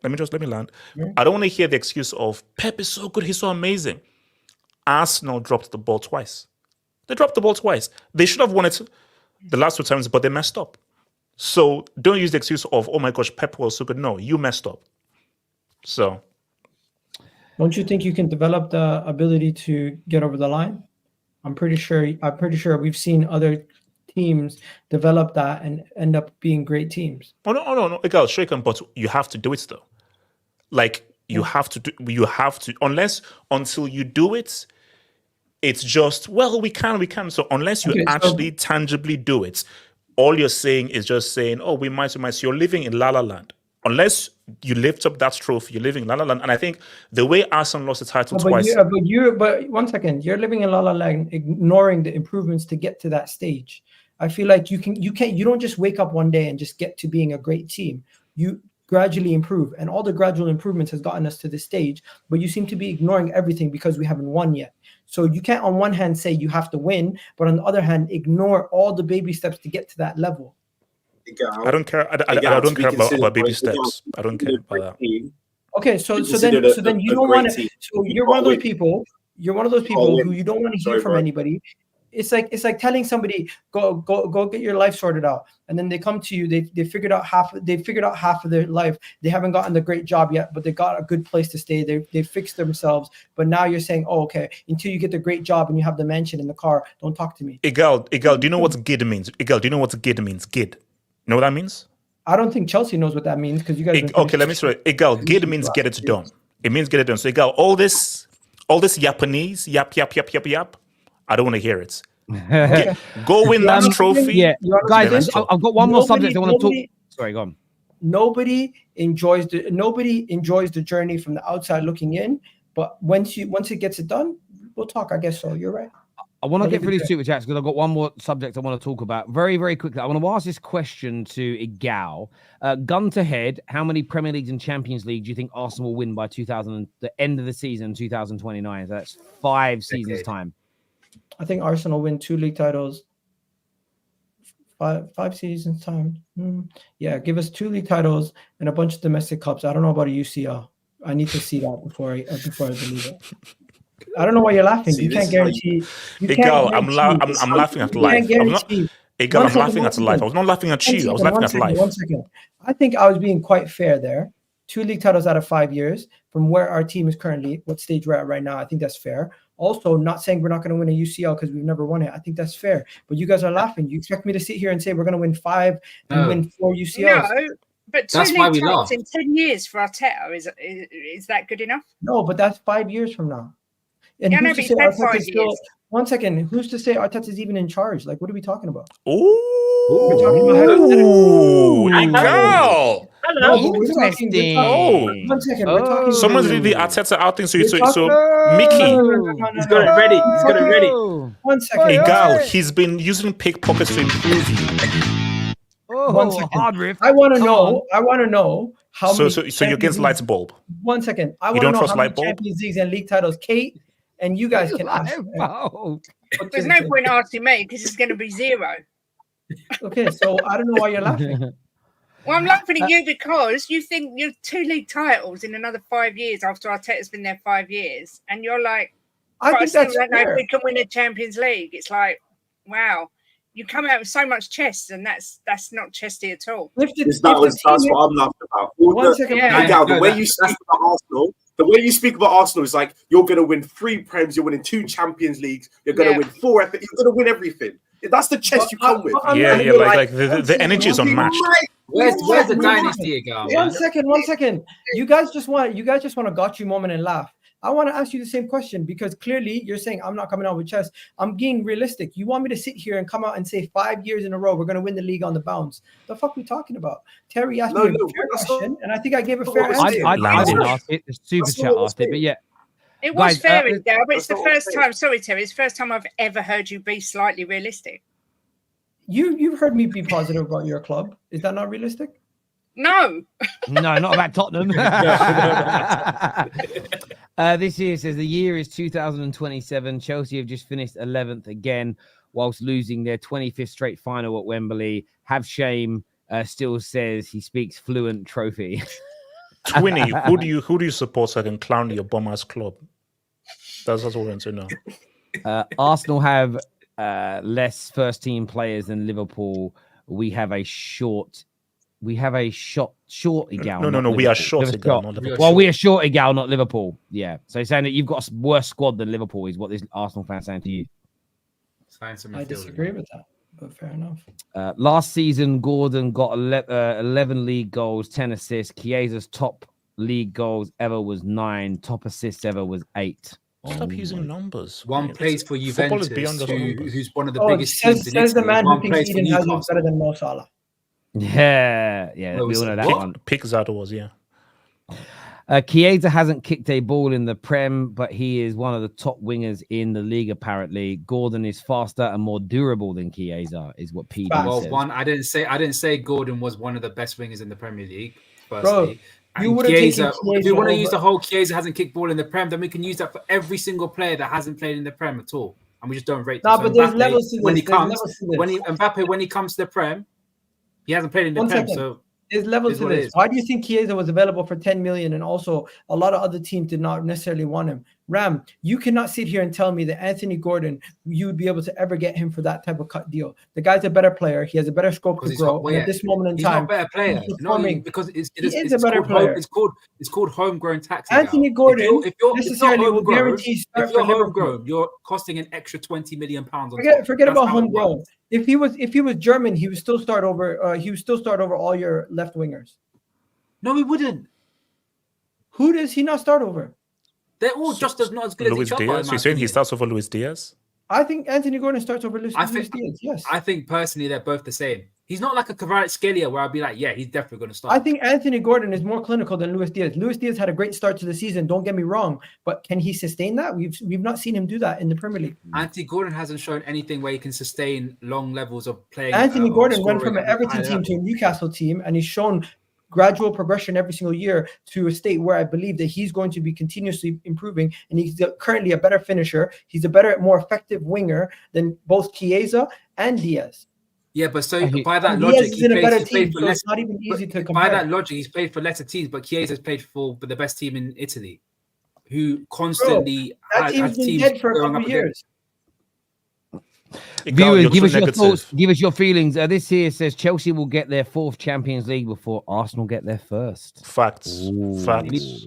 let me land. Yeah. I don't want to hear the excuse of Pep is so good, he's so amazing. Arsenal dropped the ball twice. They dropped the ball twice. They should have won it the last 2 times, but they messed up. So don't use the excuse of, oh my gosh, Pep was so good. No, you messed up. So. Don't you think you can develop the ability to get over the line? I'm pretty sure we've seen other teams develop that and end up being great teams. Oh no, Egal, shaken, but you have you have to, until you do it, it's just, well, we can. So unless you actually tangibly do it, all you're saying is just saying, oh, we might. So you're living in La La Land. Unless you lift up that trophy, you're living in La La Land. And I think the way Arsenal lost the title twice. But 1 second, you're living in La La Land, ignoring the improvements to get to that stage. I feel like you don't just wake up one day and just get to being a great team. You gradually improve, and all the gradual improvements has gotten us to this stage. But you seem to be ignoring everything because we haven't won yet. So you can't, on one hand, say you have to win, but on the other hand, ignore all the baby steps to get to that level. I don't care. I don't care about baby steps. I don't care about that. Okay, so then you don't want to. So you're one of those people. You're one of those people who you don't want to hear from anybody. It's like telling somebody go get your life sorted out, and then they come to you. They figured out half of their life. They haven't gotten the great job yet, but they got a good place to stay. They fixed themselves. But now you're saying, oh, okay, until you get the great job and you have the mansion in the car, don't talk to me. Egal, do you know what gid means? Egal, do you know what gid means? Gid. You know what that means? I don't think Chelsea knows what that means because you guys. Okay, let me try. Egal, gid means get it done. It means get it done. So Egal, all this Japanese yap. I don't want to hear it. Go win that trophy. Yeah, guys, I've got one more subject I want to talk. Sorry, go on. Nobody enjoys the journey from the outside looking in, but once it gets it done, we'll talk. I guess so. You're right. I want to get through these super chats because I've got one more subject I want to talk about very, very quickly. I want to ask this question to Egal. Gun to head, how many Premier Leagues and Champions League do you think Arsenal will win by the end of the season, 2029? So that's 5 seasons time. I think Arsenal win 2 league titles. 5 seasons time. Yeah, give us 2 league titles and a bunch of domestic cups. I don't know about a UCL. I need to see that before I believe it. I don't know why you're laughing. You can't guarantee. Egal, I'm laughing at life. Egal, I'm laughing at life. I was not laughing at you. I was laughing at life. 1 second. I think I was being quite fair there. 2 league titles out of 5 years from where our team is currently, what stage we're at right now. I think that's fair. Also, not saying we're not going to win a UCL because we've never won it. I think that's fair. But you guys are laughing. You expect me to sit here and say we're going to win 5 and win 4 UCLs? No, but 2 league titles in 10 years for Arteta, is that good enough? No, but that's 5 years from now. And yeah, no, but 5 years. 1 second. Who's to say Arteta's even in charge? Like, what are we talking about? Ooh, Egal. Hello. 1 second. We're talking. Someone's doing the Arteta outing. So Mickey. He's got it ready. 1 second. Egal, he's been using pickpockets to improve you. 1 second. I want to know how many. So you're against light bulb. 1 second. I want to know how many Champions Leagues and league titles Kate and you guys can ask. There's no point asking me because it's going to be 0. Okay, so I don't know why you're laughing. Well, I'm laughing at you because you think you're 2 league titles in another 5 years after Arteta's been there 5 years, and you're like, I think that's don't know if we can win a Champions League. It's like, wow, you come out with so much chest, and that's not chesty at all. That's what I'm laughing about. The way you speak about Arsenal. The way you speak about Arsenal is like you're going to win 3 Prems, you're winning 2 Champions Leagues, you're going to win 4 FA, you're going to win everything. That's the chest you come with. The energy is unmatched. Where's the dynasty again? 1 second. You guys just want a got you moment and laugh. I want to ask you the same question because clearly you're saying I'm not coming out with chess. I'm being realistic. You want me to sit here and come out and say 5 years in a row we're going to win the league on the bounce? The fuck we talking about? Terry asked me a fair question, and I think I gave a fair answer. I didn't ask it. The super chat asked it, but yeah. It was fair, Egal, but it's the first time. Sorry, Terry. It's the first time I've ever heard you be slightly realistic. You've heard me be positive about your club. Is that not realistic? No. No, not about Tottenham. This year says the year is 2027. Chelsea have just finished 11th again, whilst losing their 25th straight final at Wembley. Have shame. Still says he speaks fluent trophy. Twinny, who do you support so I can clown your bum ass club? That's what I want to know. Arsenal have less first team players than Liverpool. We have a short Egal. No. We are short Egal, not Liverpool. Well, we are short Egal, not Liverpool. Yeah. So he's saying that you've got a worse squad than Liverpool is what this Arsenal fan saying to you. I disagree with that. But fair enough. Last season, Gordon got 11 league goals, 10 assists. Chiesa's top league goals ever was 9. Top assists ever was 8. Stop using numbers. One plays for Football is Juventus, beyond those numbers. who's one of the Oh, biggest teams in says the Italy. man who One thinks plays for Eden Hazard's Newcastle. better than Mo Salah. Yeah, What we was all know it? that What? one. Pickzad was, yeah. Chiesa hasn't kicked a ball in the Prem, but he is one of the top wingers in the league, apparently. Gordon is faster and more durable than Chiesa, is what PD Well, says. I didn't say Gordon was one of the best wingers in the Premier League. Bro, Firstly, you and would have taken Chiesa. Chiesa If we want to over- use the whole Chiesa hasn't kicked ball in the Prem, then we can use that for every single player that hasn't played in the Prem at all, and we just don't rate. Nah, them. but there's levels to when this. he There's comes, levels to this. when he comes to the Prem, he hasn't played in the One Prem, second. so There's levels Is to what it this. is. Why do you think Chiesa was available for 10 million and also a lot of other teams did not necessarily want him? Ram, you cannot sit here and tell me that Anthony Gordon, you would be able to ever get him for that type of cut deal. The guy's a better player. He has a better scope to he's grow. not- And at this moment in he's time, not a better player. he's No, performing. because He is a better called player. It's called homegrown tax. Anthony Egal. Gordon if you're necessarily will homegrown, guarantee start if you're for Liverpool. homegrown, you're costing an extra £20 million on Forget top. forget That's about how it homegrown. works. If he was German, he would still start over. He would still start over all your left wingers. No, he wouldn't. Who does he not start over? They're all just as not as good Luis as each other. Diaz? in my You're saying he opinion. starts over Luis Diaz? I think Anthony Gordon starts over Luis I think- Diaz. Yes, I think personally they're both the same. He's not like a Kvaratskhelia where I'd be like, yeah, he's definitely going to start. I think Anthony Gordon is more clinical than Luis Diaz. Luis Diaz had a great start to the season. Don't get me wrong, but can he sustain that? We've not seen him do that in the Premier League. Anthony Gordon hasn't shown anything where he can sustain long levels of playing. Anthony or Gordon went scoring from an at a Everton high team to a level. Newcastle team, and he's shown gradual progression every single year to a state where I believe that he's going to be continuously improving, and he's currently a better finisher. He's a better, more effective winger than both Chiesa and Diaz. Yeah, but so And by that And logic, Diaz is in a better he's team, played for so less. it's not even easy to By compare. that logic, he's played for lesser teams, but Chiesa's played for the best team in Italy, who constantly That team's has been teams dead for a going couple up years. Egal, Viewers, you're give too us your negative. thoughts. Give us your feelings. This here says Chelsea will get their 4th Champions League before Arsenal get their 1st. Facts. Ooh. Facts.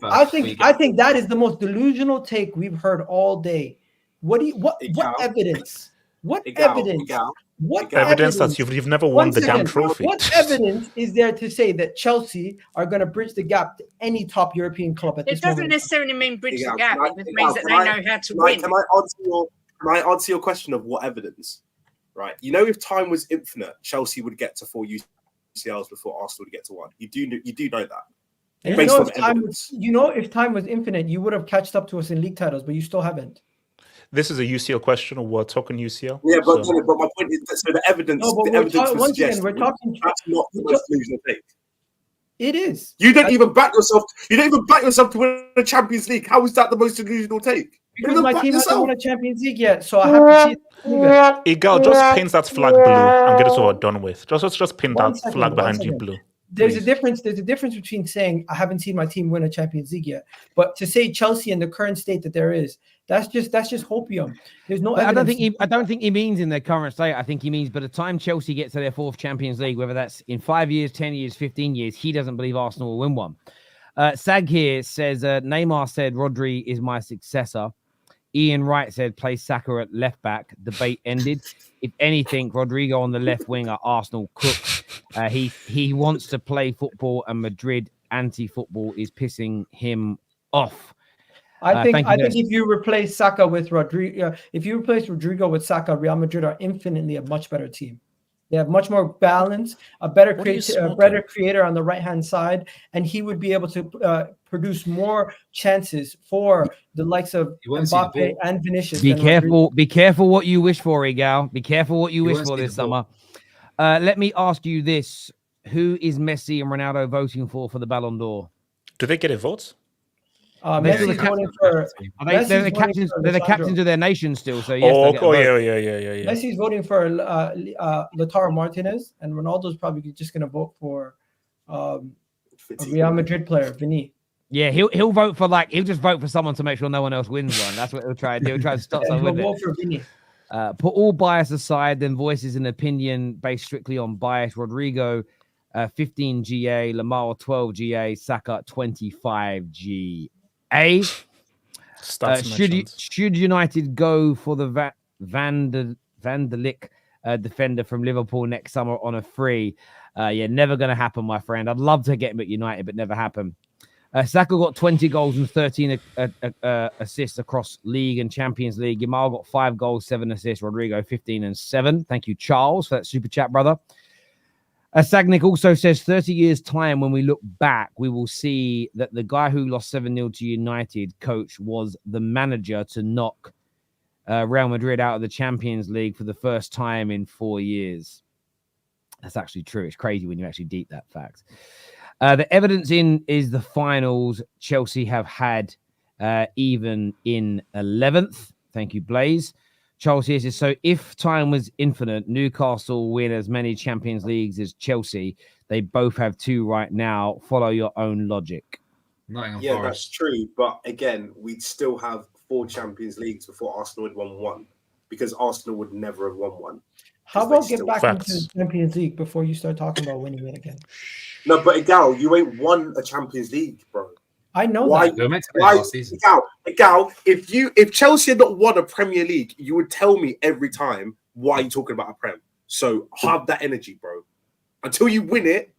I think that is the most delusional take we've heard all day. What Egal. evidence? What Egal, evidence? Egal. What Evidence that you've never won One the damn second. trophy. What evidence is there to say that Chelsea are going to bridge the gap to any top European club at It this doesn't moment? necessarily mean bridge the Egal, gap. can I- It just Egal, means that can they I- know how to Can win. I answer your question of what evidence? Right. You know, if time was infinite, Chelsea would get to 4 UCLs before Arsenal would get to 1. You do know that. And Based on if time evidence. if time was infinite, you would have catched up to us in league titles, but you still haven't. This is a UCL question, or we're talking UCL. Yeah, but So- my point is that so the evidence, No, but the we're evidence talking, would once again, suggest we're talking. that's not the most delusional take. It is. You don't even back yourself. You don't even back yourself to win a Champions League. How is that the most delusional take? You Because don't my back team hasn't yourself. won a Champions League yet, so I have to see it. Egal, just paint that flag blue and get it over done with. Just pin One that second, flag one behind you second. blue. There's Please. a difference. There's a difference between saying I haven't seen my team win a Champions League yet, but to say Chelsea in the current state that there is, that's just hopium. There's no. I don't evidence. think he means in their current state. I think he means by the time Chelsea gets to their 4th Champions League, whether that's in 5 years, 10 years, 15 years, he doesn't believe Arsenal will win one. Sag here says Neymar said Rodri is my successor. Ian Wright said play Saka at left back. Debate ended. If anything, Rodyrgo on the left wing at Arsenal cooked. He wants to play football, and Madrid anti-football is pissing him off. I think thank you, if you replace Saka with Rodrygo, if you replace Rodrygo with Saka, Real Madrid are infinitely a much better team. They have much more balance, a better creator on the right-hand side, and he would be able to produce more chances for the likes of Mbappe and Vinicius. Be careful what you wish for, Egal. Be careful what you wish for this summer. Let me ask you this. Who is Messi and Ronaldo voting for the Ballon d'Or? Do they get a vote? Messi's voting for. They're the captains. They're the captains of their nation still. So yes, yeah. Messi's voting for Lautaro Martinez, and Ronaldo's probably just going to vote for a Real Madrid player, Vini. Yeah, he'll vote for he'll just vote for someone to make sure no one else wins one. That's what he'll try to do. He'll try to stop someone with vote for Vini. Put all bias aside, then voices an opinion based strictly on bias. Rodyrgo, 15 GA, Lamar 12 GA, Saka 25 GA. Should United go for the Van der Lik defender from Liverpool next summer on a free. Yeah, never going to happen, my friend. I'd love to get him at United, but never happen. Saka got 20 goals and 13 assists across League and Champions League. Egal got 5 goals, 7 assists. Rodyrgo 15 and 7. Thank you, Charles, for that super chat, brother. Sagnik also says 30 years' time, when we look back, we will see that the guy who lost 7-0 to United coach was the manager to knock Real Madrid out of the Champions League for the first time in 4 years. That's actually true. It's crazy when you actually deep that fact. The evidence is the finals Chelsea have had even in 11th. Thank you, Blaise. Charles here says, so if time was infinite, Newcastle win as many Champions Leagues as Chelsea. They both have 2 right now. Follow your own logic. Yeah, that's true. But again, we'd still have 4 Champions Leagues before Arsenal had won 1, because Arsenal would never have won 1. How about get back into the Champions League before you start talking about winning it again? No, but Egal, you ain't won a Champions League, bro. I know why, that. Why, Egal, if Chelsea had not won a Premier League, you would tell me every time, why are you talking about a Prem? So have that energy, bro. Until you win it,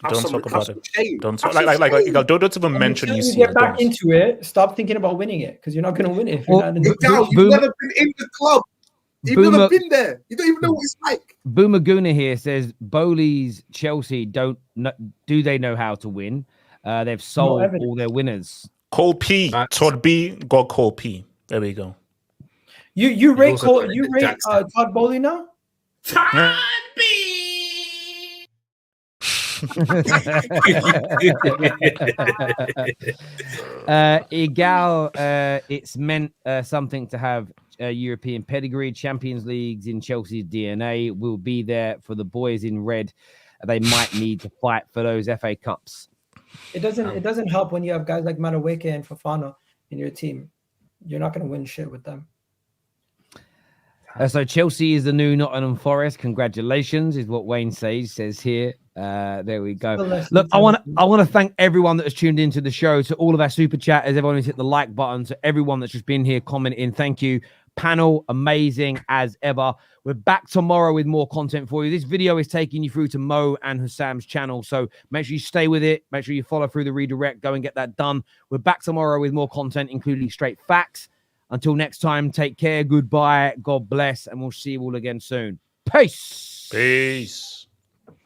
don't talk about it. Don't talk, Egal, don't even mention you see get back into it. Stop thinking about winning it, because you're not going to win it. If you're not in the Egal, you've never been in the club. You've never been there. You don't even know what it's like. Boomer Guna here says, Bowley's Chelsea do they know how to win? They've sold all their winners. Cole P. Todd B. got Cole P. There we go. You rate Todd Bowley now? Todd B. Egal, it's meant something to have European pedigree. Champions Leagues in Chelsea's DNA will be there for the boys in red. They might need to fight for those FA Cups. It doesn't help when you have guys like Madueke and Fofana in your team. You're not going to win shit with them. So Chelsea is the new Nottingham Forest. Congratulations, is what Wayne says here. There we go. Look, I want to thank everyone that has tuned into the show, to all of our super chatters, everyone who's hit the like button, to everyone that's just been here commenting. Thank you. Panel, amazing as ever. We're back tomorrow with more content for you. This video is taking you through to Mo and Hassam's channel, so make sure you stay with it. Make sure you follow through the redirect. Go and get that done. We're back tomorrow with more content, including straight facts. Until next time, take care. Goodbye. God bless. And we'll see you all again soon. Peace. Peace.